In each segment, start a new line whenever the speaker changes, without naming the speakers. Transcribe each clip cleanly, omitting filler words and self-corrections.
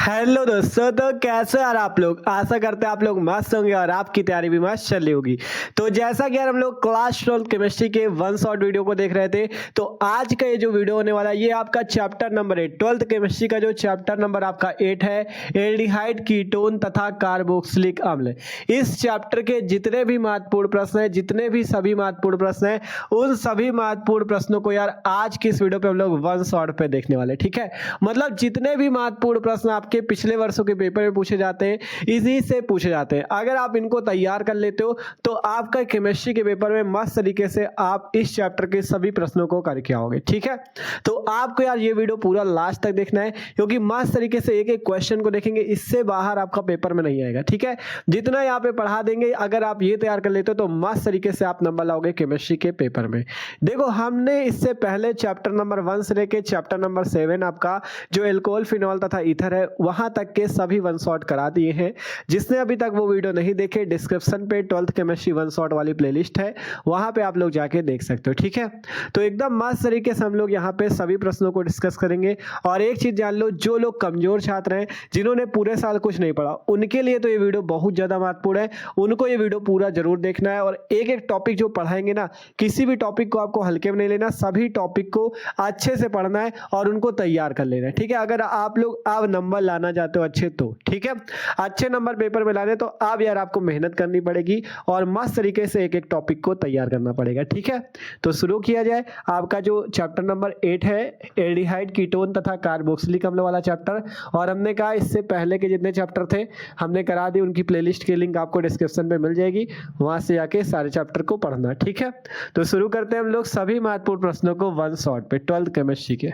Hello दोस्तों, तो कैसे यार आप लोग। आशा करते हैं आप लोग मस्त होंगे और आपकी तैयारी भी मस्त चल रही होगी। तो जैसा कि यार हम लोग क्लास 12 केमिस्ट्री के वन शॉट वीडियो को देख रहे थे, तो आज का ये जो वीडियो होने वाला है ये आपका चैप्टर नंबर 8 12th केमिस्ट्री का जो चैप्टर नंबर आपका 8 है, एल्डिहाइड, कीटोन तथा कार्बोक्सिलिक अम्ल। इस चैप्टर के जितने भी महत्वपूर्ण प्रश्न है, जितने भी सभी महत्वपूर्ण प्रश्न है, उन सभी महत्वपूर्ण प्रश्नों को यार आज की इस वीडियो पे हम लोग वन शॉट पे देखने वाले। ठीक है, मतलब जितने भी महत्वपूर्ण प्रश्न आपके पिछले वर्षों के पेपर में पूछे जाते हैं, इसी से पूछे जाते हैं। अगर आप इनको तैयार कर लेते हो तो आपका केमिस्ट्री के पेपर में मस्त तरीके से आप इस चैप्टर के सभी प्रश्नों को करके आओगे। ठीक है, तो आपको यार ये वीडियो पूरा लास्ट तक देखना है, क्योंकि मस्त तरीके से एक एक क्वेश्चन को देखेंगे, इससे बाहर आपका पेपर में नहीं आएगा। ठीक है, जितना यहाँ पे पढ़ा देंगे, अगर आप ये तैयार कर लेते हो तो मस्त तरीके से आप नंबर लाओगे केमिस्ट्री के पेपर में। देखो, हमने इससे पहले चैप्टर नंबर 1 से लेके चैप्टर नंबर 7 आपका जो एल्कोहल, फिनॉल तथा ईथर है, वहां तक के सभी वन शॉट करा दिए हैं। जिसने अभी तक वो वीडियो नहीं देखे, डिस्क्रिप्शन पे 12th केमिस्ट्री वन शॉट वाली प्लेलिस्ट है, वहां पे आप लोग जाके देख सकते हो। ठीक है, तो एकदम मस्त तरीके से हम लोग यहाँ पे सभी प्रश्नों को डिस्कस करेंगे। और एक चीज जान लो, जो लोग कमजोर छात्र हैं, जिन्होंने पूरे साल कुछ नहीं पढ़ा, उनके लिए तो ये वीडियो बहुत ज्यादा महत्वपूर्ण है। उनको ये वीडियो पूरा जरूर देखना है। और एक एक टॉपिक जो पढ़ाएंगे ना, किसी भी टॉपिक को आपको हल्के में नहीं लेना, सभी टॉपिक को अच्छे से पढ़ना है और उनको तैयार कर लेना है। ठीक है, अगर आप लोग अब नंबर लाना चाहते हो अच्छे, तो ठीक है, अच्छे नंबर पेपर में लाने तो अब यार आपको मेहनत करनी पड़ेगी और मस्त तरीके से एक एक टॉपिक को तैयार करना पड़ेगा। ठीक है, तो शुरू किया जाए। आपका जो चैप्टर नंबर 8 है, एल्डिहाइड, कीटोन तथा कार्बोक्सिलिक अम्ल वाला चैप्टर, और हमने कहा इससे पहले के जितने चैप्टर थे हमने करा दी, उनकी प्लेलिस्ट की लिंक आपको डिस्क्रिप्शन में मिल जाएगी, वहां से जाके सारे चैप्टर को पढ़ना। ठीक है, तो शुरू करते हैं हम लोग सभी महत्वपूर्ण प्रश्नों को वन शॉट पे 12th केमिस्ट्री के।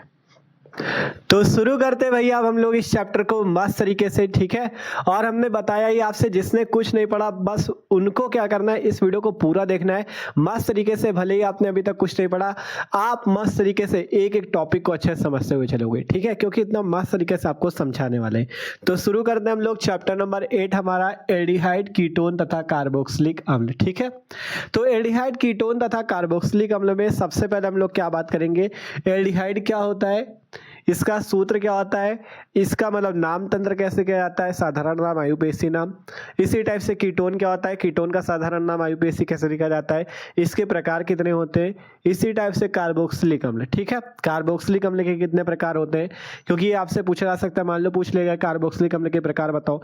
तो शुरू करते हैं भैया अब हम लोग इस चैप्टर को मस्त तरीके से। ठीक है, और हमने बताया ही आपसे, जिसने कुछ नहीं पढ़ा बस उनको क्या करना है, इस वीडियो को पूरा देखना है मस्त तरीके से। भले ही आपने अभी तक कुछ नहीं पढ़ा, आप मस्त तरीके से एक एक टॉपिक को अच्छे से समझते हुए चलोगे। ठीक है, क्योंकि इतना मस्त तरीके से आपको समझाने वाले हैं। तो शुरू करते हैं हम लोग चैप्टर नंबर 8 हमारा, एल्डिहाइड, कीटोन तथा कार्बोक्सिलिक अम्ल। ठीक है, तो एल्डिहाइड, कीटोन तथा कार्बोक्सिलिक अम्ल में सबसे पहले हम लोग क्या बात करेंगे, एल्डिहाइड क्या होता है, इसका सूत्र क्या होता है, इसका मतलब नाम तंत्र कैसे क्या जाता है, साधारण नाम, आयुपेशी नाम। इसी टाइप से कीटोन क्या होता है, कीटोन का साधारण नाम, आयुपेशी कैसे लिखा जाता है, इसके प्रकार कितने होते हैं। इसी टाइप से कार्बोक्सिलिक अम्ल। ठीक है, कार्बोक्सिलिक अम्ल के कितने प्रकार होते हैं, क्योंकि ये आपसे पूछा जा सकता है, मान लो पूछ लेगा कार्बोक्सिलिक अम्ल के प्रकार बताओ।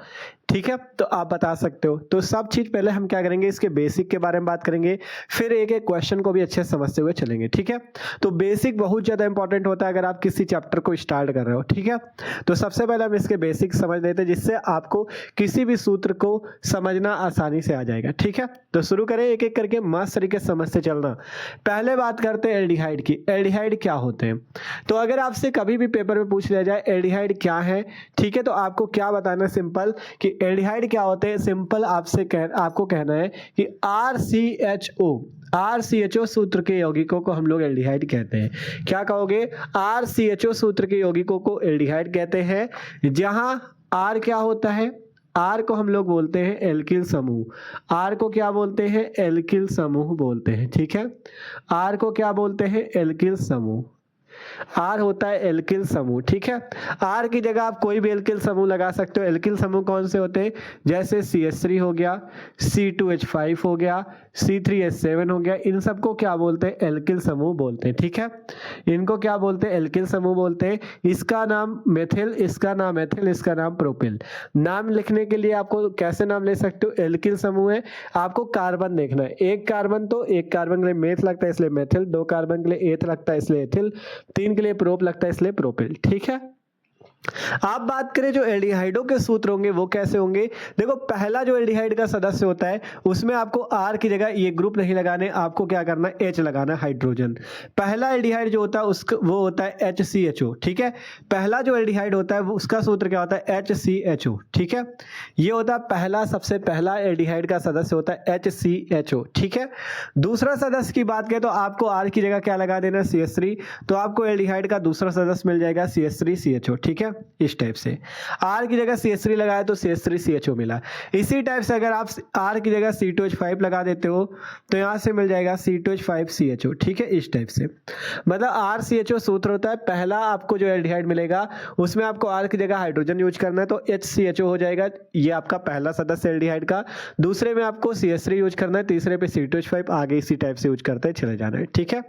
ठीक है, तो आप बता सकते हो। तो सब चीज पहले हम क्या करेंगे, इसके बेसिक के बारे में बात करेंगे, फिर एक एक क्वेश्चन को भी अच्छे से समझते हुए चलेंगे। ठीक है, तो बेसिक बहुत ज्यादा इंपॉर्टेंट होता है अगर आप किसी चैप्टर को स्टार्ट कर रहे हो। ठीक है, तो सबसे पहले हम इसके बेसिक समझ लेते हैं, जिससे आपको किसी भी सूत्र को समझना आसानी से आ जाएगा। ठीक है, तो शुरू करें एक एक करके, मस्त तरीके से समझते चलना। पहले बात करते हैं एल्डिहाइड की। एल्डिहाइड क्या होते हैं, तो अगर आपसे कभी भी पेपर में पूछ लिया जाए एल्डिहाइड क्या है, ठीक है, तो आपको क्या बताना है, सिंपल कि एल्डिहाइड क्या होते हैं। सिंपल आपको कहना है कि RCHO सूत्र के यौगिकों को हम लोग एल्डिहाइड कहते हैं। क्या कहोगे, RCHO सूत्र के यौगिकों को एल्डिहाइड कहते हैं। जहां R क्या होता है, R को हम लोग बोलते हैं एल्किल समूह। R को क्या बोलते हैं, एल्किल समूह बोलते हैं। ठीक है, R को क्या बोलते हैं, एल्किल समूह। R होता है एल्किल समूह। ठीक है, R की जगह आप कोई भी एल्किल समूह लगा सकते हो। एल्किल समूह कौन से होते हैं, जैसे CH3 हो गया, C2H5 हो गया, C3H7 हो गया, इन सबको क्या बोलते हैं, एल्किल समूह बोलते हैं। ठीक है, इनको क्या बोलते हैं, एल्किल समूह बोलते हैं। इसका नाम मेथिल, इसका नाम एथिल, इसका नाम प्रोपिल। नाम लिखने के लिए आपको कैसे नाम ले सकते हो, एल्किल समूह है, आपको कार्बन देखना है। एक कार्बन, तो एक कार्बन के लिए मेथ लगता है इसलिए मेथिल, दो कार्बन के लिए एथ लगता है इसलिए एथिल, 3 के लिए प्रोप लगता है इसलिए प्रोपिल। ठीक है, आप बात करें जो एल्डिहाइडों के सूत्र होंगे वो कैसे होंगे। देखो, पहला जो एल्डिहाइड का सदस्य होता है उसमें आपको R की जगह ये ग्रुप नहीं लगाने, आपको क्या करना है, H लगाना है, हाइड्रोजन। पहला एल्डिहाइड जो होता है वो होता है HCHO। ठीक है, पहला जो एल्डिहाइड होता है उसका सूत्र क्या होता है, HCHO। ठीक है, ये होता है पहला, सबसे पहला एल्डिहाइड का सदस्य होता है HCHO। ठीक है, दूसरा सदस्य की बात करें तो आपको R की जगह क्या लगा देना, CH3, तो आपको एल्डिहाइड का दूसरा सदस्य मिल जाएगा CH3CHO। ठीक है, है, इस टाइप से। R की जगह CH3 लगाया तो CH3CHO मिला। इसी टाइप से अगर आप R की जगह C2H5 लगा देते हो तो यहाँ से मिल जाएगा C2H5CHO, ठीक है, इस टाइप से। मतलब RCHO सूत्र होता है, पहला आपको जो एल्डिहाइड मिलेगा उसमें आपको R की जगह हाइड्रोजन यूज करना है तो HCHO हो जाएगा, ये आपका पहला सदस्य एल्डिहाइड का। दूसरे में आपको CH3 यूज करना है, तीसरे पे C2H5, आगे इसी टाइप से यूज करते चले जाना है, ठीक है।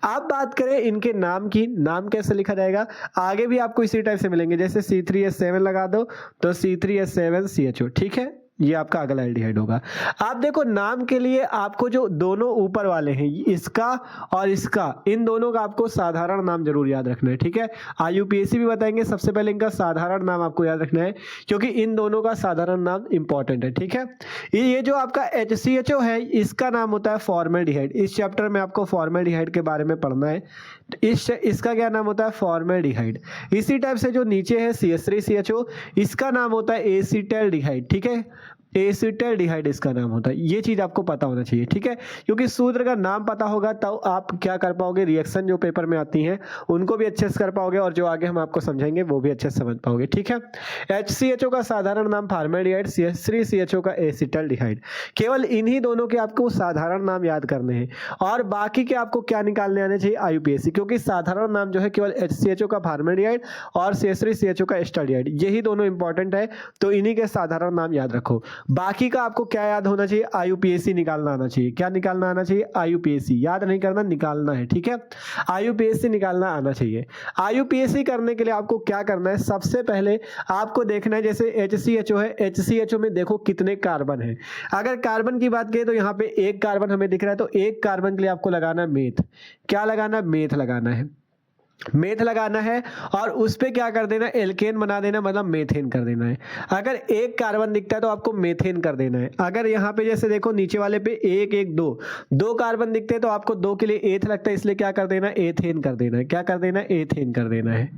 अब बात करें इनके नाम की, नाम कैसे लिखा जाएगा, आगे भी आपको इसी टाइप से मिलेंगे। जैसे C3H7 लगा दो तो C3H7CHO, ठीक है, ये आपका अगला एल्डिहाइड होगा। आप देखो नाम के लिए आपको जो दोनों ऊपर वाले हैं, इसका और इसका, इन दोनों का आपको साधारण नाम जरूर याद रखना है, ठीक है। IUPAC भी बताएंगे, सबसे पहले इनका साधारण नाम आपको याद रखना है क्योंकि इन दोनों का साधारण नाम इंपॉर्टेंट है, ठीक है। ये जो आपका HCHO है इसका नाम होता है फॉर्मेल्डिहाइड। इस चैप्टर में आपको फॉर्मेल्डिहाइड के बारे में पढ़ना है। इसका क्या नाम होता है, फॉर्मेल्डिहाइड। इसी टाइप से जो नीचे है CH3CHO, इसका नाम होता है एसिटल्डिहाइड, ठीक है, एसिटल्डिहाइड इसका नाम होता है। ये चीज आपको पता होना चाहिए, ठीक है, क्योंकि सूत्र का नाम पता होगा तब आप क्या कर पाओगे, रिएक्शन जो पेपर में आती हैं उनको भी अच्छे से कर पाओगे और जो आगे हम आपको समझाएंगे वो भी अच्छे से समझ पाओगे, ठीक है। HCHO का साधारण नाम फॉर्मेल्डिहाइड, CH3CHO का एसिटल्डिहाइड। केवल इन्हीं दोनों के आपको साधारण नाम याद करने हैं और बाकी के आपको क्या निकालने आने चाहिए, IUPAC, क्योंकि साधारण नाम जो है केवल HCHO का फॉर्मेल्डिहाइड और CH3CHO का एसिटल्डिहाइड, यही दोनों इंपॉर्टेंट है, तो इन्हीं के साधारण नाम याद रखो। बाकी का आपको क्या याद होना चाहिए, IUPAC निकालना आना चाहिए। क्या निकालना आना चाहिए, IUPAC, याद नहीं करना, निकालना है, ठीक है। IUPAC निकालना आना चाहिए। IUPAC करने के लिए आपको क्या करना है, सबसे पहले आपको देखना है, जैसे HCHO है, HCHO में देखो कितने कार्बन है। अगर कार्बन की बात करें तो यहाँ पे एक कार्बन हमें दिख रहा है, तो एक कार्बन के लिए आपको लगाना है मेथ। क्या लगाना है, मेथ लगाना है, मेथ लगाना है और उस पे क्या कर देना, एल्केन बना देना, मतलब मेथेन कर देना है। अगर एक कार्बन दिखता है तो आपको मेथेन कर देना है। अगर यहाँ पे जैसे देखो नीचे वाले पे एक एक दो कार्बन दिखते हैं तो आपको दो के लिए एथ लगता है, इसलिए क्या कर देना है, एथेन कर देना है। क्या कर देना है, एथेन कर देना है,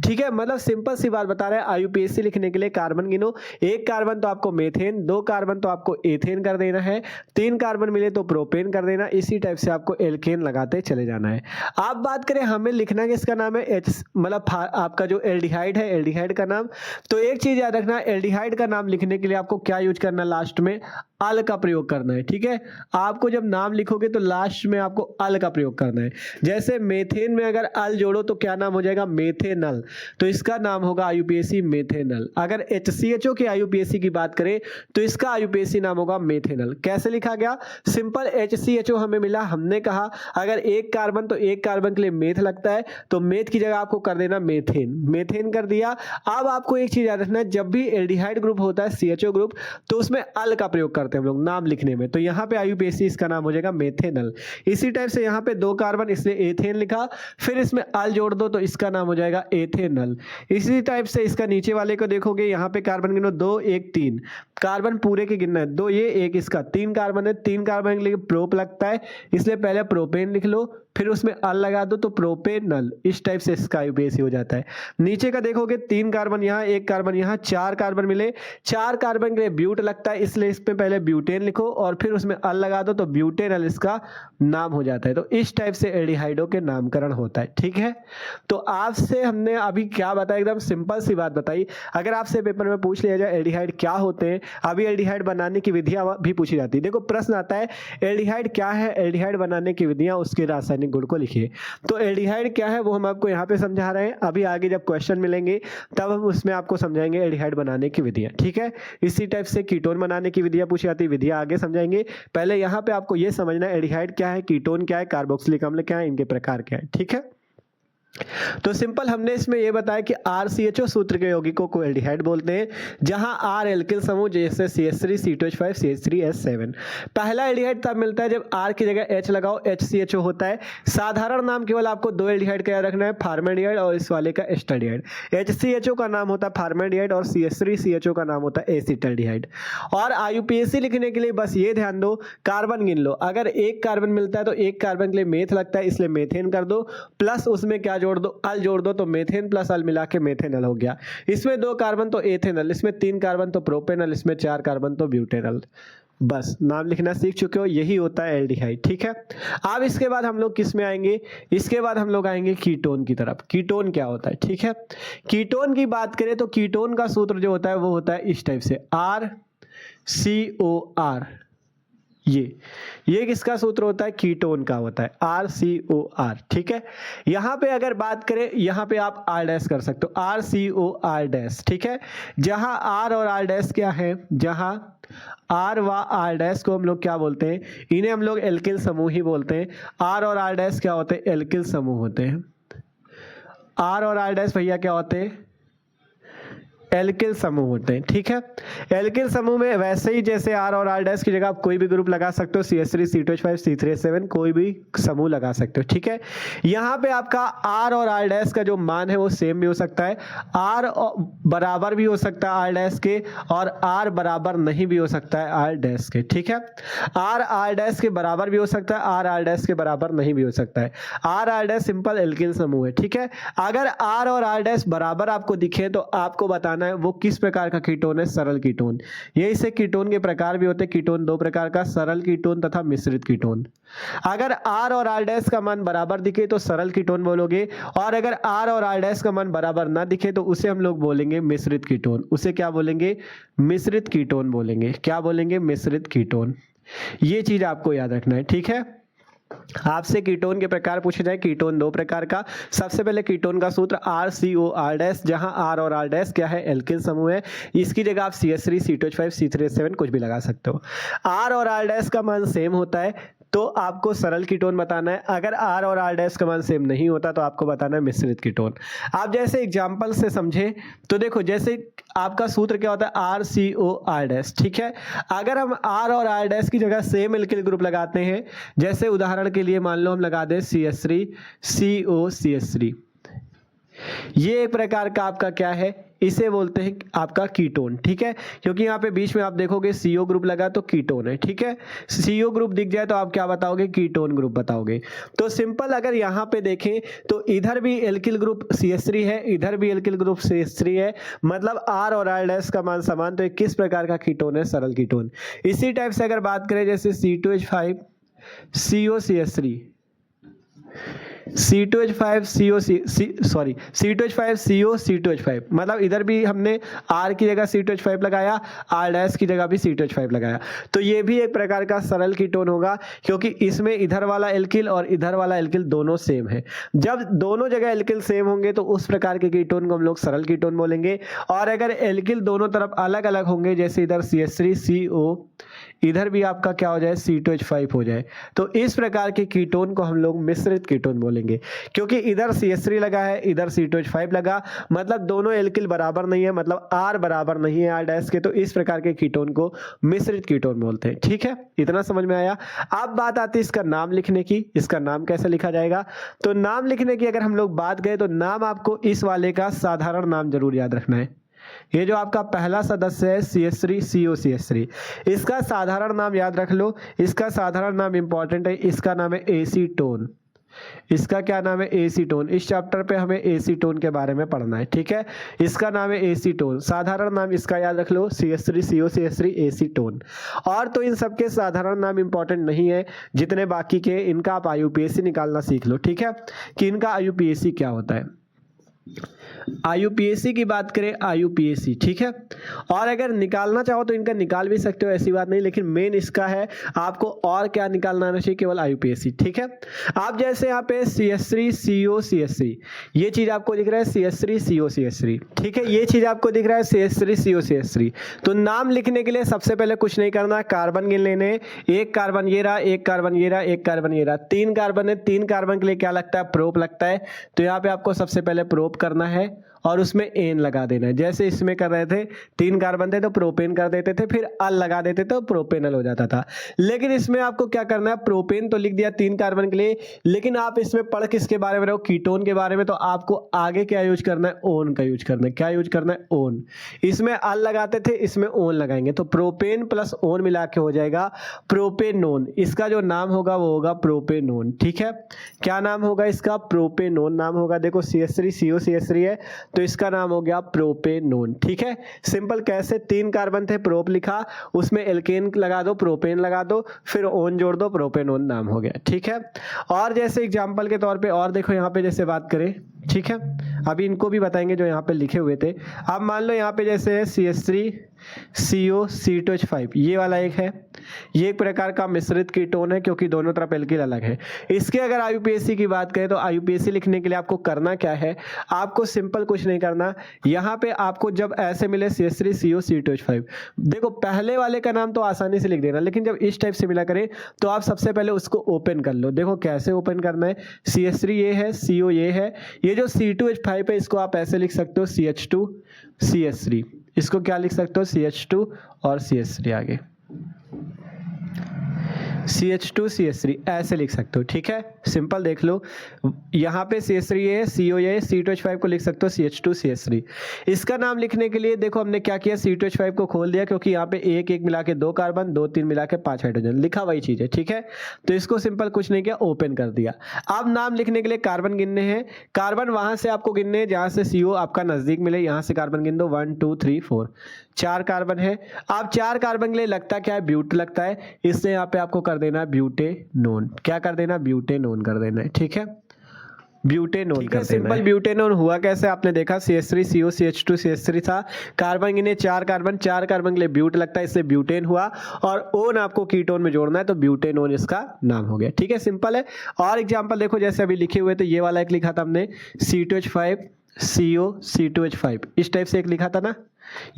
ठीक है। मतलब सिंपल सी बात बता रहे हैं, IUPAC लिखने के लिए कार्बन गिनो, एक कार्बन तो आपको मेथेन, दो कार्बन तो आपको एथेन कर देना है, तीन कार्बन मिले तो प्रोपेन कर देना, इसी टाइप से आपको एल्केन लगाते चले जाना है। आप बात करें हमें लिखना किसका नाम है, मतलब आपका जो एल्डिहाइड है, एल्डिहाइड का नाम। तो एक चीज याद रखना, एल्डिहाइड का नाम लिखने के लिए आपको क्या यूज करना है, लास्ट में अल का प्रयोग करना है, ठीक है। आपको जब नाम लिखोगे तो लास्ट में आपको अल का प्रयोग करना है। जैसे मेथेन में अगर अल जोड़ो तो क्या नाम हो जाएगा, मेथेनल, तो इसका नाम होगा IUPAC मेथेनल। अगर HCHO के IUPAC की बात करें तो इसका IUPAC नाम होगा मेथेनल। कैसे लिखा गया, सिंपल HCHO हमें मिला, हमने कहा अगर एक कार्बन तो एक कार्बन के लिए मेथ लगता है, तो मेथ की जगह आपको कर देना मेथेन, मेथेन कर दिया। अब आपको एक चीज याद रखना है, जब भी एल्डिहाइड ग्रुप होता है CHO ग्रुप, तो उसमें अल का प्रयोग करते हैं हम लोग नाम लिखने में, तो यहाँ पे IUPAC इसका नाम हो जाएगा मेथेनल। इसी टाइप से यहाँ पे दो कार्बन इसलिए एथेन लिखा, फिर इसमें अल जोड़ दो तो इसका नाम हो जाएगा एथेनल। इसी टाइप से इसका नीचे वाले को देखोगे, यहाँ पे कार्बन गिनो, दो एक तीन कार्बन पूरे के गिनना है, दो ये एक इसका, तीन कार्बन है, तीन कार्बन के लिए प्रोप लगता है, इसलिए पहले प्रोपेन लिख लो, फिर उसमें अल लगा दो तो प्रोपेनल। इस टाइप से इसका IUPAC हो जाता है। नीचे का देखोगे, तीन कार्बन यहाँ, एक कार्बन यहाँ, चार कार्बन मिले, चार कार्बन के लिए ब्यूट लगता है, इसलिए इस पे पहले ब्यूटेन लिखो और फिर उसमें अल लगा दो तो ब्यूटेनल इसका नाम हो जाता है। तो इस टाइप से एल्डिहाइडों के नामकरण होता है, ठीक है। तो आपसे हमने अभी क्या बताया, एकदम सिंपल सी बात बताई। अगर आपसे पेपर में पूछ लिया जाए एल्डिहाइड क्या होते हैं, अभी एल्डिहाइड बनाने की विधियां भी पूछी जाती है। देखो प्रश्न आता है एल्डिहाइड क्या है, एल्डिहाइड बनाने की विधियां, उसके रासायनिक गुण को लिखिए। तो एल्डिहाइड क्या है वो हम आपको यहाँ पे समझा रहे हैं, अभी आगे जब क्वेश्चन मिलेंगे तब हम उसमें आपको समझाएंगे एल्डिहाइड बनाने की विधियां, ठीक है। इसी टाइप से कीटोन बनाने की विधियां पूछी जाती है, विधियां आगे समझाएंगे। पहले यहाँ पे आपको ये समझना है एल्डिहाइड क्या है, कीटोन क्या है, कार्बोक्सिलिक अम्ल क्या है, इनके प्रकार क्या है, ठीक है। तो सिंपल हमने इसमें यह बताया कि RCHO सूत्र के यौगिकों को एल्डिहाइड बोलते हैं, जहां R एल्किल समूह जैसे CH3 C2H5 CH3S7। पहला एल्डिहाइड तब मिलता है जब R की जगह H लगाओ, HCHO होता है। साधारण नाम केवल आपको दो एल्डिहाइड का याद रखना है, फॉर्मेल्डिहाइड और इस वाले का एसिटल्डिहाइड। HCHO का नाम होता है फॉर्मेल्डिहाइड और CH3CHO का नाम होता है एसिटल्डिहाइड। और IUPAC लिखने के लिए बस ये ध्यान दो, कार्बन गिन लो, अगर एक कार्बन मिलता है तो एक कार्बन के लिए मेथ लगता है, इसलिए मेथेन कर दो, प्लस उसमें क्या जोड़ दो, अल जोड़ दो, तो मेथेन प्लस अल मिला के मेथेनल हो गया। इसमें दो कार्बन तो एथेनल, इसमें तीन कार्बन तो प्रोपेनल, इसमें चार कार्बन तो ब्यूटेनल। बस नाम लिखना सीख चुके हो, यही होता है एल्डिहाइड। ठीक है, अब इसके बाद हम लोग किस में आएंगे, इसके बाद हम लोग आएंगे कीटोन की तरफ। कीटोन क्या होता है, ठीक है, कीटोन की बात करें तो कीटोन का सूत्र जो होता है वो होता है इस टाइप से, RCOR। ये किसका सूत्र होता है, कीटोन का होता है, RCOR। ठीक है, यहां पे अगर बात करें, यहां पे आप R डैश कर सकते हो, RCOR डैश। ठीक है, जहां R और R डैश क्या है, जहां R व R डैश को हम लोग क्या बोलते हैं, इन्हें हम लोग एल्किल समूह ही बोलते हैं। R और R डैश क्या होते हैं, एल्किल समूह होते हैं। R और R डैश भैया क्या होते हैं, एल्किल समूह होते हैं। ठीक है, एल्किल समूह में वैसे ही जैसे R और R डैश की जगह आप कोई भी ग्रुप लगा सकते हो, CH3 C2H5 C3H7 कोई भी समूह लगा सकते हो। ठीक है, यहाँ पे आपका R और R डैश का जो मान है वो सेम भी हो सकता है, R बराबर भी हो सकता है R डैश के, और R बराबर नहीं भी हो सकता है R डैश के। ठीक है, R डैश के बराबर भी हो सकता है, R डैश के बराबर नहीं भी हो सकता है। R डैश सिंपल एल्किल समूह है। ठीक है, अगर R और R डैश बराबर आपको दिखे तो आपको बताना है वो किस प्रकार का कीटोन है, सरल कीटोन। ये इसे कीटोन के प्रकार भी होते हैं, कीटोन दो प्रकार का, सरल कीटोन तथा मिश्रित कीटोन। अगर R और R डैश का मान बराबर दिखे तो सरल कीटोन बोलोगे, और अगर R और R डैश का मान बराबर ना दिखे तो उसे हम लोग बोलेंगे मिश्रित कीटोन। उसे क्या बोलेंगे, मिश्रित कीटोन बोलेंगे। क्या बोलेंगे, मिश्रित कीटोन। ये चीज आपको याद रखना है। ठीक है, आपसे कीटोन के प्रकार पूछे जाए, कीटोन दो प्रकार का। सबसे पहले कीटोन का सूत्र RCOR डैश, जहां R और R डैश क्या है, एल्किल समूह है। इसकी जगह आप CH3 C2H5 C3H7 कुछ भी लगा सकते हो। R और R डैश का मान सेम होता है तो आपको सरल कीटोन बताना है। अगर R और R डैश का मान सेम नहीं होता तो आपको बताना है मिश्रित कीटोन। आप जैसे एग्जांपल से समझे तो देखो, जैसे आपका सूत्र क्या होता है, RCOR डैश। ठीक है, अगर हम R और R डैश की जगह सेम एल्किल ग्रुप लगाते हैं, जैसे उदाहरण के लिए मान लो हम लगा दें CH3 COCH3, ये एक प्रकार का आपका क्या है, इसे बोलते हैं आपका कीटोन। ठीक है, क्योंकि यहाँ पे बीच में आप देखोगे CO ग्रुप लगा तो कीटोन है। ठीक है, CO ग्रुप दिख जाए तो आप क्या बताओगे, कीटोन ग्रुप बताओगे। तो सिंपल अगर यहाँ पे देखें तो इधर भी एल्किल ग्रुप CH3 है, इधर भी एल्किल ग्रुप CH3 है, मतलब R और R डैश का मान समान, तो ये किस प्रकार का कीटोन है, सरल कीटोन। इसी टाइप से अगर बात करें जैसे C2H5 COCH3, C2H5 CO C2H5, मतलब इधर भी हमने R की जगह C2H5 लगाया, R डैश की जगह भी C2H5 लगाया, तो ये भी एक प्रकार का सरल कीटोन होगा, क्योंकि इसमें इधर वाला एल्किल और इधर वाला एल्किल दोनों सेम है। जब दोनों जगह एल्किल सेम होंगे तो उस प्रकार के कीटोन को हम लोग सरल कीटोन बोलेंगे। और अगर एल्किल दोनों तरफ अलग अलग होंगे, जैसे इधर CH3 CO, इधर भी आपका क्या हो जाए, C2H5 हो जाए, तो इस प्रकार के कीटोन को हम लोग मिश्रित कीटोन बोलेंगे। क्योंकि इधर CH3 लगा है, इधर C2H5 लगा, मतलब दोनों एल्किल बराबर नहीं है, मतलब R बराबर नहीं है R डैश के, तो इस प्रकार के कीटोन को मिश्रित कीटोन बोलते हैं। ठीक है, इतना समझ में आया। अब बात आती है इसका नाम लिखने की। इसका नाम कैसे लिखा जाएगा, तो नाम लिखने की अगर हम लोग बात करें तो नाम आपको इस वाले का साधारण नाम जरूर याद रखना है। ये जो आपका पहला सदस्य है CH3 COCH3, इसका साधारण नाम याद रख लो। इसका साधारण नाम इंपॉर्टेंट है, इसका नाम है एसीटोन। इसका क्या नाम है, एसीटोन। इस चैप्टर पे हमें एसीटोन के बारे में पढ़ना है। ठीक है, इसका नाम है एसीटोन, साधारण नाम इसका याद रख लो, CH3 COCH3 एसीटोन। और तो इन सबके साधारण नाम इंपॉर्टेंट नहीं है, जितने बाकी के इनका आप IUPAC निकालना सीख लो। ठीक है, कि इनका IUPAC क्या होता है। IUPAC की बात करें, IUPAC, ठीक है, और अगर निकालना चाहो तो इनका निकाल भी सकते हो, ऐसी बात नहीं, लेकिन मेन इसका है आपको और क्या निकालना आना चाहिए, केवल IUPAC। ठीक है, आप जैसे यहाँ पे CH3 COCH3, ये चीज आपको दिख रहा है CH3 COCH3, ठीक है, ये चीज आपको दिख रहा है CH3 COCH3। तो नाम लिखने के लिए सबसे पहले कुछ नहीं करना, कार्बन गिन लेने। एक कार्बन ये रहा, एक कार्बन ये रहा, एक कार्बन ये रहा, 3 कार्बन है। 3 कार्बन के लिए क्या लगता है, प्रोप लगता है। तो यहाँ पे आपको सबसे पहले प्रोप करना है और उसमें एन लगा देना है। जैसे इसमें कर रहे थे, 3 कार्बन थे तो प्रोपेन कर देते थे, फिर अल लगा देते तो प्रोपेनल हो जाता था। लेकिन इसमें आपको क्या करना है, प्रोपेन तो लिख दिया 3 कार्बन के लिए, लेकिन आप इसमें पढ़ किसके बारे में रहो, कीटोन के बारे में, तो आपको आगे क्या यूज करना है, ओन का यूज करना है। क्या यूज करना है, ओन। इसमें अल लगाते थे, इसमें ओन लगाएंगे, तो प्रोपेन प्लस ओन मिला के हो जाएगा प्रोपेनोन। इसका जो नाम होगा वो होगा प्रोपेनोन। ठीक है, क्या नाम होगा इसका, प्रोपेनोन नाम होगा। देखो CH3 COCH3 है तो इसका नाम हो गया प्रोपेनोन। ठीक है, सिंपल कैसे, 3 कार्बन थे, प्रोप लिखा, उसमें एल्केन लगा दो, प्रोपेन लगा दो, फिर ओन जोड़ दो, प्रोपेनोन नाम हो गया। ठीक है, और जैसे एग्जाम्पल के तौर पे और देखो यहाँ पे जैसे बात करें, ठीक है, अभी इनको भी बताएंगे जो यहाँ पे लिखे हुए थे। अब मान लो यहाँ पे जैसे है CH3 CO C2H5, ये वाला एक है, ये एक प्रकार का मिश्रित कीटोन है क्योंकि दोनों तरफ एल्किल अलग है। इसके अगर IUPAC की बात करें तो IUPAC लिखने के लिए आपको करना क्या है, आपको सिंपल कुछ नहीं करना, यहाँ पे आपको जब ऐसे मिले CH3 CO C2H5, देखो पहले वाले का नाम तो आसानी से लिख देना, लेकिन जब इस टाइप से मिला करें तो आप सबसे पहले उसको ओपन कर लो। देखो कैसे ओपन करना है, CH3 ये है, CO ये है, ये जो C2H5 है इसको आप ऐसे लिख सकते हो CH2 CH3, इसको क्या लिख सकते हो CH2 और CH3 आगे CH2 CH3 ऐसे लिख सकते हो। ठीक है, सिंपल देख लो, यहाँ पे CH3 ये है, CO ये है, C2H5 को लिख सकते हो CH2 CH3। इसका नाम लिखने के लिए देखो हमने क्या किया, C2H5 को खोल दिया क्योंकि यहाँ पे एक एक मिला के 2 कार्बन, 2 3 मिला के 5 हाइड्रोजन, लिखा वही चीज है। ठीक है, तो इसको सिंपल कुछ नहीं किया, ओपन कर दिया। अब नाम लिखने के लिए कार्बन गिनने हैं, कार्बन वहां से आपको गिनने हैं जहां से CO आपका नजदीक मिले, यहाँ से कार्बन गिन दो, 1 2 3 4, 4 कार्बन है। अब 4 कार्बन के लिए लगता क्या है, ब्यूट लगता है, इसलिए यहाँ पे आपको कर देना है ब्यूटेनोन। क्या कर देना, ब्यूटेनोन कर देना है। ठीक है, ब्यूटेनोन कर देना है। सिंपल ब्यूटेनोन हुआ कैसे, आपने देखा CH3 CO CH2 CH3 था, कार्बन गिने 4 कार्बन, 4 कार्बन के लिए ब्यूट लगता है, इसलिए ब्यूटेन हुआ, और ओन आपको कीटोन में जोड़ना है तो ब्यूटेनोन इसका नाम हो गया। ठीक है, सिंपल है। और एग्जांपल देखो जैसे अभी लिखे हुए थे, ये वाला एक लिखा था हमने C2H5 CO C2H5, इस टाइप से एक लिखा था ना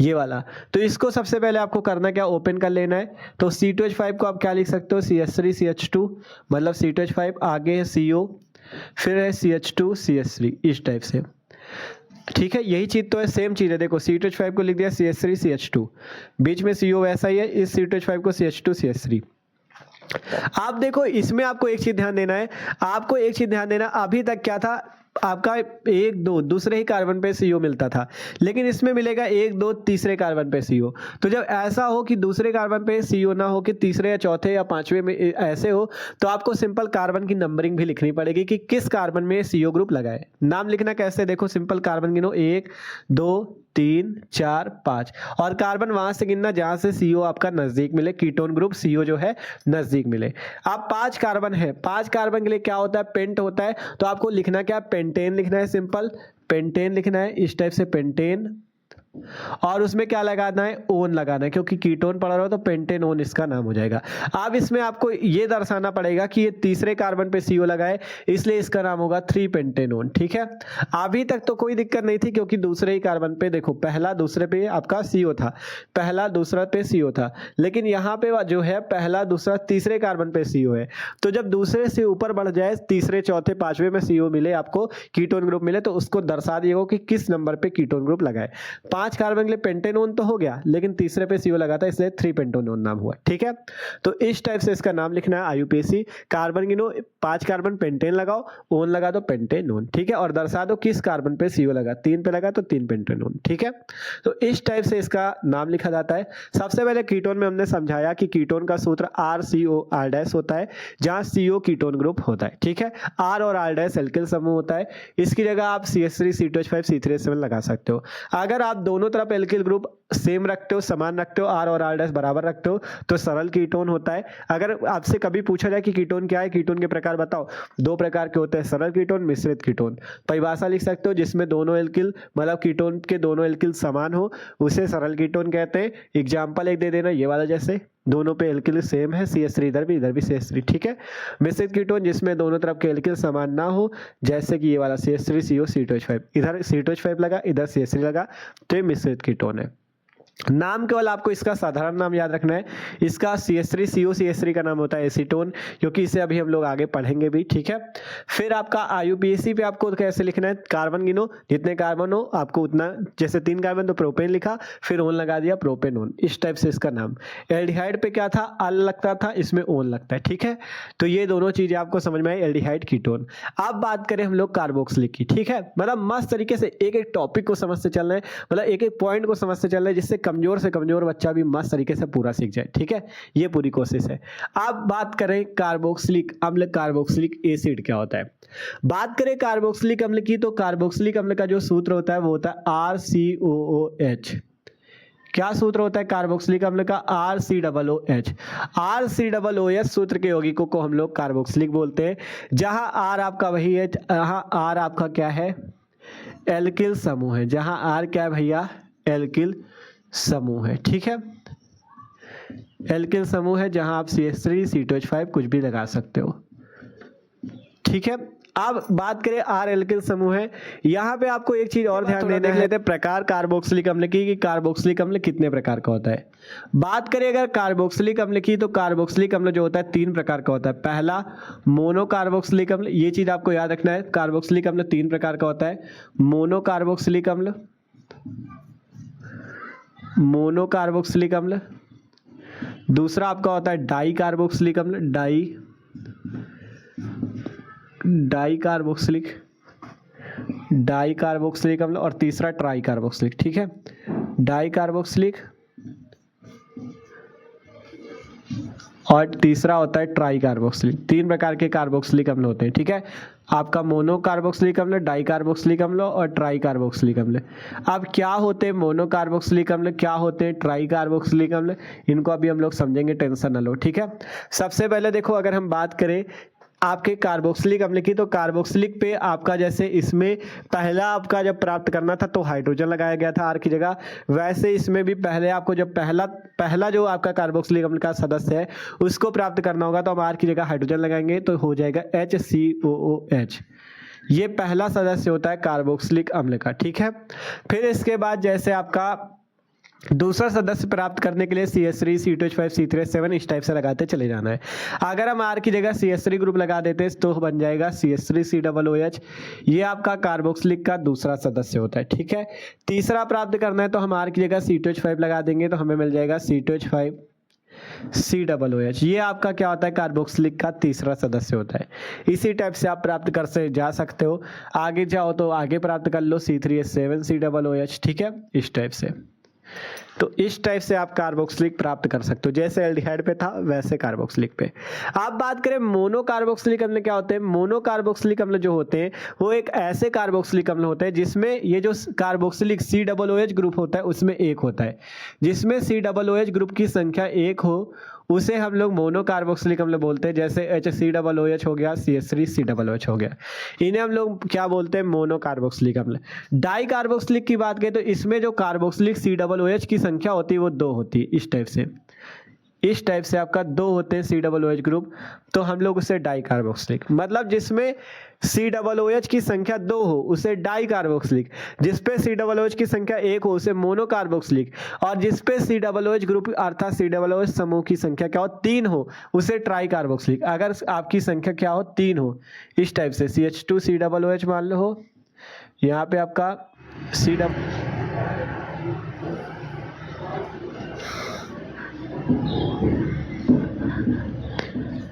ये वाला, तो इसको सबसे पहले आपको करना क्या, ओपन कर लेना है। तो C2H5 को आप क्या लिख सकते हो, CH3 CH2, मतलब C2H5 आगे है CO, फिर है CH2 CH3, इस टाइप से। ठीक है, यही चीज तो है, सेम चीज है। देखो C2H5 को लिख दिया CH3 CH2, बीच में CO वैसा ही है, इस C2H5 को CH2 CH3। आप देखो इसमें आपको एक चीज ध्यान देना है, आपको एक चीज ध्यान देना, अभी तक क्या था आपका 1 2 दूसरे ही कार्बन पे CO मिलता था, लेकिन इसमें मिलेगा 1 2 तीसरे कार्बन पे CO। तो जब ऐसा हो कि दूसरे कार्बन पे CO ना हो कि तीसरे या चौथे या पांचवे में ऐसे हो, तो आपको सिंपल कार्बन की नंबरिंग भी लिखनी पड़ेगी कि किस कार्बन में CO ग्रुप लगा है। नाम लिखना कैसे, देखो सिंपल कार्बन गिनो, 1 2 3 4 5, और कार्बन वहां से गिनना जहां से CO आपका नजदीक मिले, कीटोन ग्रुप CO जो है नजदीक मिले। अब 5 कार्बन है, 5 कार्बन के लिए क्या होता है, पेंट होता है, तो आपको लिखना क्या, पेंटेन लिखना है, सिंपल पेंटेन लिखना है, इस टाइप से पेंटेन, और उसमें क्या लगाना है, ओन लगाना है, क्योंकि कीटोन पड़ा रहा तो पेंटेनोन इसका नाम हो जाएगा। अब इसमें आपको ये दर्शाना पड़ेगा कि ये तीसरे कार्बन पे CO लगा है, इसलिए इसका नाम होगा 3 पेंटेनोन। ठीक है, अभी तक तो कोई दिक्कत नहीं थी क्योंकि दूसरे ही कार्बन पे देखो पहला दूसरे पे आपका CO था, पहला दूसरा पे CO था, लेकिन यहाँ पे जो है पहला दूसरा तीसरे कार्बन पे CO है। तो जब दूसरे से ऊपर बढ़ जाए, तीसरे चौथे पांचवे में CO मिले, आपको कीटोन ग्रुप मिले, तो उसको दर्शा दिएगा कि किस नंबर पे कीटोन ग्रुप लगा है। 5 कार्बन के लिए पेंटेनोन तो हो गया, लेकिन तीसरे पे CO लगा था, इसलिए 3 पेंटेनोन नाम हुआ। ठीक है, तो इस टाइप से इसका नाम लिखना है IUPAC। कार्बन गिनो, 5 कार्बन पेंटेन लगाओ, ओन लगा दो पेंटेनोन। ठीक है, और दर्शा दो किस कार्बन पे CO लगा, 3 पे लगा तो 3 पेंटेनोन। ठीक है, तो इस टाइप से इसका नाम लिखा जाता है। सबसे पहले कीटोन में हमने समझाया कि कीटोन का सूत्र RCOR- होता है, जहां CO कीटोन ग्रुप होता है। ठीक है, R और R- एल्किल समूह होता है, इसकी जगह आप CH3 C2H5 C3H7 लगा सकते हो। अगर आप दोनों तरफ एल्किल ग्रुप सेम रखते हो, समान रखते हो, R और R- बराबर रखते हो, तो सरल कीटोन होता है। अगर आपसे कभी पूछा जाए कि कीटोन क्या है, कीटोन के प्रकार बताओ, 2 प्रकार के होते हैं, सरल कीटोन, मिश्रित कीटोन। परिभाषा लिख सकते हो, जिसमें दोनों एल्किल मतलब कीटोन के दोनों एल्किल समान हो, उसे सरल कीटोन कहते हैं। एग्जाम्पल एक दे देना, ये वाला जैसे दोनों पे एल्किल सेम है, CH3 इधर भी CH3। ठीक है, मिश्रित कीटोन जिसमें दोनों तरफ के एल्किल समान ना हो, जैसे कि ये वाला CH3 CO C2H5, इधर C2H5 लगा, इधर CH3 लगा, तो ये मिश्रित कीटोन है। नाम केवल आपको इसका साधारण नाम याद रखना है, इसका CH3 CO CH3 का नाम होता है एसीटोन, क्योंकि इसे अभी हम लोग आगे पढ़ेंगे भी। ठीक है, फिर आपका IUPAC पे आपको कैसे लिखना है, कार्बन गिनो, जितने कार्बन हो आपको उतना, जैसे 3 कार्बन तो प्रोपेन लिखा, फिर ओन लगा दिया प्रोपेनोन, इस टाइप से इसका नाम। एल्डिहाइड पे क्या था, अल लगता था, इसमें ओन लगता है। ठीक है, तो ये दोनों चीजें आपको समझ में आई, एल्डिहाइड कीटोन। अब बात करें हम लोग कार्बोक्सिलिक की। ठीक है, मतलब मस्त तरीके से एक एक टॉपिक को समझते चलना है, मतलब एक एक पॉइंट को समझते चलना है, जिससे कमजोर से कमजोर बच्चा भी मस्त तरीके से पूरा सीख जाए। ठीक है, ये पूरी कोशिश है। अब बात करें कार्बोक्सिलिक अम्ल, कार्बोक्सिलिक एसिड क्या होता है। बात करें कार्बोक्सिलिक अम्ल की, तो कार्बोक्सिलिक अम्ल का जो सूत्र होता है वो होता है RCOOH। क्या सूत्र होता है कार्बोक्सिलिक अम्ल का? RCOOH। RCOOH सूत्र के यौगिकों को हम लोग कार्बोक्सिलिक बोलते हैं। जहां R आपका वही है, जहां R आपका क्या है? एल्किल समूह है। जहां R क्या है भैया? एल्किल समूह है। ठीक है, एल्किल समूह है, जहां आप CH3 C2H5 कुछ भी लगा सकते हो। ठीक है, अब बात करें R एल्किल समूह है। यहाँ पे आपको एक चीज और ध्यान देना है, लेते हैं प्रकार कार्बोक्सिलिक अम्ल की, कि कार्बोक्सिलिक अम्ल कितने प्रकार का होता है। बात करें अगर कार्बोक्सिलिक अम्ल की, तो कार्बोक्सिलिक अम्ल जो होता है 3 प्रकार का होता है। पहला मोनो कार्बोक्सिलिक अम्ल, ये चीज आपको याद रखना है, कार्बोक्सिलिक अम्ल 3 प्रकार का होता है। मोनो कार्बोक्सिलिक अम्ल, मोनो कार्बोक्सिलिक अम्ल। दूसरा आपका होता है डाई कार्बोक्सिलिक अम्ल, डाई कार्बोक्सिलिक अम्ल। और तीसरा ट्राई कार्बोक्सिलिक। ठीक है, डाई कार्बोक्सिलिक और तीसरा होता है ट्राई कार्बोक्सिलिक। 3 प्रकार के कार्बोक्सिलिक अम्ल होते हैं। ठीक है, आपका मोनो कार्बोक्सिलिक अम्ल, डाई कार्बोक्सिलिक अम्ल और ट्राई कार्बोक्सिलिक अम्ल। अब क्या होते हैं मोनो कार्बोक्सिलिक अम्ल, क्या होते हैं ट्राई कार्बोक्सिलिक अम्ल, इनको अभी हम लोग समझेंगे, टेंशन ना लो। ठीक है, सबसे पहले देखो, अगर हम बात करें आपके कार्बोक्सिलिक अम्ल की, तो कार्बोक्सिलिक पे आपका जैसे इसमें पहला आपका जब प्राप्त करना था तो हाइड्रोजन लगाया गया था R की जगह, वैसे इसमें भी पहले आपको जब पहला जो आपका कार्बोक्सिलिक अम्ल का सदस्य है उसको प्राप्त करना होगा, तो हम R की जगह हाइड्रोजन लगाएंगे तो हो जाएगा HCOOH। ये पहला सदस्य होता है कार्बोक्सिलिक अम्ल का। ठीक है, फिर इसके बाद जैसे आपका दूसरा सदस्य प्राप्त करने के लिए CH3 C2H5 C3H7 इस टाइप से लगाते चले जाना है। अगर हम R की जगह CH3 ग्रुप लगा देते हैं तो बन जाएगा CH3 COOH। ये आपका कार्बोक्सिलिक का दूसरा सदस्य होता है। ठीक है, तीसरा प्राप्त करना है तो हम R की जगह C2H5 लगा देंगे तो हमें मिल जाएगा C2H5 COOH। ये आपका क्या होता है? कार्बोक्सिलिक का तीसरा सदस्य होता है। इसी टाइप से आप प्राप्त कर से जा सकते हो। आगे जाओ तो आगे प्राप्त कर लो C3H7 COOH। ठीक है, इस टाइप से, तो इस टाइप से आप कार्बोक्सिलिक प्राप्त कर सकते हो। जैसे एल्डिहाइड पे था वैसे कार्बोक्सिलिक पे। आप बात करें मोनो कार्बोक्सिलिक अम्ल क्या होते हैं। मोनो कार्बोक्सिलिक अम्ल जो होते हैं वो एक ऐसे कार्बोक्सिलिक अम्ल होते हैं जिसमें ये जो कार्बोक्सिलिक COOH ग्रुप होता है उसमें एक होता है। जिसमें COOH ग्रुप की संख्या 1 हो उसे हम लोग मोनो कार्बोक्सिलिक अम्ल बोलते हैं। जैसे HCOOH हो गया, CH3 COOH हो गया, इन्हें हम लोग क्या बोलते हैं? मोनो कार्बोक्सिलिक अम्ल। डाई कार्बोक्सिलिक की बात करें तो इसमें जो कार्बोक्सिलिक COOH की संख्या होती है वो 2 होती है। इस टाइप से आपका 2 होते हैं COOH ग्रुप, तो हम लोग उसे डाई कार्बोक्सिलिक, मतलब जिसमें COOH की संख्या 2 हो उसे डाई कार्बोक्सिलिक, जिसपे COOH की संख्या 1 हो उसे मोनो कार्बोक्सिलिक, और जिसपे COOH ग्रुप अर्थात COOH समूह की संख्या क्या हो? 3 हो उसे ट्राई कार्बोक्सिलिक। अगर आपकी संख्या क्या हो? 3 हो, इस टाइप से CH2 COOH मान लो हो, यहाँ पे आपका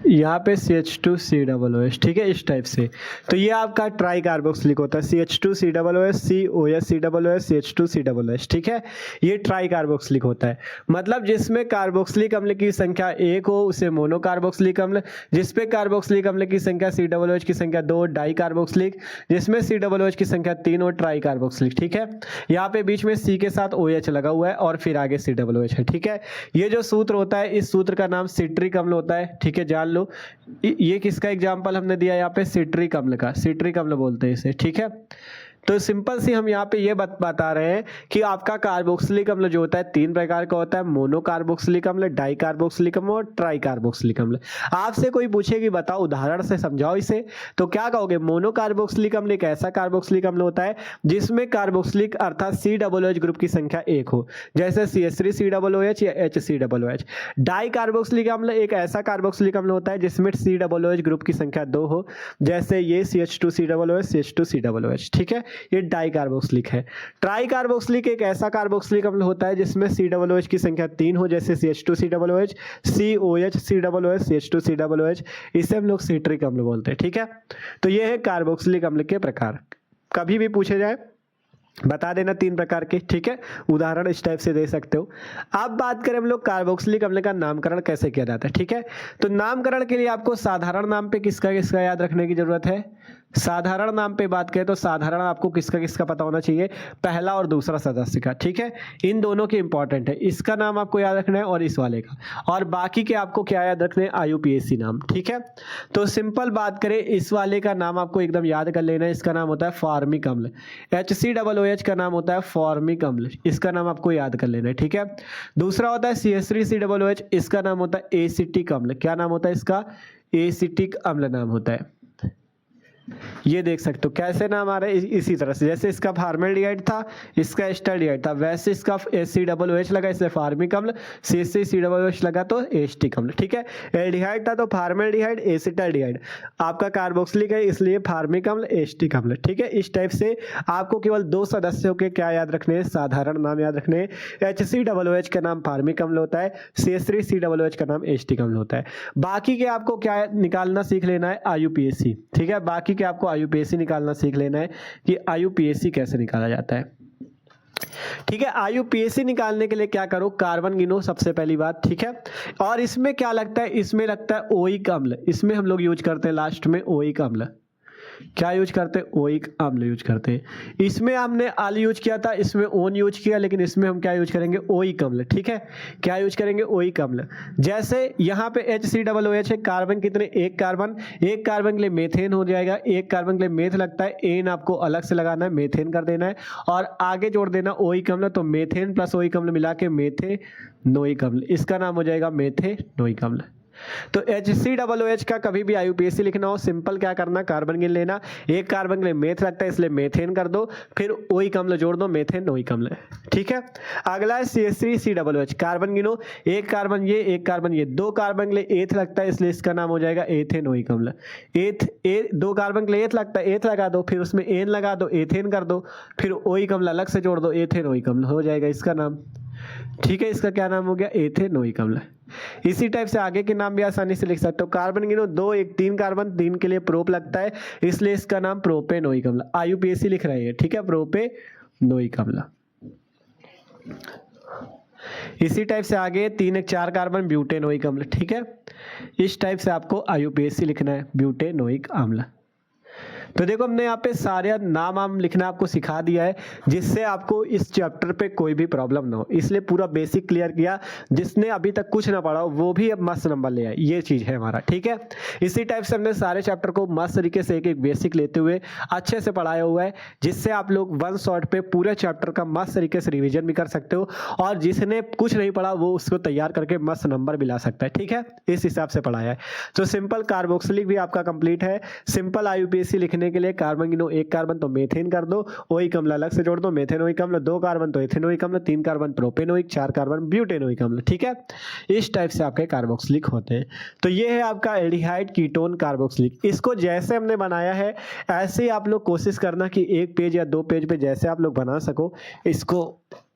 यहाँ पे CH2 COOH। ठीक है, इस टाइप से, तो ये आपका ट्राई कार्बोक्सिलिक होता है। CH2 COOH COH COOH CH2 COOH। ठीक है, ये ट्राई कार्बोक्सिलिक होता है, मतलब जिसमें कार्बोक्सिलिक अम्ल की संख्या 1 हो उसे मोनो कार्बोक्सिलिक अम्ल, जिसपे कार्बोक्सिलिक अम्ल की संख्या COOH की संख्या 2 डाई कार्बोक्सिलिक, जिसमें COOH की संख्या 3 हो ट्राई कार्बोक्सिलिक। ठीक है, यहाँ पे बीच में C के साथ OH लगा हुआ है और फिर आगे COOH है। ठीक है, ये जो सूत्र होता है इस सूत्र का नाम सिट्रिक अम्ल होता है। ठीक है, जान लो। ये किसका एग्जाम्पल हमने दिया यहाँ पे? सिट्रिक अम्ल का, सिट्रिक अम्ल बोलते हैं इसे। ठीक है, तो सिंपल सी हम यहाँ पे ये बता रहे हैं कि आपका कार्बोक्सिलिक अम्ल जो होता है 3 प्रकार का होता है। मोनो कार्बोक्सिलिक अम्ल, डाई कार्बोक्सिलिक अम्ल और ट्राई कार्बोक्सिलिक अम्ल। आपसे कोई पूछे कि बताओ उदाहरण से समझाओ इसे, तो क्या कहोगे? मोनो कार्बोक्सिलिक अम्ल एक ऐसा कार्बोक्सिलिक अम्ल होता है जिसमें कार्बोक्सिलिक अर्थात COOH ग्रुप की संख्या 1 हो, जैसे CH3 COOH या HCOOH। डाई कार्बोक्सिलिक अम्ल एक ऐसा कार्बोक्सिलिक अम्ल होता है जिसमें COOH ग्रुप की संख्या 2 हो, जैसे ये CH2 COOH CH2 COOH। ठीक है, ये डाई कार्बोक्सिलिक है। ट्राई कार्बोक्सिलिक एक ऐसा कार्बोक्सिलिक अम्ल होता है जिसमें COOH की संख्या 3 हो, जैसे CH2 COOH COH COOH CH2 COOH। इसे हम लोग सिट्रिक अम्ल बोलते हैं। ठीक है, तो ये है कार्बोक्सिलिक अम्ल के प्रकार। कभी भी पूछे जाए बता देना 3 प्रकार के, ठीक है। उदाहरण इस टाइप से दे सकते हो। अब बात करें हम लोग कार्बोक्सिलिक अम्ल का नामकरण कैसे किया जाता है, ठीक है। तो नामकरण के लिए आपको साधारण नाम पे किसका किसका याद रखने की जरूरत है। साधारण नाम पे बात करें तो साधारण आपको किसका किसका पता होना चाहिए, पहला और दूसरा सदस्य का, ठीक है। इन दोनों के इंपॉर्टेंट है, इसका नाम आपको याद रखना है और इस वाले का, और बाकी के आपको क्या याद रखने हैं, IUPAC नाम, ठीक है। तो सिंपल बात करें, इस वाले का नाम आपको एकदम याद कर लेना है, इसका नाम होता है फॉर्मिक अम्ल। HCOOH का नाम होता है फॉर्मिक अम्ल, इसका नाम आपको याद कर लेना है, ठीक है। दूसरा होता है CH3COOH, इसका नाम होता है एसिटिक अम्ल। क्या नाम होता है इसका, एसिटिक अम्ल नाम होता है। ये देख सकते हो कैसे नाम आ रहा है, इसी तरह से जैसे इसका फॉर्मेल्डिहाइड था, इसका एस्टाल्डिहाइड था, वैसे इसका HCOOH लगा इसलिए फॉर्मिक अम्ल, CH3COOH लगा तो एसिटिक अम्ल, ठीक है। एल्डिहाइड था तो फॉर्मेल्डिहाइड, एसिटाल्डिहाइड, आपका कार्बोक्सिलिक है इसलिए फॉर्मिक अम्ल, एसिटिक अम्ल, ठीक है। इस टाइप से आपको केवल 2 सदस्यों के क्या याद रखने हैं, साधारण नाम याद रखने हैं। HCOOH का नाम फॉर्मिक अम्ल होता है, CH3COOH का नाम एसिटिक अम्ल होता है। बाकी के आपको क्या निकालना सीख लेना है, IUPAC, ठीक है। बाकी के आपको IUPAC निकालना सीख लेना है कि IUPAC कैसे निकाला जाता है, ठीक है। IUPAC निकालने के लिए क्या करो, कार्बन गिनो सबसे पहली बात, ठीक है। और इसमें क्या लगता है, इसमें लगता है ओइक अम्ल, इसमें हम लोग यूज करते हैं लास्ट में ओइक अम्ल। क्या यूज करते हैं, ओइक अम्ल यूज करते हैं। इसमें हमने अल यूज किया था, इसमें ओन यूज किया, लेकिन इसमें हम क्या यूज करेंगे, ओइक अम्ल, ठीक है। क्या यूज करेंगे, ओइक अम्ल। जैसे यहाँ पे HCOOH है, कार्बन कितने, एक कार्बन के लिए मेथेन हो जाएगा, एक कार्बन के लिए मेथ लगता है, एन आपको अलग से लगाना है, मेथेन कर देना है और आगे जोड़ देना ओइक अम्ल, तो मेथेन प्लस ओइक अम्ल मिला के मेथेनोइक अम्ल, इसका नाम हो जाएगा मेथेनोइक अम्ल। तो HCOOH का कभी भी IUPAC लिखना हो, सिंपल क्या करना, कार्बन गिन लेना, एक कार्बन के लिए मेथ लगता है इसलिए मेथेन कर दो, फिर ओइक अम्ल जोड़ दो, मेथेनोइक अम्ल, ठीक है। अगला है CH3COOH, कार्बन गिनो, एक कार्बन ये, 2 कार्बन के लिए एथ लगता है इसलिए इसका नाम हो जाएगा एथेनोइक अम्ल। 2 कार्बन के लिए एथ लगता है, एथ लगा दो, फिर उसमें एन लगा दो, एथेन कर दो, फिर ओइक अम्ल अलग से जोड़ दो, एथेनोइक अम्ल हो जाएगा इसका नाम, ठीक है। इसका क्या नाम हो गया, एथेनोइक अम्ल। इसी टाइप से आगे के नाम भी आसानी से लिख सकते हो। कार्बन गिनो 2, 1, 3 कार्बन, 3 के लिए प्रोप लगता है इसलिए इसका नाम प्रोपेनोइक अम्ल, IUPAC लिख रहे हैं, ठीक है, प्रोपेनोइक अम्ल। इसी टाइप से आगे 3, 1, 4 कार्बन, ब्यूटेनोइक अम्ल, ठीक है। इस टाइप से आपको IUPAC लिखना है, ब्यूटेनोइक अम्ल। तो देखो हमने यहाँ पे सारे नाम लिखना आपको सिखा दिया है, जिससे आपको इस चैप्टर पे कोई भी प्रॉब्लम ना हो, इसलिए पूरा बेसिक क्लियर किया। जिसने अभी तक कुछ ना पढ़ा वो भी अब मस्त नंबर ले आए, ये चीज है हमारा, ठीक है। इसी टाइप से हमने सारे चैप्टर को मस्त तरीके से एक एक बेसिक लेते हुए अच्छे से पढ़ाया हुआ है, जिससे आप लोग 1 शॉट पे पूरे चैप्टर का मस्त तरीके से रिविजन भी कर सकते हो, और जिसने कुछ नहीं पढ़ा वो उसको तैयार करके मस्त नंबर भी ला सकता है, ठीक है। इस हिसाब से पढ़ाया है। तो सिंपल कार्बोक्सिलिक भी आपका कंप्लीट है। सिंपल IUPAC लिखने के लिए कार्बन गिनो, 1 कार्बन तो मेथेन कर दो, ओइक अम्ल अलग से जोड़ दो, मेथेनोइक अम्ल, 2 कार्बन तो एथेनोइक अम्ल, 3 कार्बन प्रोपेनोइक, 4 कार्बन ब्यूटेनोइक अम्ल, ठीक है। इस टाइप से आपके कार्बोक्सिलिक होते हैं। तो ये है आपका एल्डिहाइड कीटोन कार्बोक्सिलिक। इसको जैसे हमने बनाया है ऐसे ही आप लोग कोशिश करना कि 1 पेज या 2 पेज पे जैसे आप लोग बना सको, इसको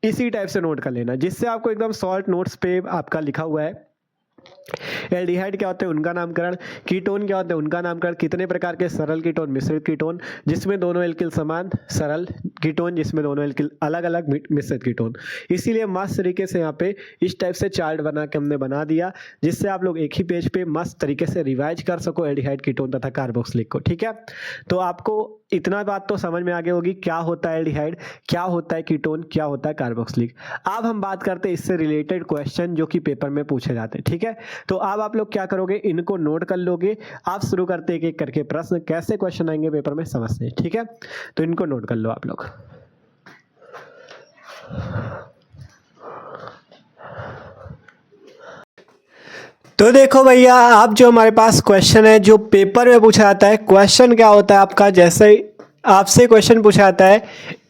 इसी टाइप से नोट कर लेना, जिससे आपको एकदम शॉर्ट नोट्स पे आपका लिखा हुआ है एल्डिहाइड क्या होते हैं उनका नामकरण, कीटोन क्या होते हैं उनका नामकरण, कितने प्रकार के सरल कीटोन, मिश्रित कीटोन जिसमें दोनों एल्किल समान, सरल कीटोन जिसमें दोनों एल्किल अलग अलग, मिश्रित कीटोन। इसीलिए मस्त तरीके से यहाँ पे इस टाइप से चार्ट बना के हमने बना दिया, जिससे आप लोग एक ही पेज पे मस्त तरीके से रिवाइज कर सको एल्डिहाइड, कीटोन तथा कार्बोक्सिलिक को, ठीक है। तो आपको इतना बात तो समझ में आ गई होगी, क्या होता है एल्डिहाइड, क्या होता है कीटोन, क्या होता है कार्बोक्सिलिक। अब हम बात करते हैं इससे रिलेटेड क्वेश्चन जो कि पेपर में पूछे जाते हैं, ठीक है। तो अब आप लोग क्या करोगे, इनको नोट कर लोगे। आप शुरू करते एक एक करके प्रश्न, कैसे क्वेश्चन आएंगे पेपर में समझते हैं, ठीक है। तो इनको नोट कर लो आप लोग। तो देखो भैया, आप जो हमारे पास क्वेश्चन है जो पेपर में पूछा जाता है, क्वेश्चन क्या होता है आपका, जैसे आपसे क्वेश्चन पूछा जाता है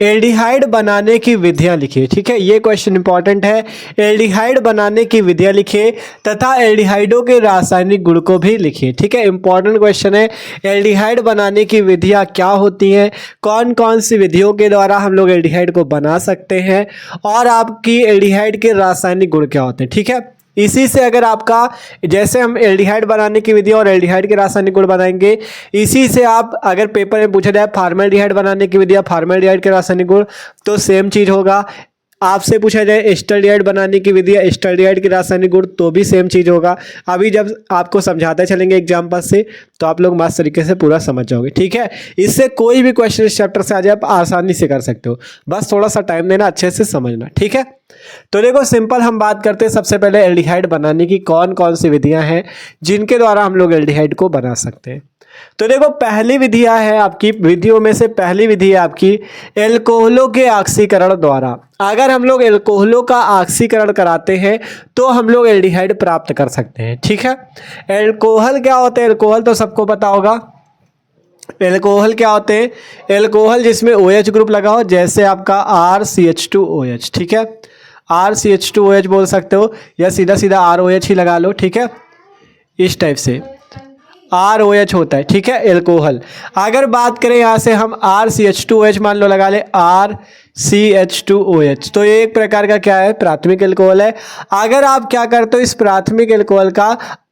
एल्डिहाइड बनाने की विधियां लिखिए, ठीक है। ये क्वेश्चन इंपॉर्टेंट है। एल्डिहाइड बनाने की विधियां लिखिए तथा एल्डिहाइडों के रासायनिक गुण को भी लिखिए, ठीक है। इंपॉर्टेंट क्वेश्चन है। एल्डिहाइड बनाने की विधियां क्या होती हैं, कौन कौन सी विधियों के द्वारा हम लोग एल्डिहाइड को बना सकते हैं, और आपकी एल्डिहाइड के रासायनिक गुण क्या होते हैं, ठीक है। इसी से अगर आपका जैसे हम एल्डिहाइड बनाने की विधि और एल्डिहाइड के रासायनिक गुण बनाएंगे, इसी से आप अगर पेपर में पूछा जाए फॉर्मल्डिहाइड बनाने की विधि या फॉर्मल्डिहाइड के रासायनिक गुण, तो सेम चीज होगा। आपसे पूछा जाए एस्टल्डिहाइड बनाने की विधि या एस्टल्डिहाइड की रासायनिक गुण, तो भी सेम चीज होगा। अभी जब आपको समझाते चलेंगे एग्जाम्पल से, तो आप लोग मस्त तरीके से पूरा समझ जाओगे, ठीक है। इससे कोई भी क्वेश्चन इस चैप्टर से आ जाए आप आसानी से कर सकते हो, बस थोड़ा सा टाइम देना, अच्छे से समझना, ठीक है। तो देखो सिंपल हम बात करते हैं सबसे पहले एल्डिहाइड बनाने की कौन कौन सी विधियां हैं जिनके द्वारा हम लोग एल्डिहाइड को बना सकते हैं। तो देखो पहली विधियां है आपकी, विधियों में से पहली विधि है आपकी एल्कोहलों के ऑक्सीकरण द्वारा। अगर हम लोग एल्कोहलों का ऑक्सीकरण कराते हैं तो हम लोग एल्डिहाइड प्राप्त कर सकते हैं, ठीक है। एल्कोहल क्या होते हैं? एल्कोहल तो सबको पता होगा। एल्कोहल क्या होते हैं? एल्कोहल जिसमें OH ग्रुप लगा हो, जैसे आपका RCH2OH, ठीक है। RCH2OH बोल सकते हो या सीधा सीधा ROH ही लगा लो, ठीक है। इस टाइप से ROH होता है, ठीक है, एल्कोहल। अगर बात करें यहाँ से हम RCH2OH मान लो लगा ले, RCH2OH, तो ये एक प्रकार का क्या है? प्राथमिक एल्कोहल है। अगर आप क्या करते हो, इस प्राथमिक एल्कोहल का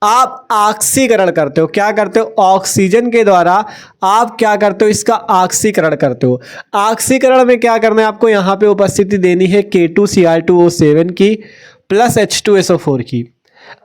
आप ऑक्सीकरण करते हो, क्या करते हो? ऑक्सीजन के द्वारा आप क्या करते हो? इसका ऑक्सीकरण करते हो। ऑक्सीकरण में क्या करना है आपको? यहाँ पे उपस्थिति देनी है K2Cr2O7 की प्लस H2SO4 की।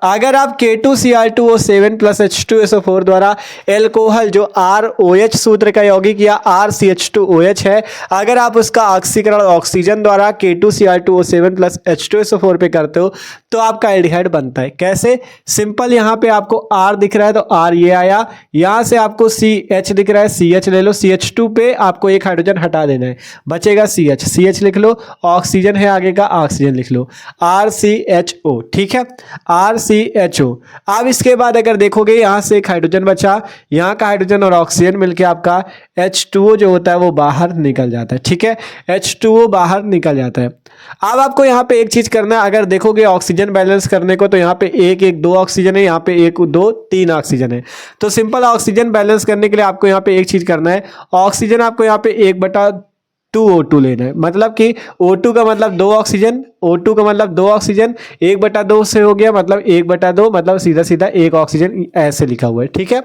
अगर आप K2Cr2O7 प्लस H2SO4 द्वारा एल्कोहल जो ROH सूत्र का यौगिक या RCH2OH है, अगर आप उसका ऑक्सीकरण ऑक्सीजन द्वारा K2Cr2O7 प्लस H2SO4 पे करते हो तो आपका एल्डिहाइड बनता है। कैसे? सिंपल, यहाँ पे आपको R दिख रहा है तो R ये आया, यहाँ से आपको CH दिख रहा है, CH ले लो, CH2 पे आपको एक हाइड्रोजन हटा देना है, बचेगा CH, CH लिख लो, ऑक्सीजन है आगे का, ऑक्सीजन लिख लो, RCHO, ठीक है, RCHO। अब इसके बाद अगर देखोगे यहाँ से एक हाइड्रोजन बचा, यहाँ का हाइड्रोजन और ऑक्सीजन मिलके आपका H2O जो होता है वो बाहर निकल जाता है, ठीक है, H2O बाहर निकल जाता है। अब आपको यहाँ पे एक चीज करना है, अगर देखोगे ऑक्सीजन बैलेंस करने को, तो यहाँ पे एक एक दो ऑक्सीजन है, यहाँ पे एक दो तीन ऑक्सीजन है। तो सिंपल ऑक्सीजन बैलेंस करने के लिए आपको यहाँ पे एक चीज करना है, ऑक्सीजन आपको यहाँ पे 1/2O2 लेना है, मतलब कि O2 का मतलब 2 ऑक्सीजन, O2 का मतलब 2 ऑक्सीजन, 1/2 से हो गया मतलब 1/2, मतलब सीधा सीधा 1 ऑक्सीजन ऐसे लिखा हुआ है, ठीक है।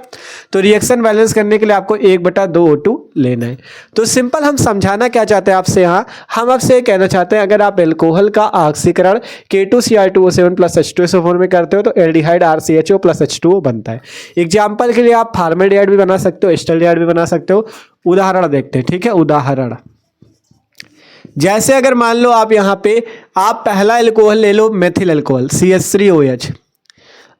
तो रिएक्शन बैलेंस करने के लिए आपको 1/2O2 लेना है। तो सिंपल हम समझाना क्या चाहते हैं आपसे, यहाँ हम आपसे ये कहना चाहते हैं अगर आप एल्कोहल का ऑक्सीकरण K2Cr2O7 प्लस H2SO4 में करते हो तो एल्डिहाइड RCHO प्लस H2O बनता है। एग्जाम्पल के लिए आप फॉर्मल्डिहाइड भी बना सकते हो, एस्टल्डिहाइड भी बना सकते हो। उदाहरण देखते हैं, ठीक है, उदाहरण जैसे अगर मान लो आप यहाँ पे आप पहला एल्कोहल ले लो मेथिल एल्कोहल CH3OH।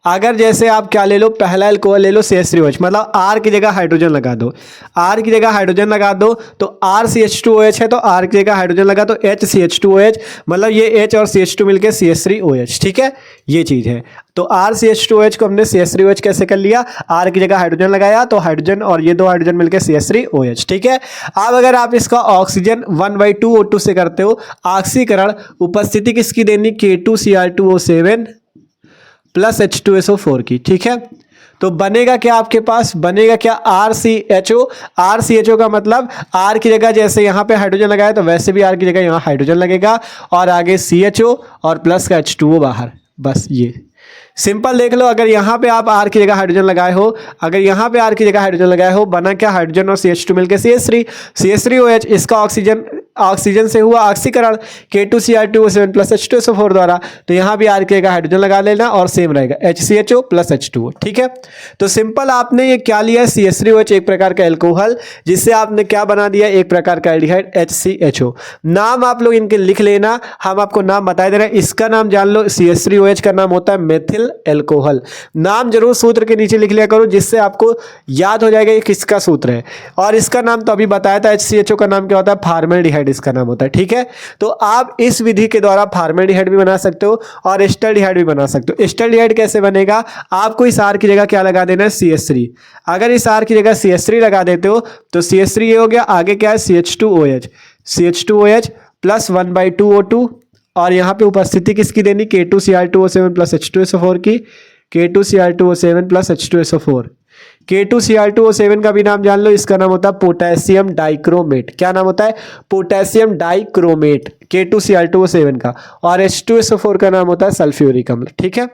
अगर जैसे आप क्या ले लो, पहला एल्कोहल ले लो CH3OH, मतलब R की जगह हाइड्रोजन लगा दो, R की जगह हाइड्रोजन लगा दो, तो RCH2OH है तो R की जगह हाइड्रोजन लगा तो HCH2OH, मतलब ये H और CH2 मिलके CH3OH, ठीक है, ये चीज है। तो RCH2OH को हमने CH3OH कैसे कर लिया? R की जगह हाइड्रोजन लगाया तो हाइड्रोजन और ये दो हाइड्रोजन मिलके CH3OH, ठीक है। अब अगर आप इसका ऑक्सीजन 1/2O2 से करते हो ऑक्सीकरण, उपस्थिति किसकी देनी? K2Cr2O7 प्लस H2SO4 की, ठीक है। तो बनेगा क्या आपके पास? बनेगा क्या? RCHO। RCHO का मतलब R की जगह जैसे यहाँ पे हाइड्रोजन लगाया तो वैसे भी R की जगह यहाँ हाइड्रोजन लगेगा और आगे CHO और प्लस का H2O बाहर, बस ये सिंपल देख लो। अगर यहाँ पे आप R की जगह हाइड्रोजन लगाए हो, अगर यहाँ पे R की जगह हाइड्रोजन लगाए हो, बना क्या? हाइड्रोजन और CH2 मिलकर CH3OH। इसका ऑक्सीजन से हुआ ऑक्सीकरण K2Cr2O7 प्लस H2SO4 द्वारा, तो यहाँ भी R की जगह हाइड्रोजन लगा लेना और सेम रहेगा HCHO प्लस H2O, ठीक है। तो सिंपल आपने ये क्या लिया? CH3OH, एक प्रकार का एल्कोहल, जिससे आपने क्या बना दिया? एक प्रकार का एल्डिहाइड HCHO। नाम आप लोग इनके लिख लेना, हम आपको नाम बता दे रहे हैं। इसका नाम जान लो, CH3OH का नाम होता है मेथिल एल्कोहल। नाम जरूर सूत्र के नीचे लिख लिया करो, जिससे आपको याद हो जाएगा ये किसका सूत्र है। और इसका नाम तो अभी बताया था, HCHO का नाम क्या होता है? फॉर्मल्डिहाइड इसका नाम होता है, ठीक है। तो आप इस विधि के द्वारा फॉर्मल्डिहाइड भी बना सकते हो और एस्टल्डिहाइड भी बना सकते हो। एस्टल्डिहाइड कैसे बनेगा? आपको इस R की जगह क्या लगा देना है? CH3। अगर इस R की जगह CH3 लगा देते हो तो CH3 ये हो गया, आगे क्या है? CH2OH प्लस 1/2O2 और यहाँ पे उपस्थिति किसकी देनी? K2Cr2O7 प्लस H2SO4 की, K2Cr2O7 प्लस H2SO4। K2Cr2O7 का भी नाम जान लो, इसका नाम होता है पोटेशियम डाइक्रोमेट। क्या नाम होता है? पोटेशियम डाइक्रोमेट, K2Cr2O7 का। और H2SO4 का नाम होता है सल्फ्यूरिक अम्ल, ठीक है।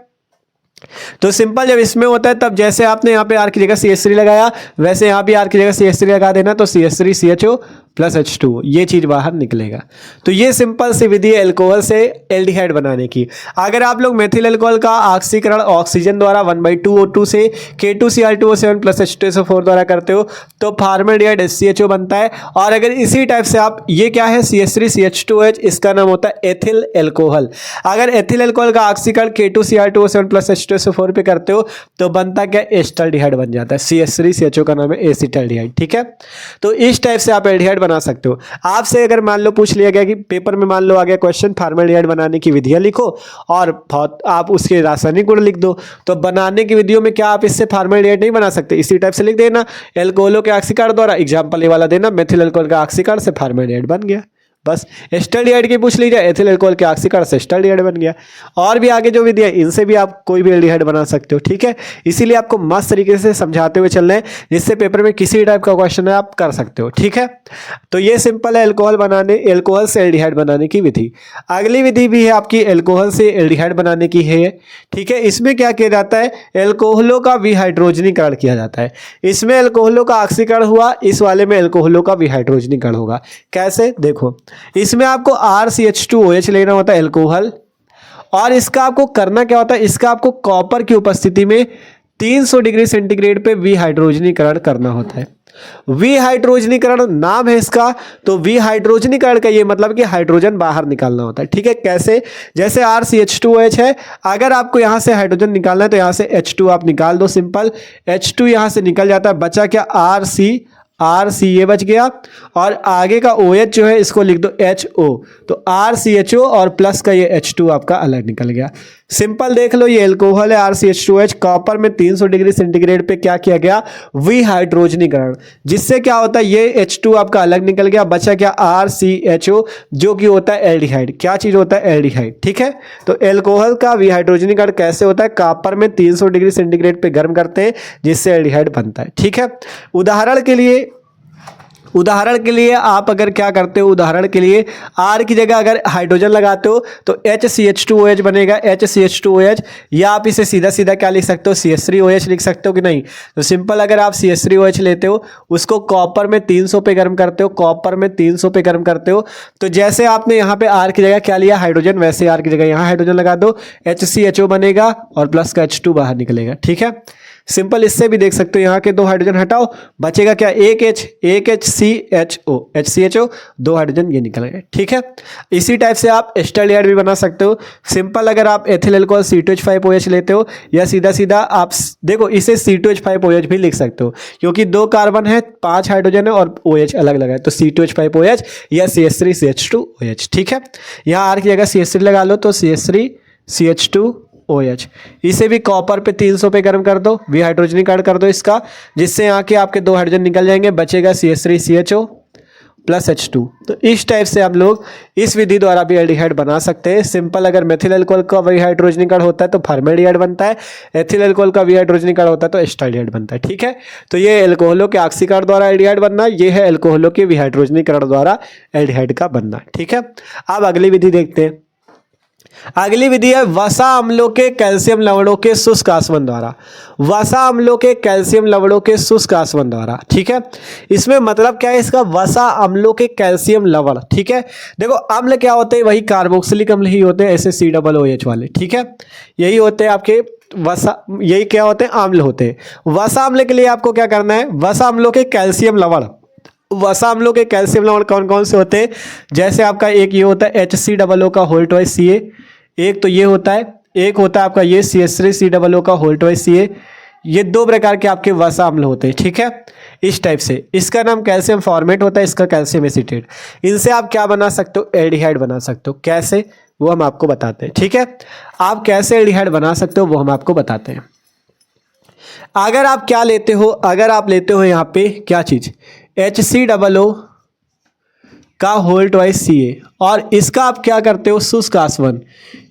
तो सिंपल जब इसमें होता है तब जैसे आपने यहाँ पे आर की जगह CH3 लगाया वैसे यहाँ भी आर की जगह CH3 लगा देना, तो CH3 CHO प्लस H2 ये चीज बाहर निकलेगा। तो ये सिंपल सी विधि है एल्कोहल से एल्डिहाइड बनाने की। अगर आप लोग मेथिल एल्कोहल का ऑक्सीकरण ऑक्सीजन द्वारा 1/2 O2 से K2Cr2O7 प्लस H2SO4 द्वारा करते हो तो फॉर्मेल्डिहाइड HCHO बनता है। और अगर इसी टाइप से आप, ये क्या है CH3 CH2OH, इसका नाम होता है एथिल एल्कोहल। अगर एथिल एल्कोहल का ऑक्सीकरण K2Cr2O7 प्लस H2SO4 पे करते हो तो बनता क्या, एसिटाल्डिहाइड बन जाता है। CH3 CHO का नाम है एसिटाल्डिहाइड, ठीक है। तो इस टाइप से आप एल्डिहाइड बना सकते हो। आपसे अगर मान लो पूछ लिया गया कि पेपर में मान लो आ गया क्वेश्चन फॉर्मेल्डिहाइड बनाने की विधियां लिखो और आप उसके रासायनिक गुण लिख दो, तो बनाने की विधियों में क्या आप इससे फॉर्मेल्डिहाइड नहीं बना सकते, इसी टाइप से लिख देना एल्कोहलों के ऑक्सीकरण द्वारा, एग्जांपल ये वाला देना मेथिल एल्कोहल का ऑक्सीकरण से फॉर्मेल्डिहाइड बन गया, बस। एस्टाल्डिहाइड की पूछ लीजिए, एथिल एल्कोहल के ऑक्सीकरण से एस्टाल्डिहाइड बन गया। और भी आगे जो विधि है इनसे भी आप कोई भी एल्डिहाइड बना सकते हो, ठीक है। इसीलिए आपको मस्त तरीके से समझाते हुए चलना है जिससे पेपर में किसी टाइप का क्वेश्चन है आप कर सकते हो, ठीक है। तो ये सिंपल है एल्कोहल से एल्डिहाइड बनाने की विधि। अगली विधि भी है आपकी एल्कोहल से एल्डिहाइड बनाने की है, ठीक है। इसमें क्या किया जाता है, एल्कोहलों का विहाइड्रोजनीकरण किया जाता है। इसमें एल्कोहलों का ऑक्सीकरण हुआ, इस वाले में एल्कोहलों का विहाइड्रोजनीकरण होगा। कैसे, देखो इसमें आपको RCH2OH लेना होता है एल्कोहल, और इसका आपको करना क्या होता है, इसका आपको कॉपर की उपस्थिति में 300 डिग्री सेंटीग्रेड पे विहाइड्रोजनीकरण करना होता है। विहाइड्रोजनीकरण नाम है इसका। तो विहाइड्रोजनीकरण का ये मतलब कि हाइड्रोजन बाहर निकालना होता है, ठीक है। कैसे, जैसे RCH2OH है, अगर आपको यहां से हाइड्रोजन निकालना है तो यहां से H2 आप निकाल दो, सिंपल। H2 यहां से निकल जाता है, बचा क्या, RC ये बच गया, और आगे का OH जो है इसको लिख दो HO, तो RCHO और प्लस का ये H2 आपका अलग निकल गया। सिंपल देख लो, ये एल्कोहल है RCH2OH, कॉपर में 300 डिग्री सेंटीग्रेड पे क्या किया गया, विहाइड्रोजनीकरण, जिससे क्या होता है, ये H2 आपका अलग निकल गया, बचा क्या, RCHO जो कि होता है एल्डिहाइड। क्या चीज होता है, एल्डिहाइड, ठीक है। तो एल्कोहल का विहाइड्रोजनीकरण कैसे होता है, कॉपर में 300 डिग्री सेंटीग्रेड पे गर्म करते हैं जिससे एल्डिहाइड बनता है, ठीक है। उदाहरण के लिए आप अगर क्या करते हो, उदाहरण के लिए R की जगह अगर हाइड्रोजन लगाते हो तो HCH2OH बनेगा, HCH2OH, या आप इसे सीधा सीधा क्या लिख सकते हो, CH3OH लिख सकते हो कि नहीं। तो सिंपल, अगर आप CH3OH लेते हो, उसको कॉपर में 300 पे गर्म करते हो, कॉपर में 300 पे गर्म करते हो, तो जैसे आपने यहाँ पे R की जगह क्या लिया, हाइड्रोजन, वैसे R की जगह यहाँ हाइड्रोजन लगा दो, HCHO बनेगा और प्लस का H2 बाहर निकलेगा, ठीक है। सिंपल, इससे भी देख सकते हो, यहाँ के 2 हाइड्रोजन हटाओ, बचेगा क्या, एक HCHO, 2 हाइड्रोजन ये निकल गए, ठीक है। इसी टाइप से आप एस्टाल्डिहाइड भी बना सकते हो। सिंपल, अगर आप एथिल एल्कोहल C2H5OH लेते हो, या सीधा सीधा आप देखो इसे C2H5OH भी लिख सकते हो, क्योंकि 2 कार्बन है, 5 हाइड्रोजन है और OH अलग लगा है, तो C2H5OH या CH3 CH2OH, ठीक है। यहाँ R की जगह CH3 लगा लो, तो CH3 CH2OH। इसे भी कॉपर पे 300 पे गर्म कर दो, विहाइड्रोजनीकरण कर दो इसका, जिससे यहाँ के आपके 2 हाइड्रोजन निकल जाएंगे, बचेगा CH3 CHO प्लस H2। तो इस टाइप से आप लोग इस विधि द्वारा भी एल्डिहाइड बना सकते हैं। सिंपल, अगर मेथिल एल्कोहल का विहाइड्रोजनीकरण होता है तो फॉर्मेल्डिहाइड बनता है, एथिल एल्कोहल का विहाइड्रोजनीकरण होता है तो एस्टाल्डिहाइड बनता है, ठीक है। तो ये एल्कोहलों के ऑक्सीकरण द्वारा एल्डिहाइड बनना, ये है एल्कोहलों के विहाइड्रोजनीकरण द्वारा एल्डिहाइड का बनना, ठीक है। अब अगली विधि देखते हैं। अगली विधि है वसा अम्लों के कैल्शियम लवणों के शुष्क आसवन द्वारा। वसा अम्लों के कैल्शियम लवणों के शुष्क आसवन द्वारा, ठीक है। इसमें मतलब क्या है इसका, वसा अम्लों के कैल्शियम लवण, ठीक है। देखो अम्ल क्या होते हैं, वही कार्बोक्सिलिक अम्ल ही होते हैं, ऐसे COOH वाले, ठीक है। यही होते हैं आपके वसा, यही क्या होते हैं, अम्ल होते हैं। वसा अम्ल के लिए आपको क्या करना है, वसा अम्लों के कैल्शियम लवण, वसा अम्लों के कैल्शियम लवण कौन कौन से होते हैं, जैसे आपका एक ये होता है HCOO का होल ट्वाइस Ca, एक तो ये होता है, एक होता है आपका ये CH3COO का होल ट्वाइस Ca। ये 2 प्रकार के आपके वसा अम्ल होते हैं, ठीक है। इस टाइप से इसका नाम कैल्शियम फॉर्मेट होता है, इसका कैल्शियम एसीटेट। इनसे आप क्या बना सकते हो, एल्डिहाइड बना सकते हो। कैसे, वो हम आपको बताते हैं, ठीक है। आप कैसे एल्डिहाइड बना सकते हो वो हम आपको बताते हैं। अगर आप क्या लेते हो, अगर आप लेते हो यहाँ पे क्या चीज, HCOO का होल ट्वाइस Ca और इसका आप क्या करते हो शुष्क आसवन,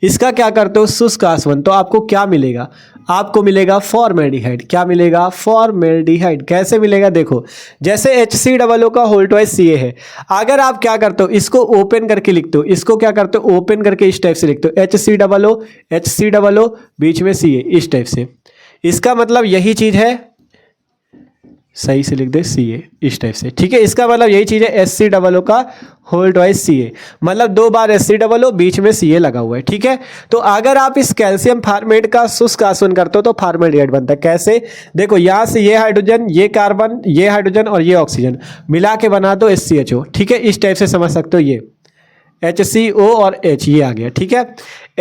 इसका क्या करते हो शुष्क आसवन, तो आपको क्या मिलेगा, आपको मिलेगा फॉर्मेल्डिहाइड। क्या मिलेगा, फॉर्मेल्डिहाइड। कैसे मिलेगा, देखो जैसे HCOO का होल ट्वाइस Ca है, अगर आप क्या करते हो इसको ओपन करके लिखते हो, इसको क्या करते हो ओपन करके इस टाइप से लिखते हो HCOO बीच में Ca इस टाइप से, इसका मतलब यही चीज है, सही से लिख दे Ca इस टाइप से, ठीक है। इसका मतलब यही चीज है HCOO का होल ट्वाइस Ca, मतलब 2 बार HCOO बीच में Ca लगा हुआ है, ठीक है। तो अगर आप इस कैल्शियम फॉर्मेट का शुष्क आसवन करते हो तो फॉर्मेल्डिहाइड बनता है। कैसे, देखो यहां से ये हाइड्रोजन, ये कार्बन, ये हाइड्रोजन और ये ऑक्सीजन मिला के बना दो HCHO, ठीक है। इस टाइप से समझ सकते हो, ये HCO और H ये आ गया, ठीक है।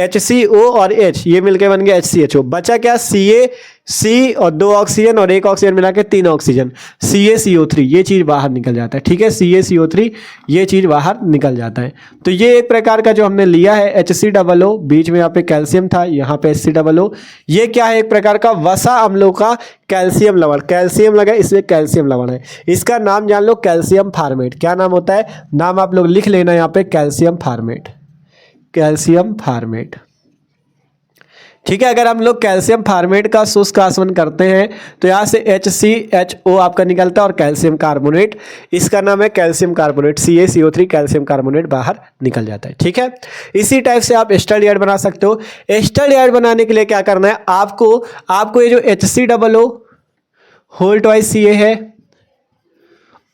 HCO और H ये मिलके बन गया HCHO। बचा क्या, Ca, C और 2 ऑक्सीजन और 1 ऑक्सीजन मिला के 3 ऑक्सीजन, CaCO3 ये चीज़ बाहर निकल जाता है, ठीक है। CaCO3 ये चीज़ बाहर निकल जाता है। तो ये एक प्रकार का जो हमने लिया है HCOO, बीच में यहाँ पे कैल्शियम था, यहाँ पे HCOO, ये क्या है, एक प्रकार का वसा अम्लों का कैल्शियम लवण, कैल्शियम लगा इसलिए कैल्शियम लवण है। इसका नाम जान लो कैल्शियम फॉर्मेट। क्या नाम होता है, नाम आप लोग लिख लेना यहाँ पे, कैल्शियम फॉर्मेट, कैल्शियम फॉर्मेट, ठीक है। अगर हम लोग कैल्शियम फॉर्मेट का शुष्क आसवन करते हैं तो यहाँ से HCHO आपका निकलता है और कैल्शियम कार्बोनेट, इसका नाम है calcium carbonate, CaCO3 calcium carbonate बाहर निकल जाता है, ठीक है। इसी टाइप से आप एस्टल्डिहाइड बना सकते हो। एस्टल्डिहाइड बनाने के लिए क्या करना है आपको ये जो HCOO होल ट्वाइस Ca है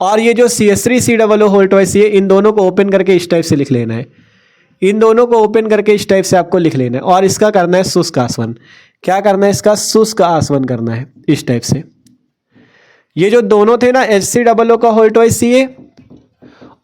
और ये जो CH3COO होल ट्वाइस Ca, इन दोनों को ओपन करके इस टाइप से लिख लेना है, इन दोनों को ओपन करके इस टाइप से आपको लिख लेना है और इसका करना है शुष्क आसवन। क्या करना है, इसका शुष्क आसवन करना है इस टाइप से। ये जो दोनों थे ना HCOO का होल ट्वाइस Ca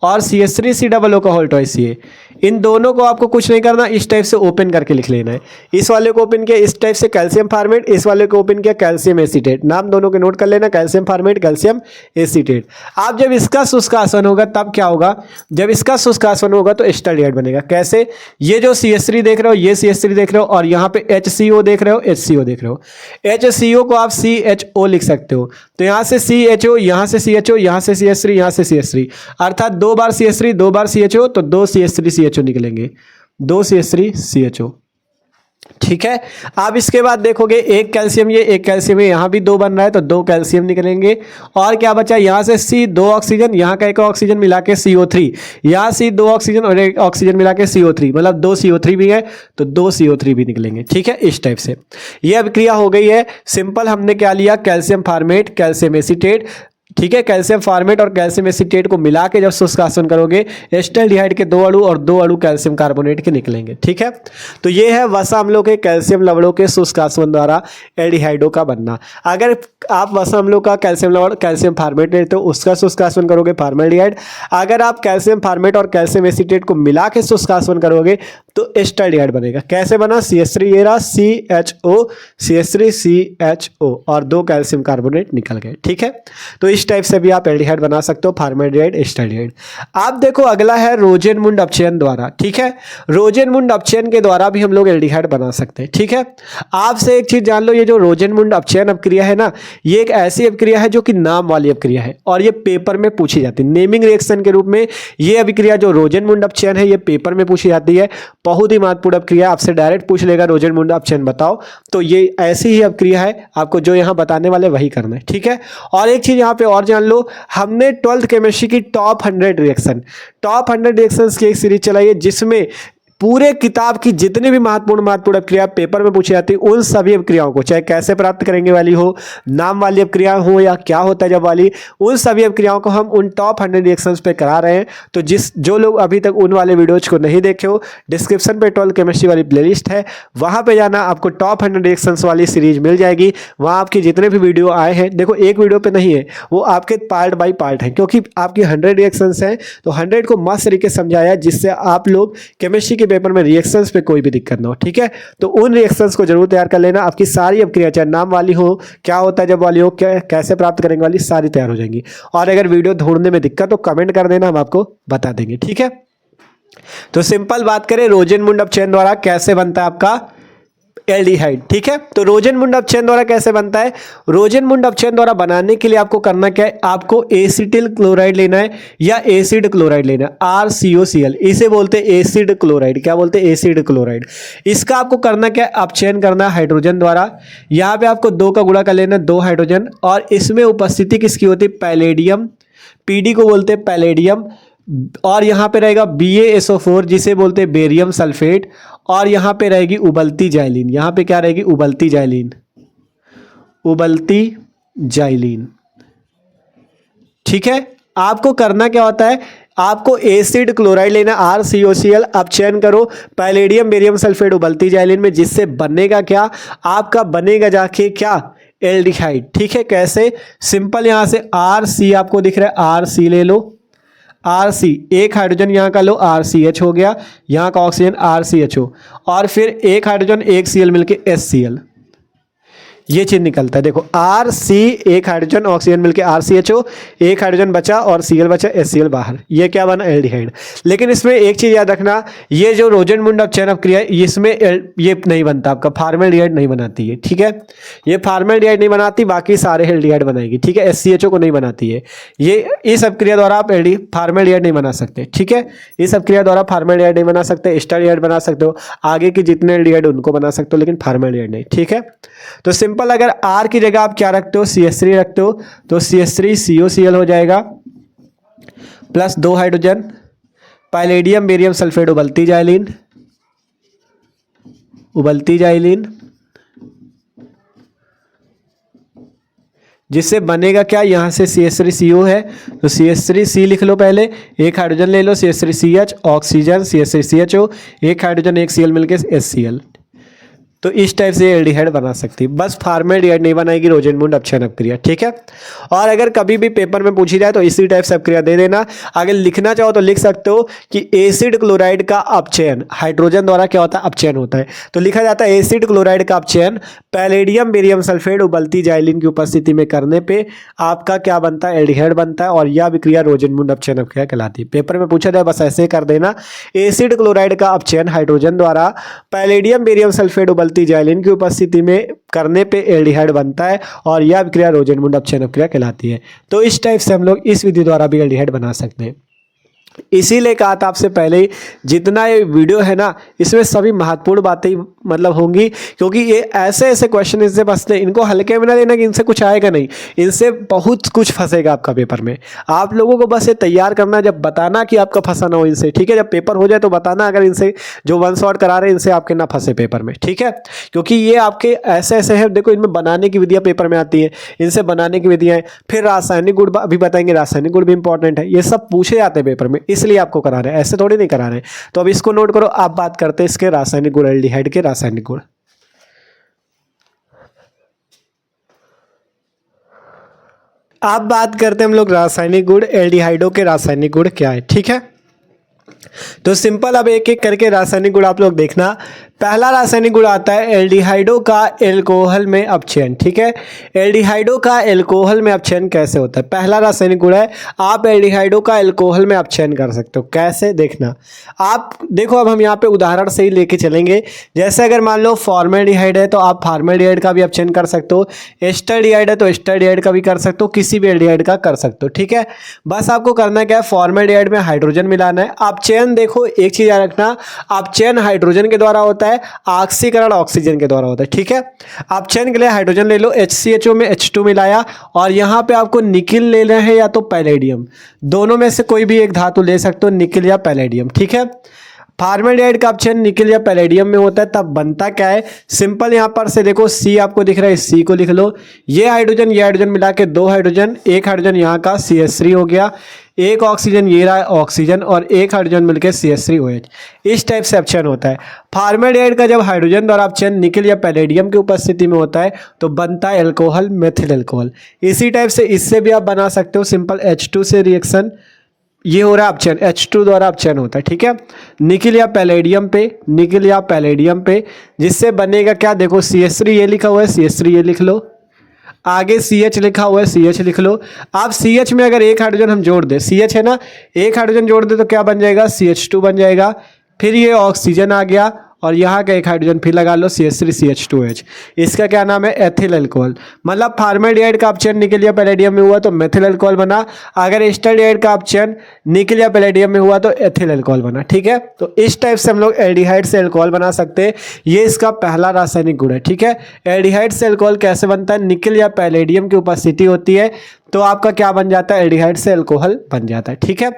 और CH3COO का होल ट्वाइस Ca, इन दोनों को आपको कुछ नहीं करना, इस टाइप से ओपन करके लिख लेना है। इस वाले को ओपन किया इस टाइप से कैल्शियम फॉर्मेट, इस वाले को ओपन किया कैल्शियम एसीटेट, नाम दोनों के नोट कर लेना, कैल्शियम फॉर्मेट कैल्शियम एसीटेट। आप जब इसका शुष्क आसवन होगा तब क्या होगा, जब इसका शुष्क आसवन होगा तो एस्टल्डिहाइड बनेगा। कैसे, ये जो CH3 देख रहे हो, ये CH3 देख रहे हो और यहाँ पे HCO देख रहे हो, HCO देख रहे हो, HCO को आप CHO लिख सकते हो, तो यहाँ से CHO, यहाँ से CHO, यहाँ से CH3, यहाँ से CH3, अर्थात 2 बार CH3 2 बार CHO, तो 2 CH3CHO निकलेंगे, 2 CH3CHO, ठीक है। अब इसके बाद देखोगे एक कैल्शियम ये, एक कैल्शियम ये, यहाँ भी 2 बन रहा है तो 2 कैल्शियम निकलेंगे और क्या बचा, यहाँ से C 2 ऑक्सीजन, यहाँ का 1 ऑक्सीजन मिला के CO3, यहाँ C 2 ऑक्सीजन और 1 ऑक्सीजन मिला के CO3, मतलब 2 CO3 भी है तो 2 CO3 भी निकलेंगे, ठीक है। इस टाइप से ये अभिक्रिया हो गई है सिंपल। हमने क्या लिया, कैल्शियम फॉर्मेट, कैल्शियम एसीटेट, ठीक है। कैल्शियम फॉर्मेट और कैल्शियम एसीटेट को मिला के जब शुष्क आसवन करोगे एस्टल्डिहाइड के 2 अणु और 2 अणु कैल्शियम कार्बोनेट के निकलेंगे, ठीक है। तो ये है वसा अम्लों के कैल्शियम लवणों के शुष्क आसवन द्वारा एल्डिहाइडों का बनना। अगर आप वसा अम्लों का कैल्शियम लवण कैल्शियम फॉर्मेट लेते हो उसका शुष्क आसवन करोगे फॉर्मेल्डिहाइड, अगर आप कैल्शियम फॉर्मेट और कैल्शियम एसीटेट को मिला के शुष्क आसवन करोगे तो एस्टल्डिहाइड बनेगा। कैसे बना, CH3 ये रहा CHO, CH3CHO और 2 कैल्शियम कार्बोनेट निकल गए, ठीक है। तो इस टाइप से भी आप एल्डिहाइड बना सकते हो, फॉर्मेल्डिहाइड, एस्टल्डिहाइड। आप देखो अगला है रोजेनमुंड अपचयन द्वारा, ठीक है। रोजेनमुंड अपचयन के द्वारा भी हम लोग एल्डिहाइड बना सकते हैं, ठीक है। आपसे एक चीज जान लो, ये जो रोजेनमुंड अपचयन अपक्रिया है ना, ये एक ऐसी अपक्रिया है जो कि नाम वाली अपक्रिया है और ये पेपर में पूछी जाती है नेमिंग रिएक्शन के रूप में। ये अभिक्रिया जो रोजेनमुंड अपचयन है ये पेपर में पूछी जाती है, बहुत ही महत्वपूर्ण अपक्रिया, आपसे डायरेक्ट पूछ लेगा रोजेनमुंड अपचयन बताओ, तो ये ऐसी ही अपक्रिया है, आपको जो यहाँ बताने वाले वही करना है, ठीक है। और एक चीज यहाँ पे और जान लो, हमने 12th केमिस्ट्री की टॉप 100 रिएक्शंस की एक सीरीज चलाई है जिसमें पूरे किताब की जितनी भी महत्वपूर्ण अपक्रिया पेपर में पूछी जाती है उन सभी अपक्रियाओं को, चाहे कैसे प्राप्त करेंगे वाली हो, नाम वाली अपक्रिया हो या क्या होता है जब वाली, उन सभी अपक्रियाओं को हम उन टॉप 100 रिएक्शंस पे करा रहे हैं। तो जो लोग अभी तक उन वाले वीडियोज को नहीं देखे हो, डिस्क्रिप्शन पे 12th केमिस्ट्री वाली प्लेलिस्ट है, वहां पे जाना, आपको टॉप 100 रिएक्शंस वाली सीरीज मिल जाएगी। वहां आपके जितने भी वीडियो आए हैं, देखो एक वीडियो पे नहीं है, वो आपके पार्ट बाई पार्ट है, क्योंकि आपकी 100 रिएक्शंस हैं तो 100 को मस्त तरीके से समझाया जिससे आप लोग केमिस्ट्री के पेपर में रिएक्शंस पे कोई भी दिक्कत ना हो, ठीक है। तो उन रिएक्शंस को जरूर तैयार कर लेना, आपकी सारी अपक्रिया चाहे नाम वाली हो, क्या होता है जब वाली हो, कैसे प्राप्त करेंगे वाली, सारी तैयार हो जाएंगी। और अगर वीडियो ढूंढने में दिक्कत हो कमेंट कर देना, हम आपको बता देंगे, ठीक है। तो सिंपल बात करें, रोजेनमुंड अपचयन द्वारा कैसे बनता है आपका एल्डिहाइड। ठीक है, तो रोजनमुंड अपचयन द्वारा कैसे बनता है? रोजनमुंड अपचयन द्वारा बनाने के लिए आपको करना क्या है? आपको एसिटिल क्लोराइड लेना है या एसिड क्लोराइड लेना है, RCOCl, इसे बोलते हैं एसिड क्लोराइड। क्या बोलते हैं? Acid chloride. इसका आपको करना क्या है? अपचयन करना है हाइड्रोजन द्वारा। यहाँ पे आपको 2 का गुणा कर लेना है, 2 हाइड्रोजन, और इसमें उपस्थिति किसकी होती है? पैलेडियम, PD को बोलते हैं पैलेडियम, और यहाँ पे रहेगा BaSO4 जिसे बोलते हैं बेरियम सल्फेट, और यहाँ पे रहेगी उबलती जाइलिन। यहाँ पे क्या रहेगी? उबलती जाइलिन, उबलती जाइलिन। ठीक है, आपको करना क्या होता है? आपको एसिड क्लोराइड लेना, RCOCl, अपचयन करो पैलेडियम बेरियम सल्फेट उबलती जाइलिन में, जिससे बनेगा क्या? आपका बनेगा जाके क्या? एल्डिहाइड। ठीक है, कैसे? सिंपल, यहां से RC आपको दिख रहा है, RC ले लो, RC, एक हाइड्रोजन यहाँ का लो, RCH हो गया, यहाँ का ऑक्सीजन RCHO, और फिर एक हाइड्रोजन एक Cl मिलके HCl, ये चीज निकलता है। देखो RC, एक हाइड्रोजन ऑक्सीजन मिलके RCHO, एक हाइड्रोजन बचा और Cl बचा, HCl बाहर, ये क्या बना? एल्डिहाइड। लेकिन इसमें एक चीज याद रखना, ये जो रोजनमुंड अपचयन अपक्रिया है इसमें ये नहीं बनता, आपका फॉर्मेल्डिहाइड नहीं बनाती है। ठीक है, ये फॉर्मेल्डिहाइड नहीं बनाती, बाकी सारे एल्डिहाइड बनाएगी। ठीक है, HCHO को नहीं बनाती है ये। इस अपक्रिया द्वारा आप फॉर्मेल्डिहाइड नहीं बना सकते। ठीक है, इस अपक्रिया द्वारा फॉर्मेल्डिहाइड नहीं बना सकते, एस्टरडिहाइड बना सकते हो, आगे की जितने एल्डिहाइड उनको बना सकते हो, लेकिन फॉर्मेल्डिहाइड नहीं। ठीक है, तो सिंपल, अगर R की जगह आप क्या रखते हो? CH3 रखते हो, तो CH3COCl हो जाएगा, plus 2 hydrogen, palladium barium sulphate उबलती जाइलिन, उबलती जाइलिन, जिससे बनेगा क्या? यहां से CH3CO है, तो CH3C लिख लो पहले, एक हाइड्रोजन ले लो, CH3CH, ऑक्सीजन, CH3CHO, एक हाइड्रोजन एक Cl मिलके HCl। तो इस टाइप से एल्डिहाइड बना सकती है, बस फॉर्मेल्डिहाइड नहीं बनाएगी रोजनमुंड अपचयन अपक्रिया। ठीक है, और अगर कभी भी पेपर में पूछी जाए तो इसी टाइप से अपक्रिया दे देना। अगर लिखना चाहो तो लिख सकते हो कि एसिड क्लोराइड का अपचयन हाइड्रोजन द्वारा क्या होता है? अपचयन होता है। तो लिखा जाता है एसिड क्लोराइड का अपचयन पैलेडियम बेरियम सल्फेट उबलती जाइलिन की उपस्थिति में करने पे आपका क्या बनता है? एल्डिहाइड बनता है, और यह अभिक्रिया रोजनमुंड अपचयन अपक्रिया कहलाती है। पेपर में पूछा जाए बस ऐसे कर देना, एसिड क्लोराइड का अपचयन हाइड्रोजन द्वारा पैलेडियम बेरियम सल्फेट उबलती जाइलिन की उपस्थिति में करने पे एल्डिहाइड बनता है, और यह अभिक्रिया रोजनमुंड अपचयन अपक्रिया कहलाती है। तो इस टाइप से हम लोग इस विधि द्वारा भी एल्डिहाइड बना सकते हैं। इसीलिए कहा था आपसे पहले ही, जितना ये वीडियो है ना, इसमें सभी महत्वपूर्ण बातें मतलब होंगी, क्योंकि ये ऐसे ऐसे क्वेश्चन इससे बचते हैं, इनको हल्के में ना लेना कि इनसे कुछ आएगा नहीं, इनसे बहुत कुछ फंसेगा आपका पेपर में। आप लोगों को बस ये तैयार करना, जब बताना कि आपका फंसा ना हो इनसे। ठीक है, जब पेपर हो जाए तो बताना अगर इनसे जो 1 शॉट करा रहे हैं इनसे आपके ना फंसे पेपर में। ठीक है, क्योंकि ये आपके ऐसे ऐसे हैं, देखो इनमें बनाने की विधियाँ पेपर में आती है, इनसे बनाने की विधियाँ हैं, फिर रासायनिक गुण अभी बताएंगे, रासायनिक गुण भी इंपॉर्टेंट है, ये सब पूछे जाते हैं पेपर में, इसलिए आपको करा रहे हैं, ऐसे थोड़ी नहीं करा रहे हैं। तो अब इसको नोट करो, आप बात करते हैं इसके रासायनिक गुण, एल्डिहाइड के रासायनिक गुण। आप बात करते हैं हम लोग रासायनिक गुण, एल्डिहाइडों के रासायनिक गुण क्या है। ठीक है, तो सिंपल, अब एक एक करके रासायनिक गुण आप लोग देखना। पहला रासायनिक गुण आता है एल्डिहाइडों का एल्कोहल में अपचयन। ठीक है, एल्डिहाइडों का एल्कोहल में अपचयन कैसे होता है? पहला रासायनिक गुण है, आप एल्डिहाइडों का एल्कोहल में अपचयन कर सकते हो। कैसे? देखना, आप देखो, अब हम यहाँ पे उदाहरण से ही लेके चलेंगे। जैसे अगर मान लो फॉर्मेल्डिहाइड है तो आप फॉर्मेल्डिहाइड का भी अपचयन कर सकते हो, एस्टरडिहाइड है तो एस्टरडिहाइड का भी कर सकते हो, किसी भी एल्डिहाइड का कर सकते हो। ठीक है, बस आपको करना क्या है? फॉर्मेल्डिहाइड में हाइड्रोजन मिलाना है। अपचयन देखो, एक चीज याद रखना, अपचयन हाइड्रोजन के द्वारा होता है, ऑक्सीकरण ऑक्सीजन के द्वारा होता है। ठीक है, अपचयन के लिए हाइड्रोजन ले लो, HCHO में H2 मिलाया, और यहां पे आपको निकिल लेना है या तो पैलेडियम, दोनों में से कोई भी एक धातु ले सकते हो, निकिल या पैलेडियम। ठीक है, फॉर्मेल्डिहाइड का अपचयन निकिल या पैलेडियम में होता है। तब बनता क्या है? सिंपल, यहां पर से देखो C आपको दिख रहा है, C को लिख लो, ये हाइड्रोजन मिला के 2 हाइड्रोजन, एक हाइड्रोजन यहाँ का CH3 हो गया, एक ऑक्सीजन ये रहा ऑक्सीजन, और एक हाइड्रोजन मिलकर CH3OH। इस टाइप से अपचयन होता है। फॉर्मेल्डिहाइड का जब हाइड्रोजन द्वारा अपचयन निकिल या पैलेडियम की उपस्थिति में होता है तो बनता है एल्कोहल, मेथिल एल्कोहल। इसी टाइप से इससे भी आप बना सकते हो। सिंपल, H2 से रिएक्शन ये हो रहा है अपचयन, H2 द्वारा अपचयन होता है। ठीक है, निकिल या पैलेडियम पे, निकिल या पैलेडियम पे, जिससे बनेगा क्या? देखो CH3 ये लिखा हुआ है, CH3 ये लिख लो, आगे CH लिखा हुआ है, CH लिख लो। आप CH में अगर एक हाइड्रोजन हम जोड़ दें, CH है ना, एक हाइड्रोजन जोड़ दे तो क्या बन जाएगा? CH2 बन जाएगा। फिर ये ऑक्सीजन आ गया, और यहाँ का एक हाइड्रोजन फिर लगा लो CH3CH2H। इसका क्या नाम है? Ethyl alcohol. मतलब फॉर्मेल्डिहाइड का अपचयन निकल या पैलेडियम में हुआ तो मेथिल अल्कोहल बना, अगर एस्टल्डिहाइड का अपचयन निकल या पैलेडियम में हुआ तो एथिल अल्कोहल बना। ठीक है, तो इस टाइप से हम लोग एल्डिहाइड से अल्कोहल बना सकते हैं। ये इसका पहला रासायनिक गुण है। ठीक है, एल्डिहाइड से अल्कोहल कैसे बनता है? निकल या पैलेडियम की उपस्थिति होती है तो आपका क्या बन जाता है? एल्डिहाइड से अल्कोहल बन जाता है। ठीक है,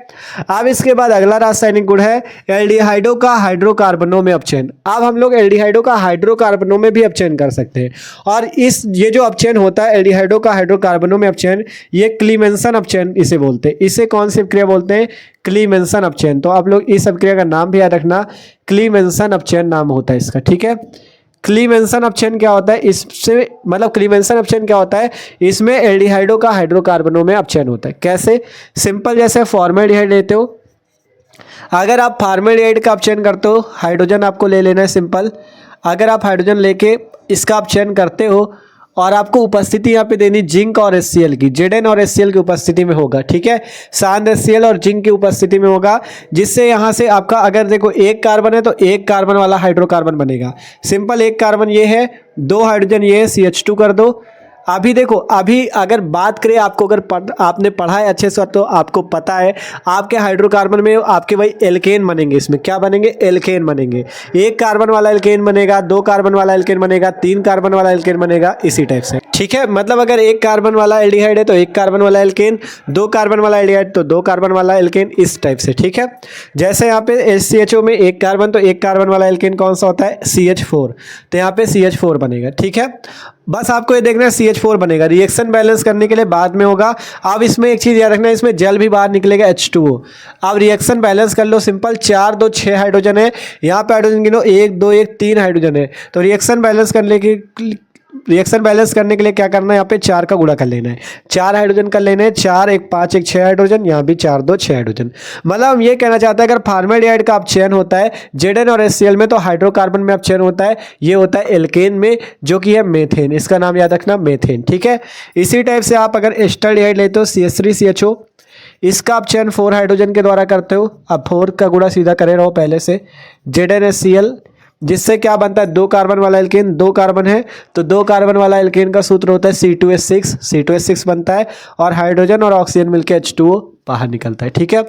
अब इसके बाद अगला रासायनिक गुण है एल्डिहाइडों का हाइड्रोकार्बनों में अपचयन। अब हम लोग एल्डिहाइडों का हाइड्रोकार्बनों में भी अपचयन कर सकते हैं, और ये जो अपचयन होता है एल्डिहाइडों का हाइड्रोकार्बनों में अपचयन, ये क्लीमेंसन अपचयन इसे बोलते हैं। इसे कौन सी प्रक्रिया बोलते हैं? क्लीमेंसन अपचयन। तो आप लोग इस प्रक्रिया का नाम भी याद रखना, क्लीमेंसन अपचयन नाम होता है इसका। ठीक है, क्लीमेंसन अपचयन क्या होता है? इससे मतलब क्लीमेंसन अपचयन क्या होता है? इसमें एल्डिहाइडों का हाइड्रोकार्बनों में अपचयन होता है। कैसे? सिंपल, जैसे फॉर्मेल्डिहाइड लेते हो, अगर आप फॉर्मेल्डिहाइड का अपचयन करते हो, हाइड्रोजन आपको ले लेना है सिंपल। अगर आप हाइड्रोजन लेके इसका अपचयन करते हो और आपको उपस्थिति यहाँ पे देनी जिंक और HCl की, Zn और HCl की उपस्थिति में होगा। ठीक है, सांद HCl और जिंक की उपस्थिति में होगा, जिससे यहाँ से आपका अगर देखो एक कार्बन है तो एक कार्बन वाला हाइड्रोकार्बन बनेगा। सिंपल, एक कार्बन ये है, दो हाइड्रोजन ये है, CH2 कर दो। अभी देखो, अभी अगर बात करें, आपको अगर आपने पढ़ा है अच्छे से तो आपको पता है आपके हाइड्रोकार्बन में आपके वही एल्केन बनेंगे। इसमें क्या बनेंगे? एल्केन बनेंगे। एक कार्बन वाला एल्केन बनेगा, दो कार्बन वाला एल्केन बनेगा, तीन कार्बन वाला एल्केन बनेगा, इसी टाइप से। ठीक है, मतलब अगर एक कार्बन वाला एल्डिहाइड है तो एक कार्बन वाला एल्केन, दो कार्बन वाला एल्डिहाइड तो दो कार्बन वाला एल्केन, इस टाइप से। ठीक है, जैसे यहाँ पे HCHO में एक कार्बन, तो एक कार्बन वाला एल्केन कौन सा होता है? CH4, तो यहाँ पे CH4 बनेगा। ठीक है, बस आपको ये देखना है CH4 बनेगा। रिएक्शन बैलेंस करने के लिए बाद में होगा। अब इसमें एक चीज़ याद रखना है, इसमें जल भी बाहर निकलेगा, H2O। अब रिएक्शन बैलेंस कर लो सिंपल, 4 2 6 हाइड्रोजन है, यहाँ पे हाइड्रोजन गिनो 1 2 1 3 हाइड्रोजन है। तो रिएक्शन बैलेंस करने के लिए क्या करना है? यहाँ पे 4 का गुणा कर लेना है, 4 हाइड्रोजन कर लेना है, 4 1 5 1 6 हाइड्रोजन, यहाँ भी 4 2 6 हाइड्रोजन। मतलब हम ये कहना चाहते हैं, अगर फॉर्मेल्डिहाइड का अपचयन होता है Zn और HCl में तो हाइड्रोकार्बन में अपचयन होता है, ये होता है एल्केन में, जो कि है मेथेन। इसका नाम याद रखना, मेथेन। ठीक है, इसी टाइप से आप अगर एस्टल्डिहाइड लेते हो CH3CHO, इसका अपचयन 4 हाइड्रोजन के द्वारा करते हो। अब 4 का गुणा सीधा करे रहो पहले से, Zn HCl, जिससे क्या बनता है? दो कार्बन वाला एल्केन, दो कार्बन है तो दो कार्बन वाला एल्केन का सूत्र होता है C2H6 बनता है, और हाइड्रोजन और ऑक्सीजन मिलकर H2O बाहर निकलता है। ठीक है,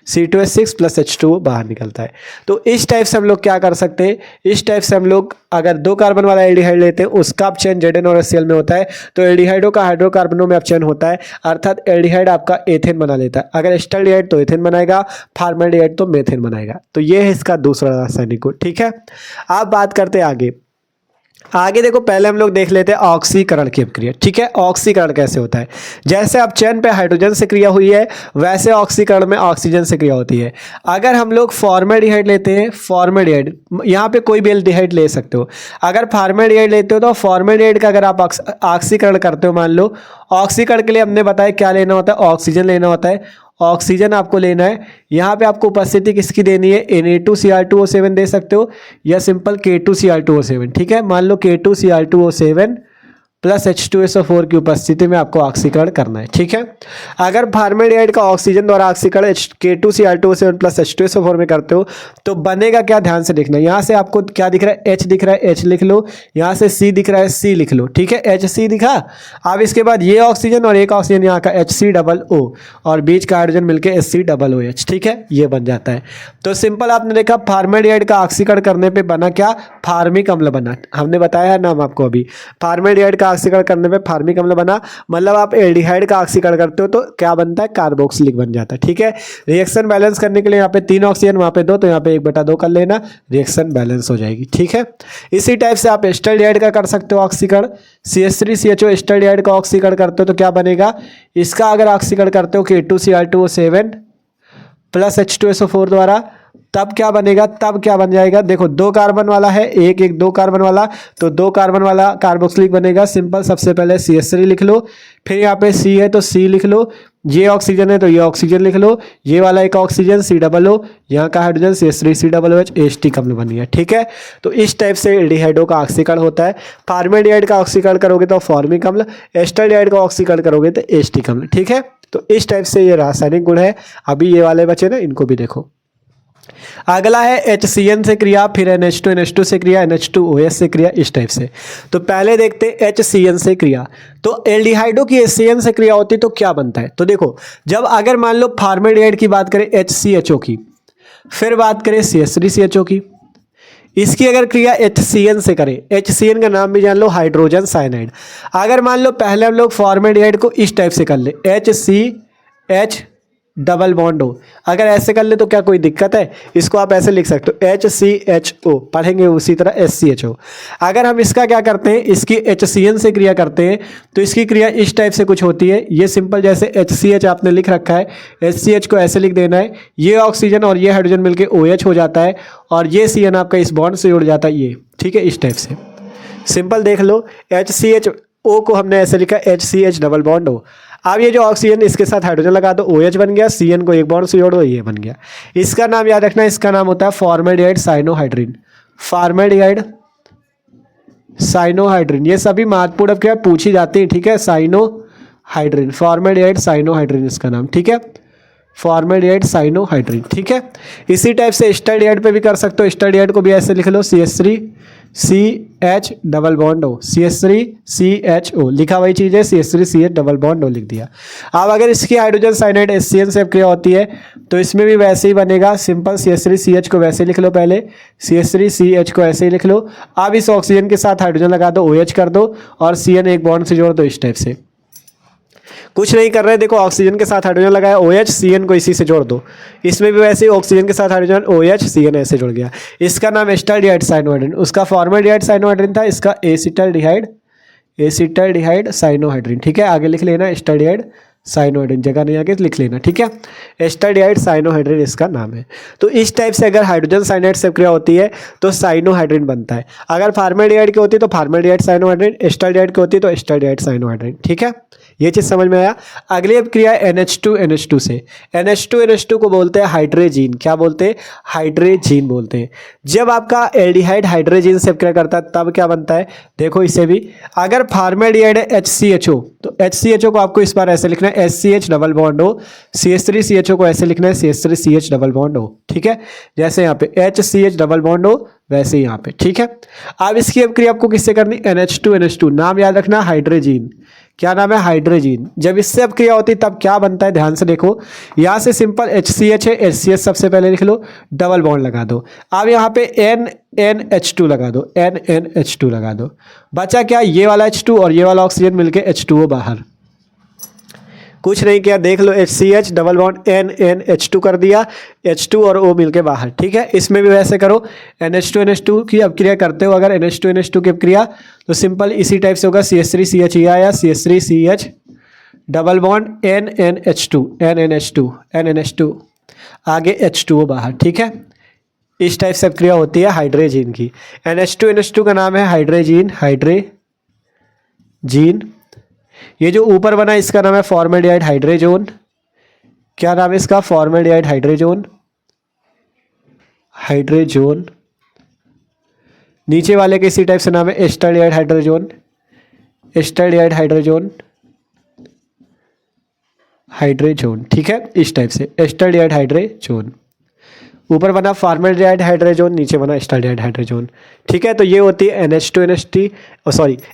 C2H6 + H2O बाहर निकलता है। तो इस टाइप से हम लोग क्या कर सकते हैं? इस टाइप से हम लोग अगर दो कार्बन वाला एल्डिहाइड लेते हैं, उसका अपचयन Zn और HCl में होता है, तो एल्डिहाइडों का हाइड्रोकार्बनों में अपचयन होता है, अर्थात एल्डिहाइड आपका एथेन बना लेता है। अगर एस्टल्डिहाइड तो एथेन बनाएगा, फॉर्मेल्डिहाइड तो मेथेन बनाएगा। तो ये है इसका दूसरा रासायनिक गुण। ठीक है, आप बात करते हैं आगे देखो, पहले हम लोग देख लेते हैं ऑक्सीकरण की प्रक्रिया। ठीक है, ऑक्सीकरण कैसे होता है? जैसे अपचयन पे हाइड्रोजन से क्रिया हुई है, वैसे ऑक्सीकरण में ऑक्सीजन से क्रिया होती है। अगर हम लोग फॉर्मेल्डिहाइड लेते हैं, फॉर्मेल्डिहाइड, यहाँ पे कोई भी एल्डिहाइड ले सकते हो। अगर फॉर्मेल्डिहाइड लेते हो तो फॉर्मेल्डिहाइड का अगर आप ऑक्सीकरण करते हो, मान लो ऑक्सीकरण के लिए हमने बताया क्या लेना होता है? ऑक्सीजन लेना होता है। ऑक्सीजन आपको लेना है, यहाँ पे आपको उपस्थिति किसकी देनी है? Na2Cr2O7 दे सकते हो, या सिंपल K2Cr2O7। ठीक है, मान लो K2Cr2O7 + H2SO4 की उपस्थिति में आपको ऑक्सीकरण करना है। ठीक है, अगर फॉर्मेल्डिहाइड का ऑक्सीजन द्वारा ऑक्सीकरण K2Cr2O7 + H2SO4 में करते हो तो बनेगा क्या? ध्यान से देखना, यहाँ से आपको क्या दिख रहा है? H दिख रहा है, H लिख लो, यहाँ से C दिख रहा है, C लिख लो। ठीक है, HC दिखा। अब इसके बाद ये ऑक्सीजन और एक ऑक्सीजन यहाँ का HCOO, और बीच का हाइड्रोजन मिलकर HCOOH। ठीक है, ये बन जाता है। तो सिंपल आपने देखा, फॉर्मेल्डिहाइड का ऑक्सीकरण करने पर बना क्या? फार्मिक अम्ल बना। हमने बताया है नाम आपको अभी, फॉर्मेल्डिहाइड का ऑक्सीकरण करने पे फार्मिक अम्ल बना। मतलब आप एल्डिहाइड का ऑक्सीकरण करते हो तो क्या बनता है? कार्बोक्सिलिक बन जाता है। ठीक है, रिएक्शन बैलेंस करने के लिए यहाँ पे 3 ऑक्सीजन, वहाँ पे 2, तो यहाँ पे 1/2 कर लेना, रिएक्शन बैलेंस हो जाएगी। ठीक है, इसी टाइप से आप एस्टल्डिहाइड का कर सकते हो ऑक्सीकरण। CH3CHO एस्टल्डिहाइड का ऑक्सीकरण करते हो तो क्या बनेगा? इसका अगर ऑक्सीकरण करते हो K2Cr2O7 + H2SO4 द्वारा, तब क्या बनेगा? तब क्या बन जाएगा? देखो, दो कार्बन वाला है, एक एक दो कार्बन वाला, तो दो कार्बन वाला कार्बोक्सिलिक बनेगा। सिंपल, सबसे पहले CH3 लिख लो, फिर यहाँ पे C है तो C लिख लो, ये ऑक्सीजन है तो ये ऑक्सीजन लिख लो, ये वाला एक ऑक्सीजन COO, यहाँ का हाइड्रोजन CH3COOH, H कम्ल बनी है। ठीक है, तो इस टाइप से एल्डिहाइडों का ऑक्सीकरण होता है। फॉर्मेल्डिहाइड का ऑक्सीकरण करोगे तो फॉर्मिक अम्ल, एस्टल्डिहाइड का ऑक्सीकरण करोगे तो H कम्ल। ठीक है, तो इस टाइप से ये रासायनिक गुण है। अभी ये वाले बचे ना, इनको भी देखो। अगला है HCN से क्रिया, फिर NH2NH2 से क्रिया, NH2OH से क्रिया, इस टाइप से। तो पहले देखते हैं HCN से क्रिया। तो एल्डिहाइडो की HCN से क्रिया होती तो क्या बनता है? तो देखो, जब अगर मान लो फॉर्मेल्डिहाइड की बात करें HCHO की, फिर बात करें CH3CHO की, इसकी अगर क्रिया HCN से करें, HCN का नाम भी जान लो, हाइड्रोजन साइनाइड। अगर मान लो पहले हम लोग फॉर्मेल्डिहाइड को इस टाइप से कर ले, HCH डबल बॉन्ड हो, अगर ऐसे कर ले तो क्या कोई दिक्कत है? इसको आप ऐसे लिख सकते हो HCHO, पढ़ेंगे उसी तरह SCHO। अगर हम इसका क्या करते हैं, इसकी HCN से क्रिया करते हैं तो इसकी क्रिया इस टाइप से कुछ होती है। ये सिंपल जैसे HCH आपने लिख रखा है, HCH को ऐसे लिख देना है, ये ऑक्सीजन और ये हाइड्रोजन मिलकर OH हो जाता है और ये CN आपका इस बॉन्ड से जुड़ जाता है, ये ठीक है, इस टाइप से। सिंपल देख लो, HCHO को हमने ऐसे लिखा HCH डबल बॉन्ड हो। अब ये जो ऑक्सीजन, इसके साथ हाइड्रोजन लगा दो, OH बन गया, CN को एक बॉन्ड से जोड़ दो, ये बन गया। इसका नाम याद रखना, इसका नाम होता है फॉर्मेल्डिहाइड साइनोहाइड्रिन। फॉर्मेल्डिहाइड साइनोहाइड्रिन, ये सभी महत्वपूर्ण अब क्या पूछी जाती है, ठीक है। साइनोहाइड्रिन, फॉर्मेल्डिहाइड साइनोहाइड्रिन इसका नाम, ठीक है, फॉर्मेल्डिहाइड साइनोहाइड्रिन, ठीक है। इसी टाइप से एस्टल्डिहाइड पे भी कर सकते हो। एस्टल्डिहाइड को भी ऐसे लिख लो, CH3CH डबल बॉन्ड हो, CH3CHO लिखा वही चीज़ है, CH3CH डबल बॉन्ड हो लिख दिया। अब अगर इसकी हाइड्रोजन साइनाइड HCN से क्रिया होती है तो इसमें भी वैसे ही बनेगा, सिंपल CH3CH को वैसे लिख लो, पहले CH3CH को ऐसे ही लिख लो। अब इस ऑक्सीजन के साथ हाइड्रोजन लगा दो, OH कर दो और CN एक बॉन्ड से जोड़ दो, इस टाइप से। कुछ नहीं कर रहे, देखो ऑक्सीजन के साथ हाइड्रोजन लगाया, OH, CN को इसी से जोड़ दो। इसमें भी वैसे ही ऑक्सीजन के साथ हाइड्रोजन, OH, CN ऐसे जुड़ गया। इसका नाम एस्टल्डिहाइड साइनोहाइड्रिन, उसका फॉर्मेल्डिहाइड साइनोहाइड्रिन था, इसका एसिटल्डिहाइड साइनोहाइड्रिन, ठीक है। आगे लिख लेना एस्टल्डिहाइड साइनोहाइड्रिन, जगह नहीं आगे लिख लेना, ठीक है। एस्टल्डिहाइड साइनोहाइड्रिन इसका नाम है। तो इस टाइप से अगर हाइड्रोजन साइनाइड से क्रिया होती है तो साइनोहाइड्रिन बनता है। अगर फॉर्मेल्डिहाइड की होती है तो फॉर्मेल्डिहाइड साइनोहाइड्रिन, एस्टल्डिहाइड की होती है तो एस्टल्डिहाइड साइनोहाइड्रिन, ठीक है। ये चीज़ समझ में आया। अगली अब क्रिया है NH2NH2 से। NH2NH2 को बोलते हैं हाइड्रेजीन। क्या बोलते हैं? हाइड्रेजीन बोलते हैं। जब आपका एल्डिहाइड हाइड्रेजीन से क्रिया करता है तब क्या बनता है, देखो इसे भी। अगर फॉर्मेल्डिहाइड है HCHO, तो HCHO को आपको इस बार ऐसे लिखना है SCH डबल बॉन्ड हो, CH3CHO को ऐसे लिखना है CH3CH डबल बॉन्ड हो, ठीक है। जैसे यहाँ पे HCH डबल बॉन्ड हो वैसे ही यहाँ पे, ठीक है। अब इसकी अब क्रिया आपको किससे करनी? NH2NH2, नाम याद रखना हाइड्रेजीन। क्या नाम है? हाइड्रेजीन। जब इससे अब क्रिया होती है तब क्या बनता है, ध्यान से देखो। यहाँ से सिंपल HCH है, HCH सबसे पहले लिख लो, डबल बॉन्ड लगा दो। अब यहाँ पे NNH2 लगा दो, NNH2 लगा दो। बचा क्या? ये वाला H2 और ये वाला ऑक्सीजन मिलके H2O बाहर। कुछ नहीं किया, देख लो, HCH डबल बॉन्ड NNH2 कर दिया, H2 और O मिलके बाहर, ठीक है। इसमें भी वैसे करो, NH2NH2 की अब क्रिया करते हो अगर NH2NH2 की क्रिया, तो सिंपल इसी टाइप से होगा, CH3CH ये आया, CH3CH डबल बॉन्ड NNH2 आगे H2O बाहर, ठीक है। इस टाइप से क्रिया होती है हाइड्रेजीन की। NH2NH2 का नाम है हाइड्रेजीन। ये जो ऊपर बना इसका नाम है फॉर्मेल्डिहाइड हाइड्रेजोन। क्या नाम है इसका? Formaldehyde hydrazone. नीचे वाले के इसी टाइप से नाम है एस्टल्डिहाइड हाइड्रेजोन, ठीक है। इस टाइप से एस्टल्डिहाइड हाइड्रेजोन, ऊपर बना फॉर्मेल्डिहाइड हाइड्रेजोन, नीचे बना एस्टल्डिहाइड हाइड्रेजोन, ठीक है। तो ये होती है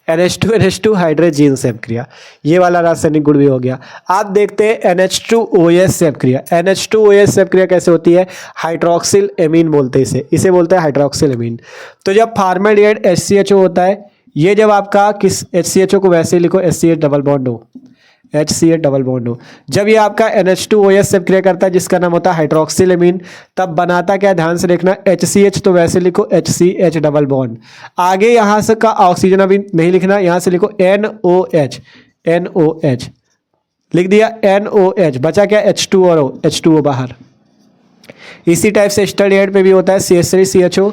NH2NH2 हाइड्रेजीन से क्रिया। ये वाला रासायनिक गुण भी हो गया। आप देखते हैं NH2OH से क्रिया। NH2OH से क्रिया कैसे होती है? हाइड्रोक्सिल एमीन बोलते हैं इसे बोलते हैं हाइड्रोक्सिल एमीन। तो जब फॉर्मेल्डिहाइड HCHO होता है, ये जब आपका किस HCHO को वैसे लिखो, HCH डबल बॉन्ड हो। जब ये आपका NH2OH से क्रिया करता है जिसका नाम होता है हाइड्रोक्सिलेमीन, तब बनाता क्या? ध्यान से देखना, HCH तो वैसे लिखो HCH डबल बॉन्ड, आगे यहाँ से का ऑक्सीजन अभी नहीं लिखना, यहाँ से लिखो NOH लिख दिया, NOH। बचा क्या? H2 और H2O बाहर। इसी टाइप से एस्टल्डिहाइड पे भी होता है, CH3CHO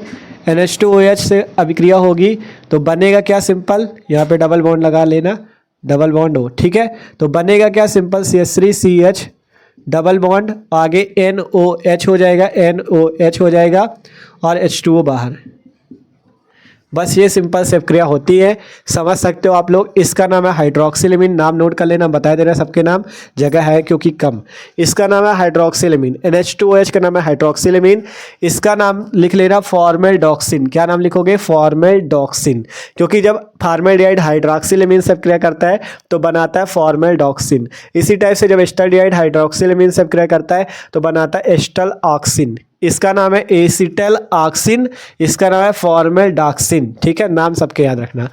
NH2OH से अभिक्रिया होगी तो बनेगा क्या? सिंपल यहाँ पे डबल बॉन्ड लगा लेना, डबल बॉन्ड हो, ठीक है। तो बनेगा क्या? सिंपल CH3CH डबल बॉन्ड, आगे NOH हो जाएगा और H2O बाहर। बस ये सिंपल से क्रिया होती है, समझ सकते हो आप लोग। इसका नाम है हाइड्रोक्सिलेमिन, नाम नोट कर लेना, बता दे रहे हैं सबके नाम, जगह है क्योंकि कम। इसका नाम है हाइड्रोक्सिलेमिन। NH2OH का नाम है हाइड्रोक्सिलेमिन। इसका नाम लिख लेना फॉर्मेल्डॉक्सिन। क्या नाम लिखोगे? फॉर्मेल्डॉक्सिन, क्योंकि जब फॉर्मेल्डिहाइड हाइड्रोक्सिलेमिन से क्रिया करता है तो बनाता है फॉर्मेल्डॉक्सिन। इसी टाइप से जब एस्टल्डिहाइड हाइड्रोक्सिलेमिन से क्रिया करता है तो बनाता है एस्टल ऑक्सिन। इसका नाम है एसिटल ऑक्सिन, इसका नाम है फॉर्मेल्डॉक्सिन। ठीक है, नाम सबके याद रखना।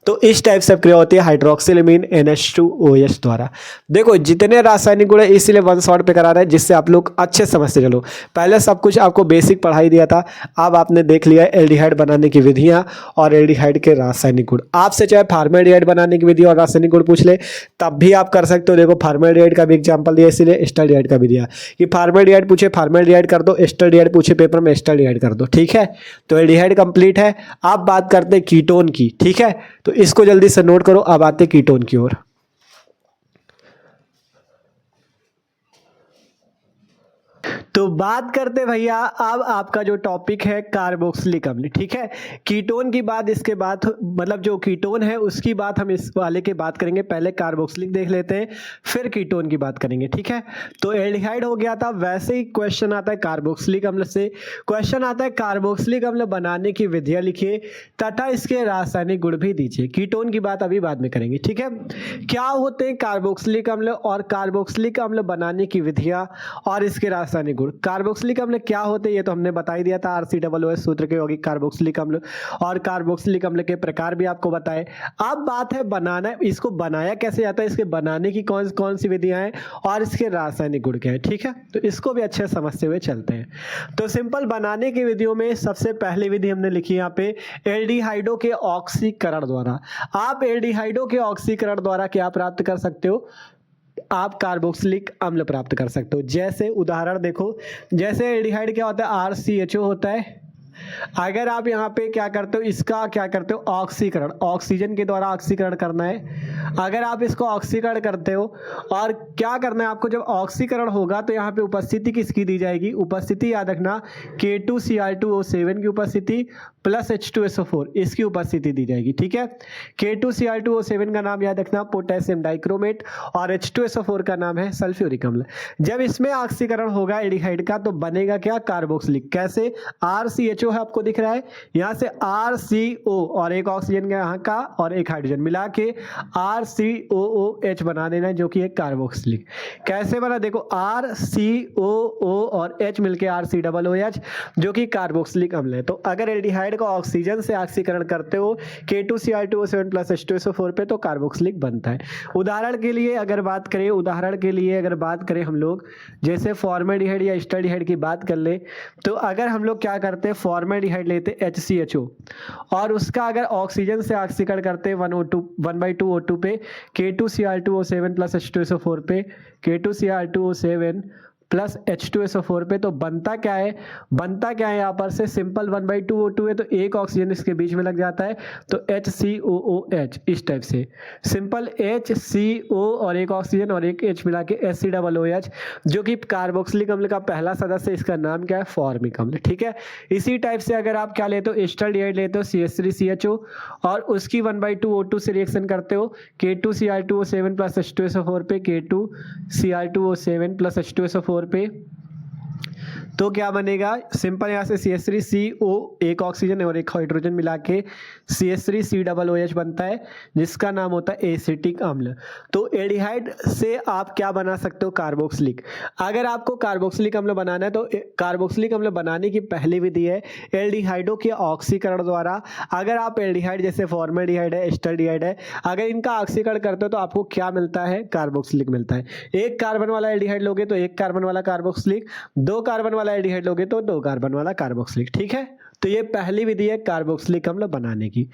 तो इस टाइप से क्रिया होती है हाइड्रोक्सिलेमिन NH2OH द्वारा। देखो जितने रासायनिक गुण है इसीलिए वन शॉट पे करा रहे हैं, जिससे आप लोग अच्छे समझते चलो। पहले सब कुछ आपको बेसिक पढ़ाई दिया था, अब आपने देख लिया एल्डिहाइड बनाने की विधियां और एल्डिहाइड के रासायनिक गुण। आपसे चाहे फॉर्मेल्डिहाइड बनाने की विधि और रासायनिक गुण पूछ ले तब भी आप कर सकते हो। देखो फॉर्मेल्डिहाइड का भी एग्जाम्पल दिया, इसीलिए एस्टल्डिहाइड का भी दिया कि फॉर्मेल्डिहाइड पूछे फॉर्मेल्डिहाइड कर दो, एस्टल्डिहाइड पूछे पेपर में एस्टल्डिहाइड कर दो। ठीक है, तो एल्डिहाइड कंप्लीट है। अब बात करते हैं कीटोन की। ठीक है, तो इसको जल्दी से नोट करो। अब आते कीटोन की ओर। तो बात करते भैया अब आपका जो टॉपिक है कार्बोक्सिलिक अम्ल। ठीक है, कीटोन की बात इसके बाद, मतलब जो कीटोन है उसकी बात हम इस वाले के बात करेंगे। पहले कार्बोक्सिलिक देख लेते हैं, फिर कीटोन की बात करेंगे। ठीक है, तो एल्डिहाइड हो गया था, वैसे ही क्वेश्चन आता है कार्बोक्सिलिक अम्ल से। क्वेश्चन आता है कार्बोक्सिलिक अम्ल बनाने की विधियां लिखिए तथा इसके रासायनिक गुण भी दीजिए। कीटोन की बात अभी बाद में करेंगे। ठीक है, क्या होते हैं कार्बोक्सिलिक अम्ल और कार्बोक्सिलिक अम्ल बनाने की विधियां और इसके रासायनिक गुण। कार्बोक्सिलिक अम्ल क्या होते हैं ये तो हमने बता ही दिया था, RCOOH सूत्र के यौगिक कार्बोक्सिलिक अम्ल, और कार्बोक्सिलिक अम्ल के प्रकार भी आपको बताए। अब बात है बनाना, इसको बनाया कैसे जाता है, इसके बनाने की कौन कौन सी विधियां हैं और इसके रासायनिक गुण क्या है। ठीक है, तो इसको भी अच्छे समझते हुए चलते हैं। तो सिंपल बनाने की विधियों में सबसे पहली विधि हमने लिखी यहाँ पे एल्डिहाइडों के ऑक्सीकरण द्वारा। आप एल्डिहाइडों के ऑक्सीकरण द्वारा क्या प्राप्त कर सकते हो? आप कार्बोक्सिलिक अम्ल प्राप्त कर सकते हो। जैसे उदाहरण देखो, जैसे एल्डिहाइड क्या होता है? RCHO होता है। अगर आप यहाँ पे क्या करते हो, इसका क्या करते हो? ऑक्सीकरण, ऑक्सीजन के द्वारा ऑक्सीकरण करना है। अगर आप इसको ऑक्सीकरण करते हो और क्या करना है आपको, जब ऑक्सीकरण होगा तो यहाँ पे उपस्थिति किसकी दी जाएगी? उपस्थिति याद रखना K2Cr2O7 की उपस्थिति प्लस H2SO4 इसकी उपस्थिति दी जाएगी। ठीक है, K2Cr2O7 का नाम याद रखना पोटेशियम डाइक्रोमेट और H2SO4 का नाम है सल्फ्यूरिक अम्ल। जब इसमें ऑक्सीकरण होगा एल्डिहाइड का तो बनेगा क्या? कार्बोक्सिलिक। कैसे? RCHO है आपको दिख रहा है, यहाँ से RCO और एक ऑक्सीजन का यहाँ का और एक हाइड्रोजन मिला के RCOOH बना देना, जो कि एक कार्बोक्सिलिक। कैसे बना? देखो RCOO और H मिलके RCOOH, जो कि कार्बोक्सिलिक अम्ल है। तो अगर एल्डिहाइड को ऑक्सीजन से ऑक्सीकरण करते हो K2Cr2O7 प्लस H2SO4 पे तो कार्बोक्सिलिक बनता है। उदाहरण के लिए अगर बात करें हम लोग, जैसे फॉर्मेल्डिहाइड या एस्टल्डिहाइड की बात कर ले, तो अगर हम लोग क्या करते हैं, फॉर्मेल्डिहाइड लेते HCHO और उसका अगर ऑक्सीजन से ऑक्सीकरण करते 1/2 O2 पे K2Cr2O7 प्लस H2SO4 पे K2Cr2O7 प्लस H2SO4 पे, तो बनता क्या है यहाँ पर से? सिंपल 1/2 O2 है तो एक ऑक्सीजन इसके बीच में लग जाता है तो HCOOH। इस टाइप से सिंपल HCO और एक ऑक्सीजन और एक H मिला के HCOOH, जो कि कार्बोक्सिलिक अम्ल का पहला सदस्य। इसका नाम क्या है? फॉर्मिक अम्ल। ठीक है, इसी टाइप से अगर आप क्या लेते हो, एस्टल्डिहाइड लेते हो CH3CHO और उसकी 1/2 O2 से रिएक्शन करते हो K2Cr2O7 प्लस H2SO4 पे K2Cr2O7 प्लस H2SO4 पे, तो क्या बनेगा? सिंपल यहाँ से CH3CO एक ऑक्सीजन और एक हाइड्रोजन मिला के CH3COOH बनता है, जिसका नाम होता है एसिटिक अम्ल। तो एल्डिहाइड से आप क्या बना सकते हो? कार्बोक्सिलिक। अगर आपको कार्बोक्सिलिक अम्ल बनाना है तो कार्बोक्सिलिक अम्ल बनाने की पहली विधि है एल्डिहाइडों के ऑक्सीकरण द्वारा। अगर आप एल्डिहाइड जैसे फॉर्मेल्डिहाइड है, एस्टल्डिहाइड है, अगर इनका ऑक्सीकरण करते हो तो आपको क्या मिलता है? कार्बोक्सिलिक मिलता है। एक कार्बन वाला एल्डिहाइड लोगे तो एक कार्बन वाला कार्बोक्सिलिक, दो कार्बन वाला एल्डिहाइड लोगे तो दो कार्बन वाला कार्बोक्सिलिक। ठीक है, तो ये पहली विधि है कार्बोक्सिलिक अम्ल बनाने की।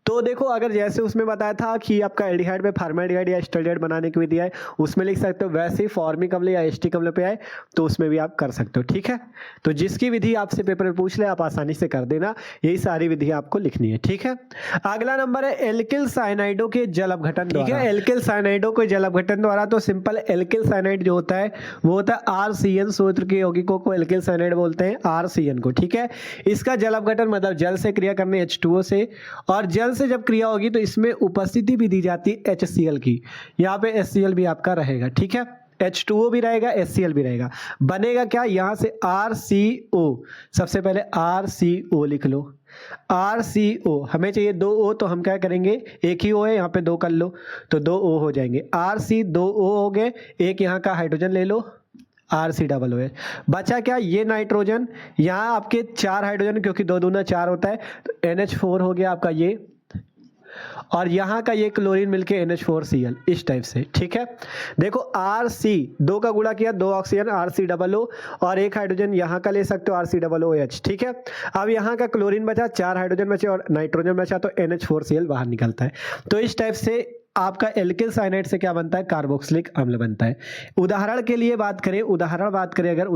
तो देखो अगर जैसे उसमें बताया था कि आपका एल्डिहाइड में फॉर्मल्डिहाइड या एस्टल्डिहाइड बनाने की विधि है उसमें लिख सकते हो, वैसे ही फॉर्मिक अम्ल या एस्टिक अम्ल पे आए तो उसमें भी आप कर सकते हो। ठीक है, तो जिसकी विधि आपसे पेपर में पूछ ले आप आसानी से कर देना, यही सारी विधि आपको लिखनी है। ठीक है, अगला नंबर है एल्किल साइनाइडों के जल अपघटन। ठीक है, एल्किल साइनाइडों के जल अपघटन द्वारा, तो सिंपल एल्किल साइनाइड जो होता है वो होता है RCN, सूत्र के यौगिकों को एल्किल साइनाइड बोलते हैं, RCN को। ठीक है, इसका जल अपघटन मतलब जल से क्रिया करने H2O से, और जल से जब क्रिया होगी तो इसमें उपस्थिति भी दी जाती है HCl की, यहाँ पे HCl भी आपका रहेगा। ठीक है, H2O भी रहेगा, HCl भी रहेगा, बनेगा क्या यहाँ से RCO, सबसे पहले RCO लिख लो, RCO हमें चाहिए 2 O, तो हम क्या करेंगे, एक ही O है यहाँ पे 2 कर लो तो 2 O हो जाएंगे, RC 2 O हो गए, एक यहाँ का हाइड्रोजन ले लो RCOOH, बचा क्या ये नाइट्रोजन, यहाँ आपके 4 हाइड्रोजन क्योंकि 2 दूना 4 होता है तो NH4 हो गया आपका ये, और यहाँ का ये क्लोरीन मिलके NH4Cl इस टाइप से। ठीक है, देखो RC 2 का गुणा किया 2 ऑक्सीजन RCOO, और एक हाइड्रोजन यहाँ का ले सकते हो RCOOH। ठीक है, अब यहाँ का क्लोरीन बचा, 4 हाइड्रोजन बचे और नाइट्रोजन बचा तो NH4Cl बाहर निकलता है। तो इस टाइप से आपका एल्किल साइनाइड से क्या बनता है, कार्बोक्सिलिक अम्ल बनता है। उदाहरण के लिए बात करें, अगर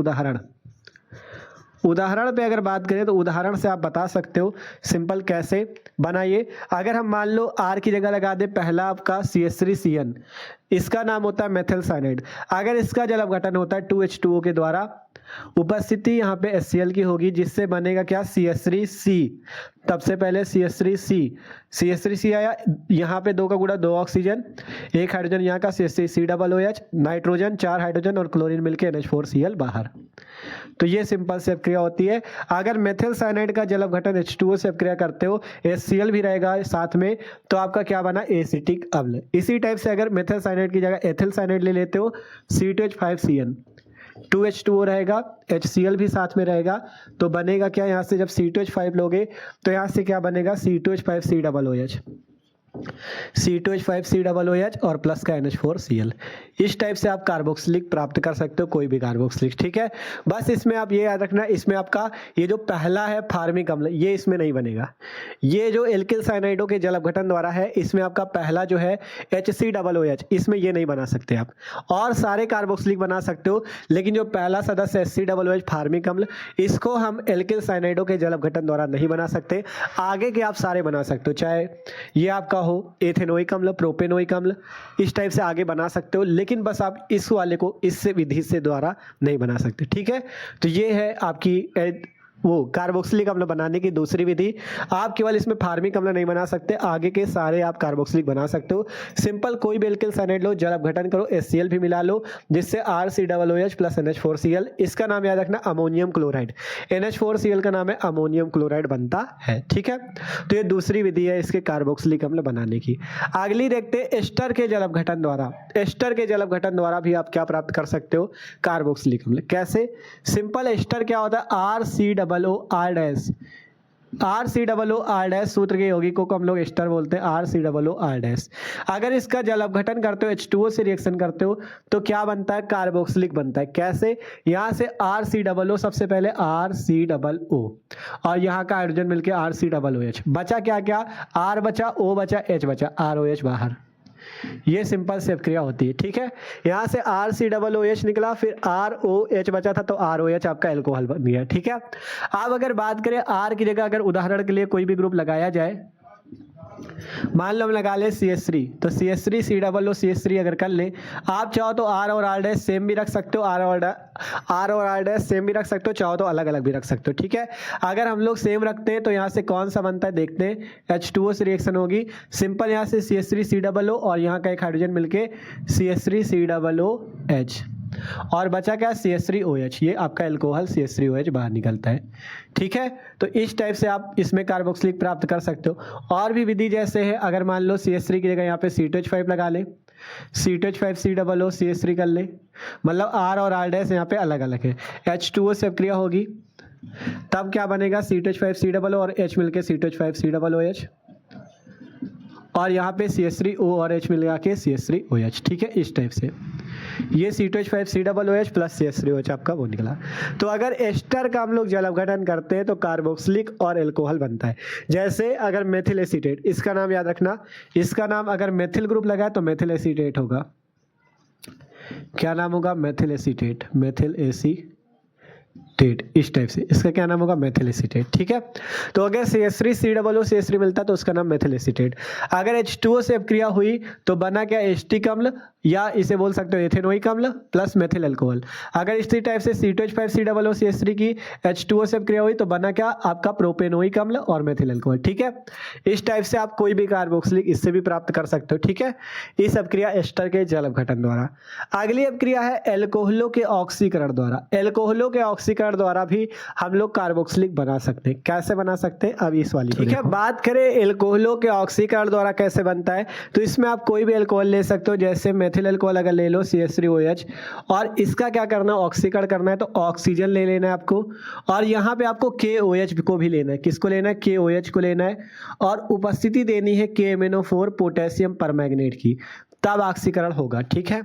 उदाहरण पे अगर बात करें तो उदाहरण से आप बता सकते हो सिंपल कैसे बनाइए। अगर हम मान लो R की जगह लगा दे पहला आपका CH3CN, इसका नाम होता है मेथिल साइनाइड। अगर इसका जल अपघटन होता है 2H2O के द्वारा, उपस्थिति यहाँ पे HCl की होगी, जिससे बनेगा क्या CH3C, तब से पहले CH3C आया, यहाँ पे 2 का गुणा 2 ऑक्सीजन, एक हाइड्रोजन यहाँ का CH3COOH, नाइट्रोजन 4 हाइड्रोजन और क्लोरीन मिलके NH4Cl बाहर। तो ये सिंपल से क्रिया होती है। अगर मेथिल साइनाइड का जल अपघटन H2O से क्रिया करते हो, HCl भी रहेगा साथ में, तो आपका क्या बना, एसिटिक अम्ल। इसी टाइप से अगर मेथिल साइनाइड की जगह एथिल साइनाइड ले लेते हो, C2H5CN, 2H2O रहेगा, HCl भी साथ में रहेगा, तो बनेगा क्या, यहाँ से जब C2H5 लोगे तो यहाँ से क्या बनेगा, C2H5COOH, C2H5COOH और प्लस का NH4Cl। इस टाइप से आप कार्बोक्सिलिक प्राप्त कर सकते हो, कोई भी कार्बोक्सिलिक। ठीक है, बस इसमें आप ये याद रखना, इसमें आपका ये जो पहला है फार्मिक अम्ल, ये इसमें नहीं बनेगा। ये जो एल्किल साइनाइडों के जल अपघटन द्वारा है, इसमें आपका पहला जो है HCOOH, इसमें ये नहीं बना सकते आप, और सारे कार्बोक्सिलिक बना सकते हो, लेकिन जो पहला सदस्य HCOOH फार्मिक अम्ल, इसको हम एल्किल साइनाइडों के जल अपघटन द्वारा नहीं बना सकते। आगे के आप सारे बना सकते हो, चाहे ये आपका हो एथेनोइक अम्ल, प्रोपेनोइक अम्ल, इस टाइप से आगे बना सकते हो, लेकिन बस आप इस वाले को इस विधि से द्वारा नहीं बना सकते। ठीक है, तो ये है आपकी वो कार्बोक्सिलिक अम्ल बनाने की दूसरी विधि। आप केवल इसमें फार्मिक अम्ल नहीं बना सकते, आगे के सारे आप कार्बोक्सिलिक बना सकते हो। सिंपल कोई भी एल्किल साइनाइड लो, जल अपघटन करो, HCl भी मिला लो, जिससे RCOOH प्लस NH4Cl, इसका नाम याद रखना अमोनियम क्लोराइड, NH4Cl का नाम है अमोनियम क्लोराइड बनता है। ठीक है, तो ये दूसरी विधि है इसके कार्बोक्सिलिक अम्ल बनाने की। अगली देखते हैं एस्टर के जल अपघटन द्वारा। एस्टर के जल अपघटन द्वारा भी आप क्या प्राप्त कर सकते हो, कार्बोक्सिलिक अम्ल। कैसे, सिंपल एस्टर क्या होता है, RCOOR सूत्र के यौगिकों को हम लोग एस्टर बोलते हैं, RCOOR। अगर इसका जल अपघटन करते हो, H2O से रिएक्शन करते हो, तो क्या बनता है, कार्बोक्सिलिक बनता है। कैसे, यहाँ से RCOO, सबसे पहले RCOO, और यहाँ का हाइड्रोजन मिलके RCOOH, बचा क्या क्या, R बचा, O बचा, H बचा, ROH बाहर। ये सिंपल से क्रिया होती है। ठीक है, यहाँ से RCOOH निकला, फिर ROH बचा था तो ROH आपका एल्कोहल बन गया। ठीक है, अब अगर बात करें R की जगह अगर उदाहरण के लिए कोई भी ग्रुप लगाया जाए, मान लो हम लगा ले CH3, तो CH3COO CH3 अगर कर ले, आप चाहो तो R और R' सेम भी रख सकते हो, R और R' सेम भी रख सकते हो, चाहो तो अलग अलग भी रख सकते हो। ठीक है, अगर हम लोग सेम रखते हैं तो यहाँ से कौन सा बनता है देखते हैं, H2O से रिएक्शन होगी, सिंपल यहाँ से CH3COO और यहाँ का एक हाइड्रोजन मिलके CH3COOH, और बचा क्या, CH3OH, ये आपका एल्कोहल CH3OH बाहर निकलता है। ठीक है, तो इस टाइप से आप इसमें कार्बोक्सिलिक प्राप्त कर सकते हो। और भी विधि जैसे है, अगर मान लो CH3 की जगह यहाँ पे C2H5 लगा ले, C2H5COO CH3 कर ले, मतलब R और R' यहाँ पे अलग अलग है, H2O से क्रिया होगी, तब क्या बनेगा, C2H5COO और H मिलके C2H5COOH, और यहाँ पे CH3O और H मिल के CH3OH। ठीक है, इस टाइप से ये C2H5COOH प्लस CH3OH आपका वो निकला। तो अगर एस्टर का हम लोग जल अपघटन करते हैं तो कार्बोक्सिलिक और एल्कोहल बनता है। जैसे अगर मेथिल एसीटेट, इसका नाम याद रखना, इसका नाम अगर मेथिल ग्रुप लगा है तो मेथिल एसीटेट होगा। क्या नाम होगा? मेथिल एसीटेट, मेथिल एसीटेट, इस टाइप से इसका क्या नाम होगा? Methyl acetate. ठीक है, तो अगर CH3COO मिलता तो उसका नाम मेथिल एसीटेट। अगर H2O से अपक्रिया हुई तो बना क्या? एस्टिक अम्ल, या इसे बोल सकते हो एथेनोइक अम्ल प्लस मेथिल अल्कोहल। अगर इसी टाइप से C2H5COO की H2O से अपक्रिया हुई तो बना क्या? आपका प्रोपेनोइक अम्ल और मेथिल अल्कोहल। ठीक है, इस टाइप से आप कोई भी कार्बोक्सिलिक इससे भी प्राप्त कर सकते हो। ठीक है, इस अपक्रिया एस्टर के जल अपघटन द्वारा। अगली अपक्रिया है एल्कोहलों के ऑक्सीकरण द्वारा। एल्कोहलों के ऑक्सीकरण द्वारा भी हम लोग कार्बोक्सिलिक बना सकते हैं। कैसे बना सकते हैं? अब इस वाली। ठीक है, बात करें एल्कोहलों के ऑक्सीकरण द्वारा कैसे बनता है, तो इसमें आप कोई भी एल्कोहल ले सकते हो। जैसे मेथिल अल्कोहल अगर ले लो CH3OH, और इसका क्या करना? ऑक्सीकरण करना है तो ऑक्सीजन ले लेना है आपको, और यहाँ पे आपको KOH को भी लेना है। किसको लेना है? KOH को लेना है, और उपस्थिति देनी है KMnO4 पोटेशियम परमैंगनेट की, तब ऑक्सीकरण होगा। ठीक है,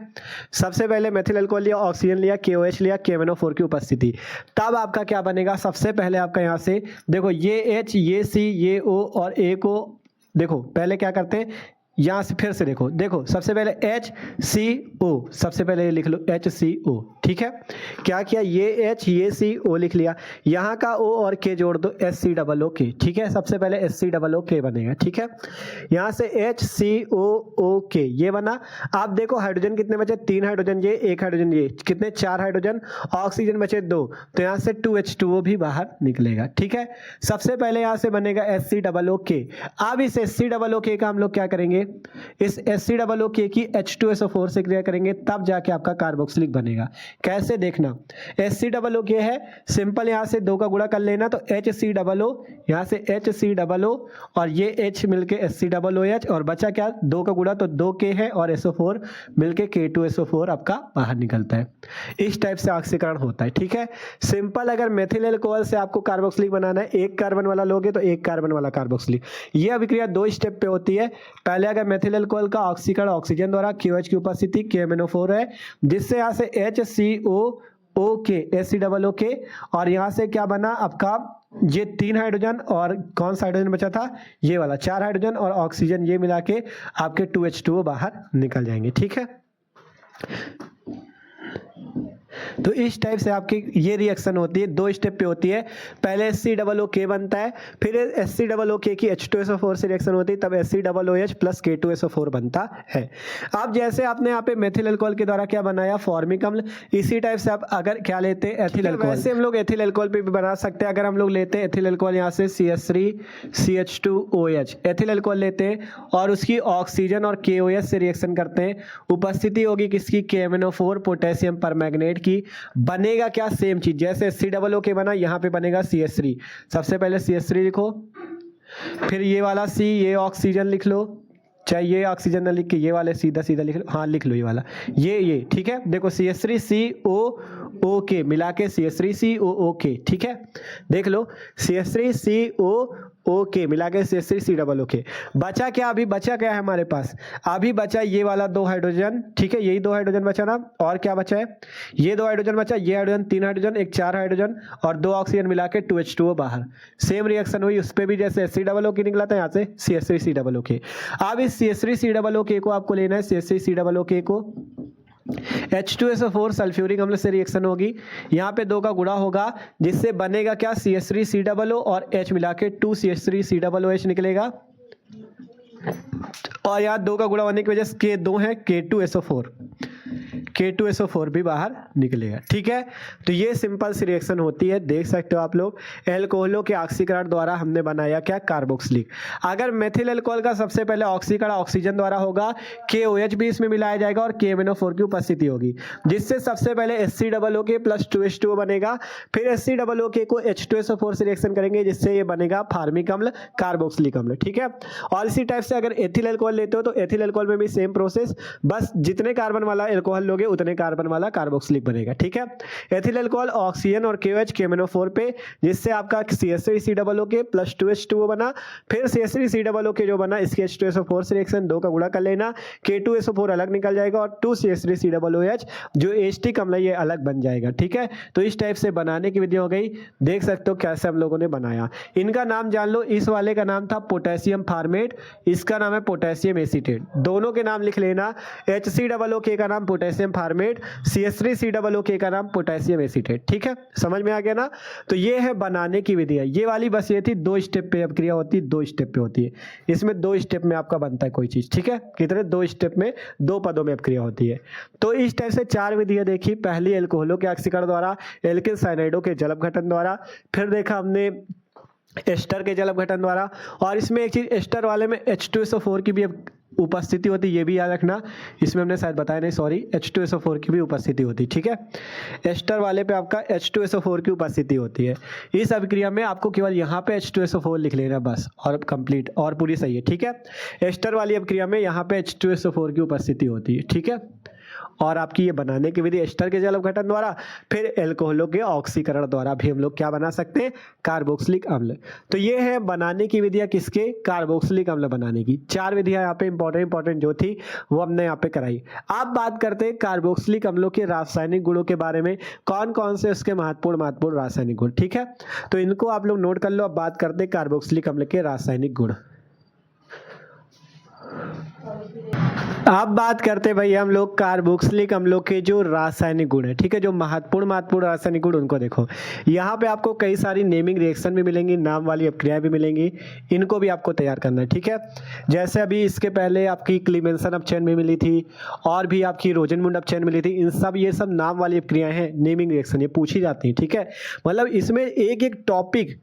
सबसे पहले मेथिल अल्कोहल लिया, ऑक्सीजन लिया, KOH लिया, KMnO4 की उपस्थिति, तब आपका क्या बनेगा? सबसे पहले आपका यहाँ से देखो, ये H, ये C, ये O और A को देखो, पहले क्या करते हैं, यहाँ से फिर से देखो सबसे पहले HCO, सबसे पहले ये लिख लो HCO। ठीक है, क्या किया? ये H, ये CO लिख लिया, यहाँ का O और K जोड़ दो, SCOOK। ठीक है, सबसे पहले SCOOK बनेगा। ठीक है, यहाँ से HCOOK ये बना। आप देखो हाइड्रोजन कितने बचे? 3 हाइड्रोजन ये, 1 हाइड्रोजन ये, कितने? 4 हाइड्रोजन, ऑक्सीजन बचे 2, तो यहाँ से 2H2O भी बाहर निकलेगा। ठीक है, सबसे पहले यहाँ से बनेगा SCOOK। अब इस SCOOK का हम लोग क्या करेंगे? इस SCOOK की H2SO4 से क्रिया करेंगे, तब जाके आपका कार्बोक्सिलिक बनेगा। कैसे? देखना, SCOOK है, सिंपल यहाँ से 2 का गुणा कर लेना, तो HCOO, यहाँ से HCOO और ये H मिलके SCOOH, और बचा क्या? 2 का गुणा तो 2K है, और SO4 मिलके K2SO4 आपका बाहर निकलता है। इस टाइप से ऑक्सीकरण होता है। ठीक है, सिंपल अगर मेथिल अल्कोहल से आपको कार्बोक्सिलिक बनाना है, 1 कार्बन वाला लोगे तो 1 कार्बन वाला कार्बोक्सिलिक। ये अभिक्रिया 2 स्टेप पे होती है। पहले अगर मेथिल अल्कोहल का ऑक्सीकरण ऑक्सीजन द्वारा, KOH की उपस्थिति, KMnO4 है, जिससे यहाँ से HCOOK, SCOOK, और यहाँ से क्या बना आपका? ये 3 हाइड्रोजन, और कौन सा हाइड्रोजन बचा था? ये वाला, 4 हाइड्रोजन और ऑक्सीजन, ये मिला के आपके 2H2O बाहर निकल जाएंगे। ठीक है, तो इस टाइप से आपकी ये रिएक्शन होती है, 2 स्टेप पे होती है। पहले SCOOK बनता है, फिर SCOOK की H2SO4 से रिएक्शन होती है, तब SCOOH प्लस K2SO4 बनता है। अब जैसे आपने यहाँ पे मेथिल अल्कोहल के द्वारा क्या बनाया? फॉर्मिक अम्ल। इसी टाइप से आप अगर क्या लेते हैं? Ethyl alcohol. वैसे हम लोग एथिल अल्कोहल पे भी बना सकते हैं। अगर हम लोग लेते हैं एथिल अल्कोहल, यहाँ से CH3CH2OH एथिल अल्कोहल लेते हैं, और उसकी ऑक्सीजन और KOH से रिएक्शन करते हैं, उपस्थिति होगी किसकी? KMnO4 पोटेशियम परमैंगनेट की, बनेगा क्या? सेम चीज, जैसे SCOOK बना, यहाँ पे बनेगा CH3। सबसे पहले CH3 लिखो, फिर ये वाला C, ये ऑक्सीजन लिख लो, चाहे ये ऑक्सीजन ना लिख के ये वाले सीधा सीधा लिख लो, हाँ लिख लो ये वाला, ये ठीक है। देखो CH3COOK मिला के CH3COOK। ठीक है, देख लो CH3COOK मिला के CH3COOK। बचा क्या? अभी बचा क्या है हमारे पास? अभी बचा ये वाला 2 हाइड्रोजन। ठीक है, यही 2 हाइड्रोजन बचा ना, और क्या बचा है? ये 2 हाइड्रोजन बचा, ये हाइड्रोजन, 3 हाइड्रोजन, एक 4 हाइड्रोजन और 2 ऑक्सीजन मिला के 2H2O बाहर। सेम रिएक्शन हुई, उस पर भी जैसे SCOOK निकला था, यहाँ से CH3COOK। अब इस CH3COOK को आपको लेना है, CH3COOK को H2SO4 सल्फ्यूरिक अम्ल से रिएक्शन होगी, यहाँ पे 2 का गुणा होगा, जिससे बनेगा क्या? CH3COO और H मिला के 2CH3COOH निकलेगा, और यहाँ 2 का गुणा होने की वजह से K2 है, K2SO4 भी बाहर निकलेगा। ठीक है, तो ये सिंपल सी रिएक्शन होती है, देख सकते हो आप लोग। एल्कोहलों के ऑक्सीकरण द्वारा हमने बनाया क्या? कार्बोक्सिलिक। अगर मेथिल अल्कोहल का सबसे पहले ऑक्सीकरण ऑक्सीजन द्वारा होगा, KOH भी इसमें मिलाया जाएगा और KMnO4 की उपस्थिति होगी, जिससे सबसे पहले SCOOK प्लस 2H2O बनेगा, फिर SCOOK को H2SO4 से रिएक्शन करेंगे, जिससे ये बनेगा फार्मिक अम्ल, कार्बोक्सिलिक अम्ल। ठीक है, और इसी टाइप से अगर एथिल अल्कोहल लेते हो तो एथिल अल्कोहल में भी सेम प्रोसेस, बस जितने कार्बन वाला अल्कोहल लोगे उतने कार्बन वाला कार्बोक्सिलिक बनेगा। ठीक है, एथिल अल्कोहल ऑक्सीजन और KOH KMnO4 पे, जिससे आपका CH3COO प्लस 2H2O बना, फिर CH3COO जो बना इसके H2SO4 से रिएक्शन 2 का गुणा कर लेना, K2SO4 अलग निकल जाएगा और 2CH3COOH जो एसिटिक अम्ल ये अलग बन जाएगा। ठीक है, तो इस टाइप से बनाने की विधि हो गई। देख सकते हो कैसे हम लोगों ने बनाया। इनका नाम जान लो, इस वाले का नाम था पोटेशियम फार्मेट, इसका नाम है पोटेशियम एसीटेट। दोनों के नाम लिख लेना, HCOOK का नाम पोटेशियम फार्मेट, CH3COOK का नाम पोटेशियम एसीटेट। ठीक है, समझ में आ गया ना। तो ये है बनाने की विधि है। ये वाली बस ये थी 2 स्टेप पे अभिक्रिया होती है, 2 स्टेप पे होती है। इसमें 2 स्टेप में आपका बनता है कोई चीज। ठीक है, कितने 2 स्टेप में 2 पदों में अभिक्रिया होती है। तो इस टाइप से 4 विधियां देखी। पहली एल्कोहलों के ऑक्सीकरण द्वारा, एल्किल साइनाइडों के जल अपघटन द्वारा, फिर देखा हमने एस्टर के जल अपघटन द्वारा, और इसमें एक चीज एस्टर वाले में H2SO4 की भी उपस्थिति होती है, ये भी याद रखना। इसमें हमने शायद बताया नहीं, सॉरी, H2SO4 की भी उपस्थिति होती है। ठीक है, एस्टर वाले पे आपका H2SO4 की उपस्थिति होती है। इस अभिक्रिया में आपको केवल यहाँ पे H2SO4 लिख लेना बस, और कंप्लीट और पूरी सही है। ठीक है, एस्टर वाली अभिक्रिया में यहाँ पे H2SO4 की उपस्थिति होती है। ठीक है, और आपकी ये बनाने की विधि एस्टर के जल अपघटन द्वारा, फिर एल्कोहलों के ऑक्सीकरण द्वारा भी हम लोग क्या बना सकते हैं, कार्बोक्सिलिक अम्ल। तो ये है बनाने की विधियां किसके, कार्बोक्सिलिक अम्ल बनाने की। 4 विधियां यहाँ पे इंपॉर्टेंट जो थी वो हमने यहाँ पे कराई। अब बात करते हैं कार्बोक्सिलिक अम्लों के रासायनिक गुणों के बारे में, कौन कौन से उसके महत्वपूर्ण रासायनिक गुण। ठीक है, तो इनको आप लोग नोट कर लो। अब बात करते हैं कार्बोक्सिलिक अम्ल के रासायनिक गुण। अब बात करते हैं भाई हम लोग कार्बोक्सिलिक अम्लों के जो रासायनिक गुण है। ठीक है, जो महत्वपूर्ण रासायनिक गुण उनको देखो। यहाँ पे आपको कई सारी नेमिंग रिएक्शन भी मिलेंगी, नाम वाली अभिक्रियाएं भी मिलेंगी, इनको भी आपको तैयार करना है। ठीक है, जैसे अभी इसके पहले आपकी क्लीमेंसन अपचयन में मिली थी, और भी आपकी रोजनमुंड अपचयन मिली थी। इन सब ये सब नाम वाली अभिक्रियाएं हैं, नेमिंग रिएक्शन, ये पूछी जाती है। ठीक है, मतलब इसमें एक एक टॉपिक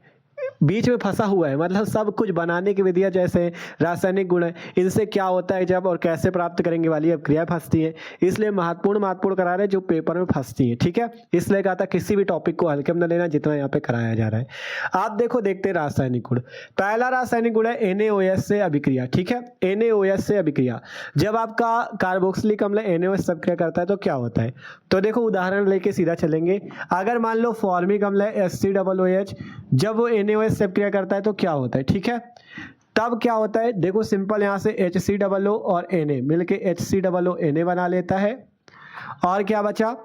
बीच में फंसा हुआ है, मतलब सब कुछ बनाने की विधियां जैसे रासायनिक गुण है, इनसे क्या होता है जब और कैसे प्राप्त करेंगे वाली अभिक्रिया फंसती है। इसलिए महत्वपूर्ण करा रहे हैं जो पेपर में फंसती है। ठीक है, इसलिए कहा था किसी भी टॉपिक को हल्के में न लेना जितना यहाँ पे कराया जा रहा है। आप देखो, देखते हैं रासायनिक गुण। पहला रासायनिक गुण है NaOH से अभिक्रिया। ठीक है, NaOH से अभिक्रिया, जब आपका कार्बोक्सिलिक अम्ल NaOH से अभिक्रिया करता है तो क्या होता है। तो देखो उदाहरण लेके सीधा चलेंगे। अगर मान लो फॉर्मिक अम्ल है HCOOH, जब वो NaOH से अभिक्रिया करता है तो क्या होता है। ठीक है, तब क्या होता है, देखो सिंपल, यहां से HCOO और Na मिलके HCOO बना लेता है, और क्या बचा,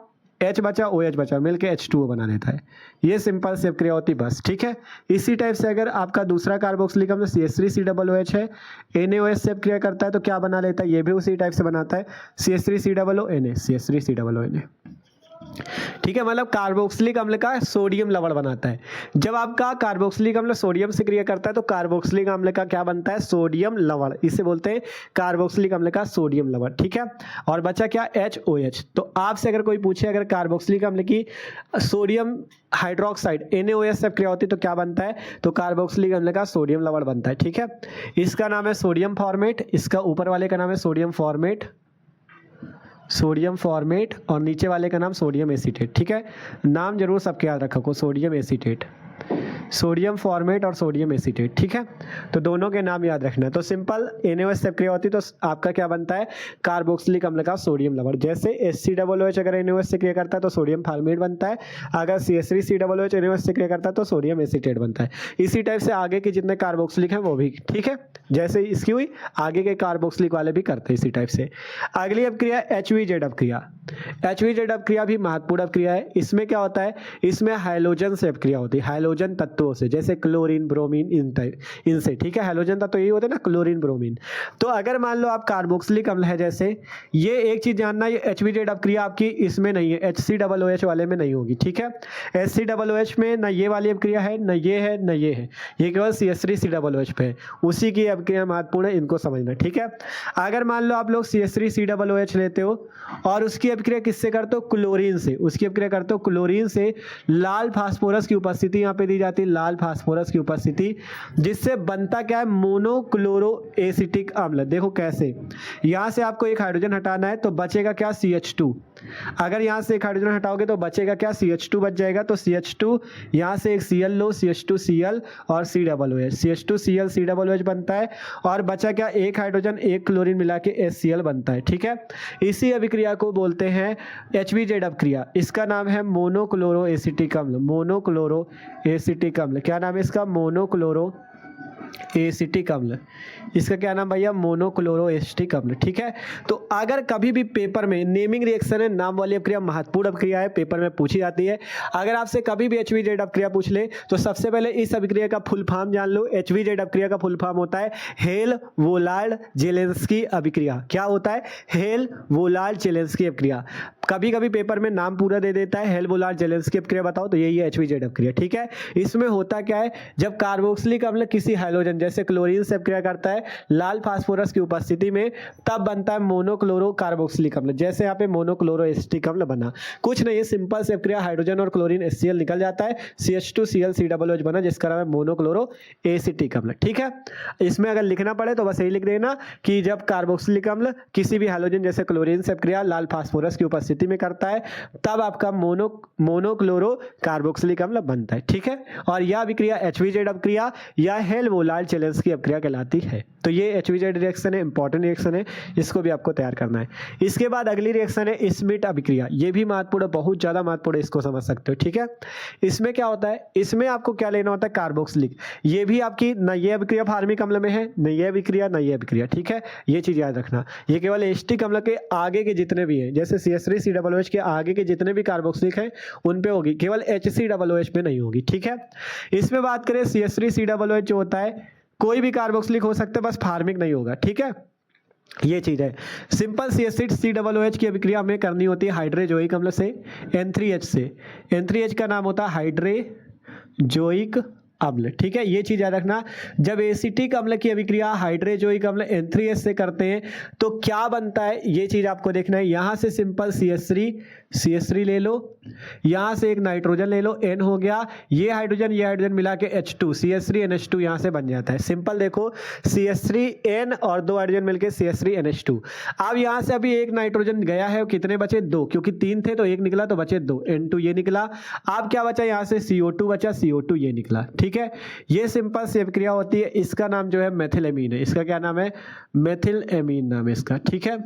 H बचा, OH बचा, मिलके H2O बना लेता है। ये सिंपल से अभिक्रिया होती बस। ठीक है, इसी टाइप से अगर आपका दूसरा कार्बोक्सिलिक अम्ल CH3COOH है, NaOH से अभिक्रिया करता है तो क्या बना लेता है, ये भी उसी टाइप से बनाता है, CH3COO ठीक है, मतलब कार्बोक्सिलिक अम्ल का सोडियम लवण बनाता है। जब आपका कार्बोक्सिलिक अम्ल सोडियम से क्रिया करता है तो कार्बोक्सिलिक अम्ल का क्या बनता है, सोडियम लवण, इसे बोलते हैं कार्बोक्सिलिक अम्ल का सोडियम लवण। ठीक है, और बचा क्या, HOH। तो आपसे अगर कोई पूछे अगर कार्बोक्सिलिक अम्ल की सोडियम हाइड्रोक्साइड NaOH से क्रिया होती है तो क्या बनता है, तो कार्बोक्सिलिक अम्ल का सोडियम लवण बनता है। ठीक है, इसका नाम है सोडियम फॉर्मेट, इसका ऊपर वाले का नाम है सोडियम फॉर्मेट, और नीचे वाले का नाम सोडियम एसीटेट। ठीक है, नाम जरूर सबके याद रखो, सोडियम एसीटेट, सोडियम फॉर्मेट और सोडियम एसीटेट। ठीक है, तो दोनों के नाम याद रखना है। तो सिंपल NaOH से क्रिया होती है तो आपका क्या बनता है, कार्बोक्सिलिक अम्ल का सोडियम लवण। जैसे HCOOH अगर NaOH से क्रिया करता है तो सोडियम फॉर्मेट बनता है, अगर CH3COOH NaOH से क्रिया करता है तो सोडियम एसीटेट बनता है। इसी टाइप से आगे के जितने कार्बोक्सिलिक हैं वो भी। ठीक है, जैसे इसकी हुई, आगे के कार्बोक्सिलिक वाले भी करते हैं इसी टाइप से। अगली अभिक्रिया HVZ अभिक्रिया। HVZ अभिक्रिया भी महत्वपूर्ण अभिक्रिया है। इसमें क्या होता है, इसमें हाइड्रोजन से अभिक्रिया होती है, हाइड्रोजन तत्वों से, जैसे क्लोरीन, ब्रोमीन, इनसे। ठीक है, हाइड्रोजन तत्व यही होते हैं ना, क्लोरीन, ब्रोमीन। तो अगर मान लो आप कार्बोक्सिलिक अम्ल है, जैसे ये एक चीज जानना, ये HVZ अभिक्रिया आपकी इसमें नहीं है, HCOOH वाले में नहीं होगी। ठीक है, HCOOH में ना ये वाली अभिक्रिया है, ना ये है, ना ये है, ये केवल CH3COOH पे है, उसी की अभिक्रिया महत्वपूर्ण है, इनको समझना। ठीक है, अगर मान लो आप लोग CH3COOH लेते हो और उसकी अभिक्रिया किससे करते हो, क्लोरीन से, उसकी अभिक्रिया करते हो क्लोरीन से, लाल फास्फोरस की उपस्थिति यहाँ पे दी जाती है, लाल फास्फोरस की उपस्थिति, जिससे बनता क्या है, मोनोक्लोरो एसिटिक अम्ल। देखो कैसे, यहां से आपको एक हाइड्रोजन हटाना है तो बचेगा क्या, CH2, अगर यहाँ से एक हाइड्रोजन हटाओगे तो बचेगा क्या, CH2 बच जाएगा। तो CH2 यहाँ से एक Cl लो, CH2Cl और COOH, CH2Cl COOH बनता है। और बचा क्या, एक हाइड्रोजन एक क्लोरीन मिला के HCl बनता है, ठीक है। इसी अभिक्रिया को बोलते हैं HVZ अभिक्रिया। इसका नाम है मोनोक्लोरो एसिटिक अम्ल, मोनोक्लोरो एसिटिक अम्ल। क्या नाम है इसका, मोनोक्लोरो एसिटिक अम्ल। इसका क्या नाम भैया, मोनोक्लोरो एसिटिक अम्ल, ठीक है। तो अगर कभी भी पेपर में नेमिंग रिएक्शन है, नाम वाली अभिक्रिया महत्वपूर्ण अभिक्रिया है, पेपर में पूछी जाती है। अगर आपसे कभी भी HVZ अभिक्रिया पूछ ले तो सबसे पहले इस अभिक्रिया का फुल फॉर्म जान लो। HVZ अभिक्रिया का फुल फॉर्म होता है हेल वोलार्ड जेलेंस्की अभिक्रिया। क्या होता है, हेल वोलार्ड जेलेंस्की अभिक्रिया। कभी कभी पेपर में नाम पूरा दे देता है, हेल वोलार्ड जेलेंस्की अभिक्रिया बताओ, तो यही है HVZ अभिक्रिया, ठीक है। इसमें होता क्या है, जब कार्बोक्सिलिक अम्ल किसी हैलोजन जैसे क्लोरीन से अभिक्रिया करता है लाल फास्फोरस की उपस्थिति में, तब बनता है मोनोक्लोरो कार्बोक्सिलिक अम्ल। जैसे यहाँ पे मोनोक्लोरो एसिटिक अम्ल बना, कुछ नहीं, सिंपल से अभिक्रिया, हाइड्रोजन और क्लोरीन HCl निकल जाता है, CH2Cl COOH बना, जिसका नाम है मोनोक्लोरो एसिटिक अम्ल, ठीक है। इसमें अगर लिखना पड़े तो बस यही लिख देना कि जब कार्बोक्सिलिक अम्ल किसी भी हैलोजन जैसे क्लोरीन से अभिक्रिया लाल फास्फोरस की उपस्थिति में करता है, तब आपका मोनोक्लोरो कार्बोक्सिलिक अम्ल बनता है, ठीक है। और यह अभिक्रिया HVZ अभिक्रिया या हेल वोलार्ड जेलेंस्की अभिक्रिया कहलाती है। तो ये HVZ रिएक्शन है, इंपॉर्टेंट रिएक्शन है, इसको भी आपको तैयार करना है। इसके बाद अगली रिएक्शन है स्मिट अभिक्रिया। ये भी महत्वपूर्ण, बहुत ज्यादा महत्वपूर्ण, इसको समझ सकते हो, ठीक है। इसमें क्या होता है, इसमें आपको क्या लेना होता है, कार्बोक्सिलिक। ये भी आपकी न ये अभिक्रिया फार्मिक अम्ल में है, न ये अभिक्रिया न ये अभिक्रिया, ठीक है। ये चीज याद रखना। ये केवल एसिटिक अम्ल के आगे के जितने भी हैं, जैसे CH3COOH के आगे के जितने भी कार्बोक्सिलिक हैं उन पे होगी, केवल HCOOH में नहीं होगी, ठीक है। इसमें बात करें CH3COOH जो होता है, कोई भी कार्बोक्सिलिक हो सकता है, बस फार्मिक नहीं होगा, ठीक है। ये चीज है। सिंपल CH3COOH की अभिक्रिया हमें करनी होती है हाइड्रोजोइक अम्ल से, N3H से। N3H का नाम होता है हाइड्रोजोइक अम्ल, ठीक है। ये चीज याद रखना। जब एसिटिक अम्ल की अभिक्रिया हाइड्रोजोइक अम्ल N3H से करते हैं तो क्या बनता है, ये चीज आपको देखना है। यहां से सिंपल CH3 ले लो, यहां से एक नाइट्रोजन ले लो, N हो गया, ये हाइड्रोजन मिला के H2 CH3NH2 यहां से बन जाता है। सिंपल देखो, CH3N और दो हाइड्रोजन मिलके CH3NH2। अब यहां से अभी एक नाइट्रोजन गया है, कितने बचे, 2, क्योंकि 3 थे तो एक निकला तो बचे 2, N2 ये निकला। अब क्या बचा, यहां से CO2 बचा, CO2 ये निकला, ठीक है। ये सिंपल सी अभिक्रिया होती है। इसका नाम जो है मेथिलेमीन है। इसका क्या नाम है, मेथिलेमीन नाम है इसका, ठीक है।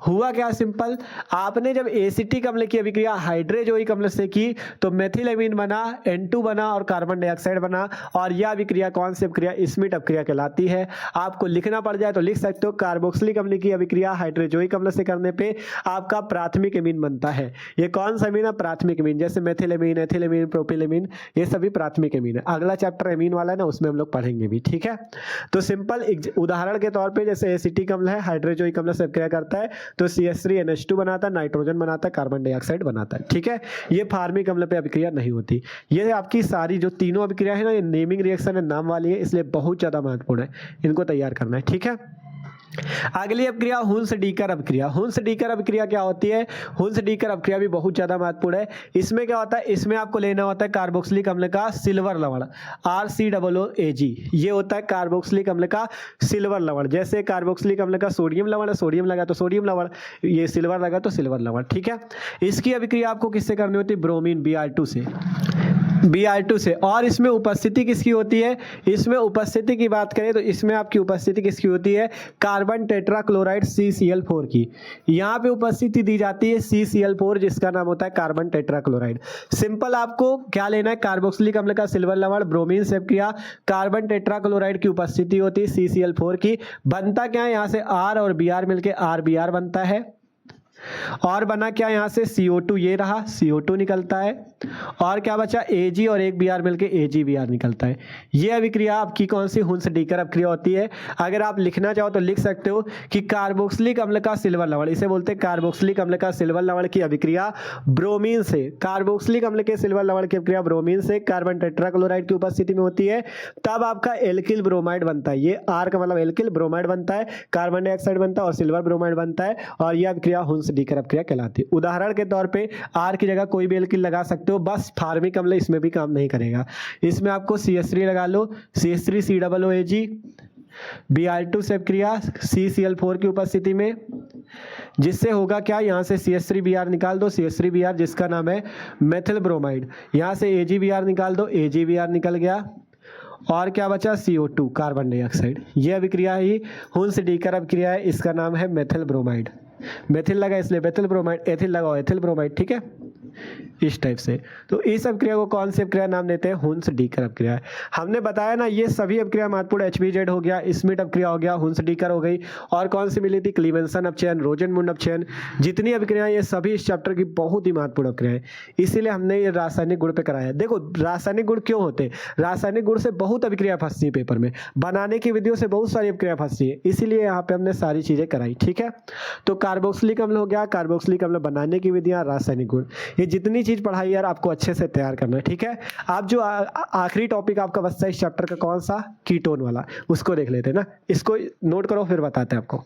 हुआ क्या, सिंपल, आपने जब एसिटिक अम्ल की अभिक्रिया हाइड्रोजोइक अम्ल से की तो मेथिलेमीन बना, N2 बना और कार्बन डाइऑक्साइड बना। और यह अभिक्रिया कौन सी अभिक्रिया, स्मिट अभिक्रिया कहलाती है। आपको लिखना पड़ जाए तो लिख सकते हो, कार्बोक्सिलिक अम्ल की अभिक्रिया हाइड्रोजोइक अम्ल से करने पे आपका प्राथमिक एमीन बनता है। ये कौन सा एमीन है, प्राथमिक एमीन, जैसे मेथिलेमीन, एथिलेमीन, प्रोपिलेमीन, ये सभी प्राथमिक एमीन है। अगला चैप्टर एमीन वाला है ना, उसमें हम लोग पढ़ेंगे भी, ठीक है। तो सिंपल उदाहरण के तौर पर, जैसे एसिटिक अम्ल है हाइड्रोजोइक अम्ल से अभिक्रिया करता है तो CH3NH2 बनाता है, नाइट्रोजन बनाता है, कार्बन डाइऑक्साइड बनाता है, ठीक है। ये फार्मिक अम्ल पे अभिक्रिया नहीं होती। ये आपकी सारी जो तीनों अभिक्रिया है ना, ये नेमिंग रिएक्शन है, नाम वाली है, इसलिए बहुत ज्यादा महत्वपूर्ण है, इनको तैयार करना है, ठीक है। अगली अभिक्रिया हुन्स-डीकर अभिक्रिया। हुन्स-डीकर अभिक्रिया क्या होती है, हुन्स-डीकर अभिक्रिया भी बहुत ज्यादा महत्वपूर्ण है। इसमें क्या होता है, इसमें आपको लेना होता है कार्बोक्सिलिक अम्ल का सिल्वर लवण, RCOOAG। ये होता है कार्बोक्सिलिक अम्ल का सिल्वर लवण। जैसे कार्बोक्सिलिक अम्ल का सोडियम लवण है, सोडियम लगा तो सोडियम लवण, ये सिल्वर लगा तो सिल्वर लवण, ठीक है। इसकी अभिक्रिया आपको किससे करनी होती है, ब्रोमीन Br2 से, Br2 से। और इसमें उपस्थिति किसकी होती है, इसमें उपस्थिति की बात करें तो इसमें आपकी उपस्थिति किसकी होती है, कार्बन टेट्राक्लोराइड CCl4 की। यहाँ पे उपस्थिति दी जाती है CCl4, जिसका नाम होता है कार्बन टेट्राक्लोराइड। सिंपल आपको क्या लेना है, कार्बोक्सिलिक अम्ल का सिल्वर लवण ब्रोमीन से अभिक्रिया, कार्बन टेट्राक्लोराइड की उपस्थिति होती है CCl4 की। बनता क्या है, यहाँ से R और Br मिलके RBr बनता है। और बना क्या, यहाँ से CO2, ये रहा CO2 निकलता है। और क्या बचा, Ag और एक Br मिलके AgBr निकलता है। ये अभिक्रिया आपकी कौन सी, हुन्स-डीकर अभिक्रिया होती है। अगर आप लिखना चाहो तो लिख सकते हो कि कार्बोक्सिलिक अम्ल का सिल्वर लवण, इसे बोलते हैं कार्बोक्सिलिक अम्ल का सिल्वर लवण की अभिक्रिया ब्रोमीन से, कार्बोक्सिलिक अम्ल के सिल्वर लवण की अभिक्रिया ब्रोमीन से कार्बन टेट्राक्लोराइड की उपस्थिति में होती है, तब आपका एल्किल ब्रोमाइड बनता है। ये R का मतलब एल्किल, ब्रोमाइड बनता है, कार्बन डाइऑक्साइड बनता है और सिल्वर ब्रोमाइड बनता है। और यह अभिक्रिया हुन्स-डीकर अभिक्रिया कहलाती है। उदाहरण के तौर पे R की जगह कोई भी एल्किल लगा सकते हो, बस फार्मिक अम्ल इसमें भी काम नहीं करेगा। इसमें आपको CH3 लगा लो, CH3COOAG, Br2 से अभिक्रिया CCl4 की उपस्थिति में, जिससे होगा क्या, यहाँ से CH3Br निकाल दो, CH3Br जिसका नाम है मेथिल ब्रोमाइड, यहाँ से AgBr निकाल दो, AgBr निकल गया, और क्या बचा, CO2 कार्बन डाइऑक्साइड। ये अभिक्रिया ही हुंस डीकर अभिक्रिया है, इसका नाम है मेथिल ब्रोमाइड। मेथिल लगा इसलिए मेथिल ब्रोमाइड, एथिल लगाओ एथिल ब्रोमाइड, ठीक है, इस टाइप से। तो इस अभिक्रिया को कौन सी अभिक्रिया नाम देते हैं, हुंस डीकर अभिक्रिया। हमने बताया ना ये सभी अभिक्रिया महत्वपूर्ण, HBZ हो गया, स्मिट अभिक्रिया हो गया, हुंस डीकर हो गई, और कौन सी मिली थी, क्लीवेंसन अपचयन, रोजनमुंड अपचयन। जितनी अभिक्रिया ये सभी इस चैप्टर की बहुत ही महत्वपूर्ण अभिक्रिया है, इसीलिए हमने ये रासायनिक गुण पे कराया। देखो रासायनिक गुण क्यों होते, रासायनिक गुण से बहुत अभिक्रिया फंसती है पेपर में, बनाने की विधियों से बहुत सारी अभिक्रिया फंसती है, इसीलिए यहाँ पे हमने सारी चीजें कराई, ठीक है। तो कार्बोक्सिलिक अम्ल हो गया, कार्बोक्सिलिक अम्ल बनाने की विधियां, रासायनिक गुण, ये जितनी चीज पढ़ाई यार आपको अच्छे से तैयार करना है, ठीक है। आप जो आखिरी टॉपिक आपका बचता है इस चैप्टर का कौन सा, कीटोन वाला, उसको देख लेते हैं ना, इसको नोट करो फिर बताते हैं आपको।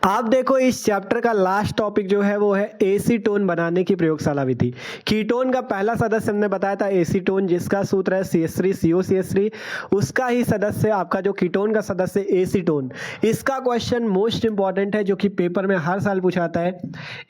आप देखो इस चैप्टर का लास्ट टॉपिक जो है वो है एसीटोन बनाने की प्रयोगशाला विधि। कीटोन का पहला सदस्य हमने बताया था एसीटोन, जिसका सूत्र है CH3COCH3, उसका ही सदस्य आपका जो कीटोन का सदस्य एसीटोन। इसका क्वेश्चन मोस्ट इंपॉर्टेंट है जो कि पेपर में हर साल पूछा जाता है।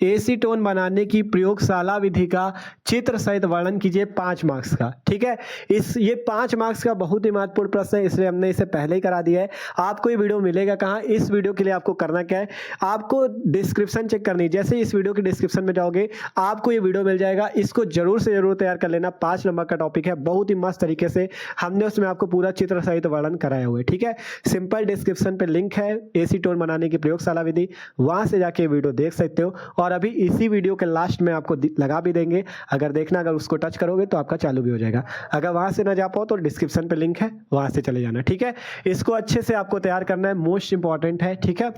एसीटोन बनाने की प्रयोगशाला विधि का चित्र सहित वर्णन कीजिए 5 मार्क्स का, ठीक है। ये 5 मार्क्स का बहुत ही महत्वपूर्ण प्रश्न है, इसलिए हमने इसे पहले ही करा दिया है। आपको ये वीडियो मिलेगा कहाँ, इस वीडियो के लिए आपको करना क्या है, आपको डिस्क्रिप्शन चेक करनी है। जैसे इस वीडियो के डिस्क्रिप्शन में जाओगे आपको ये वीडियो मिल जाएगा, इसको जरूर से जरूर तैयार कर लेना। 5 नंबर का टॉपिक है, बहुत ही मस्त तरीके से हमने उसमें आपको पूरा चित्र सहित वर्णन कराया हुआ है, ठीक है। सिंपल डिस्क्रिप्शन पे लिंक है एसीटोन बनाने की प्रयोगशाला विधि, वहां से जाके वीडियो देख सकते हो, और अभी इसी वीडियो के लास्ट में आपको लगा भी देंगे, अगर देखना, अगर उसको टच करोगे तो आपका चालू भी हो जाएगा। अगर वहां से ना जा पाओ तो डिस्क्रिप्शन पे लिंक है, वहां से चले जाना, ठीक है। इसको अच्छे से आपको तैयार करना है, मोस्ट इंपॉर्टेंट है, ठीक है।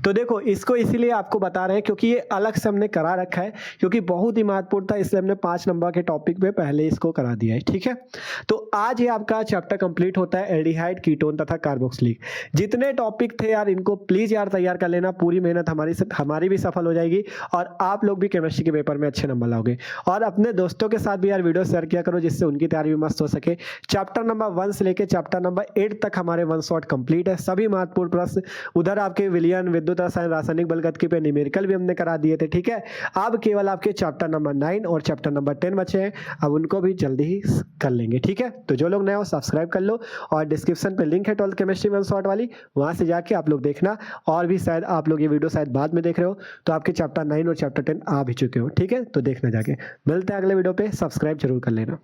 तो देखो इसको इसीलिए आपको बता रहे हैं क्योंकि ये अलग से हमने करा रखा है, क्योंकि बहुत ही महत्वपूर्ण था, इसलिए हमने 5 नंबर के टॉपिक पे पहले इसको करा दिया है, ठीक है। तो आज ये आपका चैप्टर कंप्लीट होता है, एल्डिहाइड, कीटोन तथा कार्बोक्सिलिक। जितने टॉपिक थे यार इनको प्लीज यार तैयार कर लेना, पूरी मेहनत हमारी भी सफल हो जाएगी, और आप लोग भी केमिस्ट्री के पेपर में अच्छे नंबर लाओगे। और अपने दोस्तों के साथ भी यार वीडियो शेयर किया करो, जिससे उनकी तैयारी भी मस्त हो सके। चैप्टर नंबर 1 से लेकर चैप्टर नंबर 8 तक हमारे 1 शॉट कंप्लीट है, सभी महत्वपूर्ण प्रश्न। उधर आपके विलयन, विद्युत रसायन, रासायनिक बलगतिकी पे न्यूमेरिकल भी हमने करा दिए थे, ठीक है। अब केवल आपके चैप्टर नंबर 9 और चैप्टर नंबर 10 बचे हैं, अब उनको भी जल्दी ही कर लेंगे, ठीक है। तो जो लोग नए हो सब्सक्राइब कर लो, और डिस्क्रिप्शन पे लिंक है 12th केमिस्ट्री 1 शॉट वाली, वहां से जाके आप लोग देखना। और भी शायद आप लोग ये वीडियो शायद बाद में देख रहे हो, तो आपके चैप्टर 9 और चैप्टर 10 आ भी चुके हो, ठीक है। तो देखना जाके, मिलते हैं अगले वीडियो पे, सब्सक्राइब जरूर कर लेना।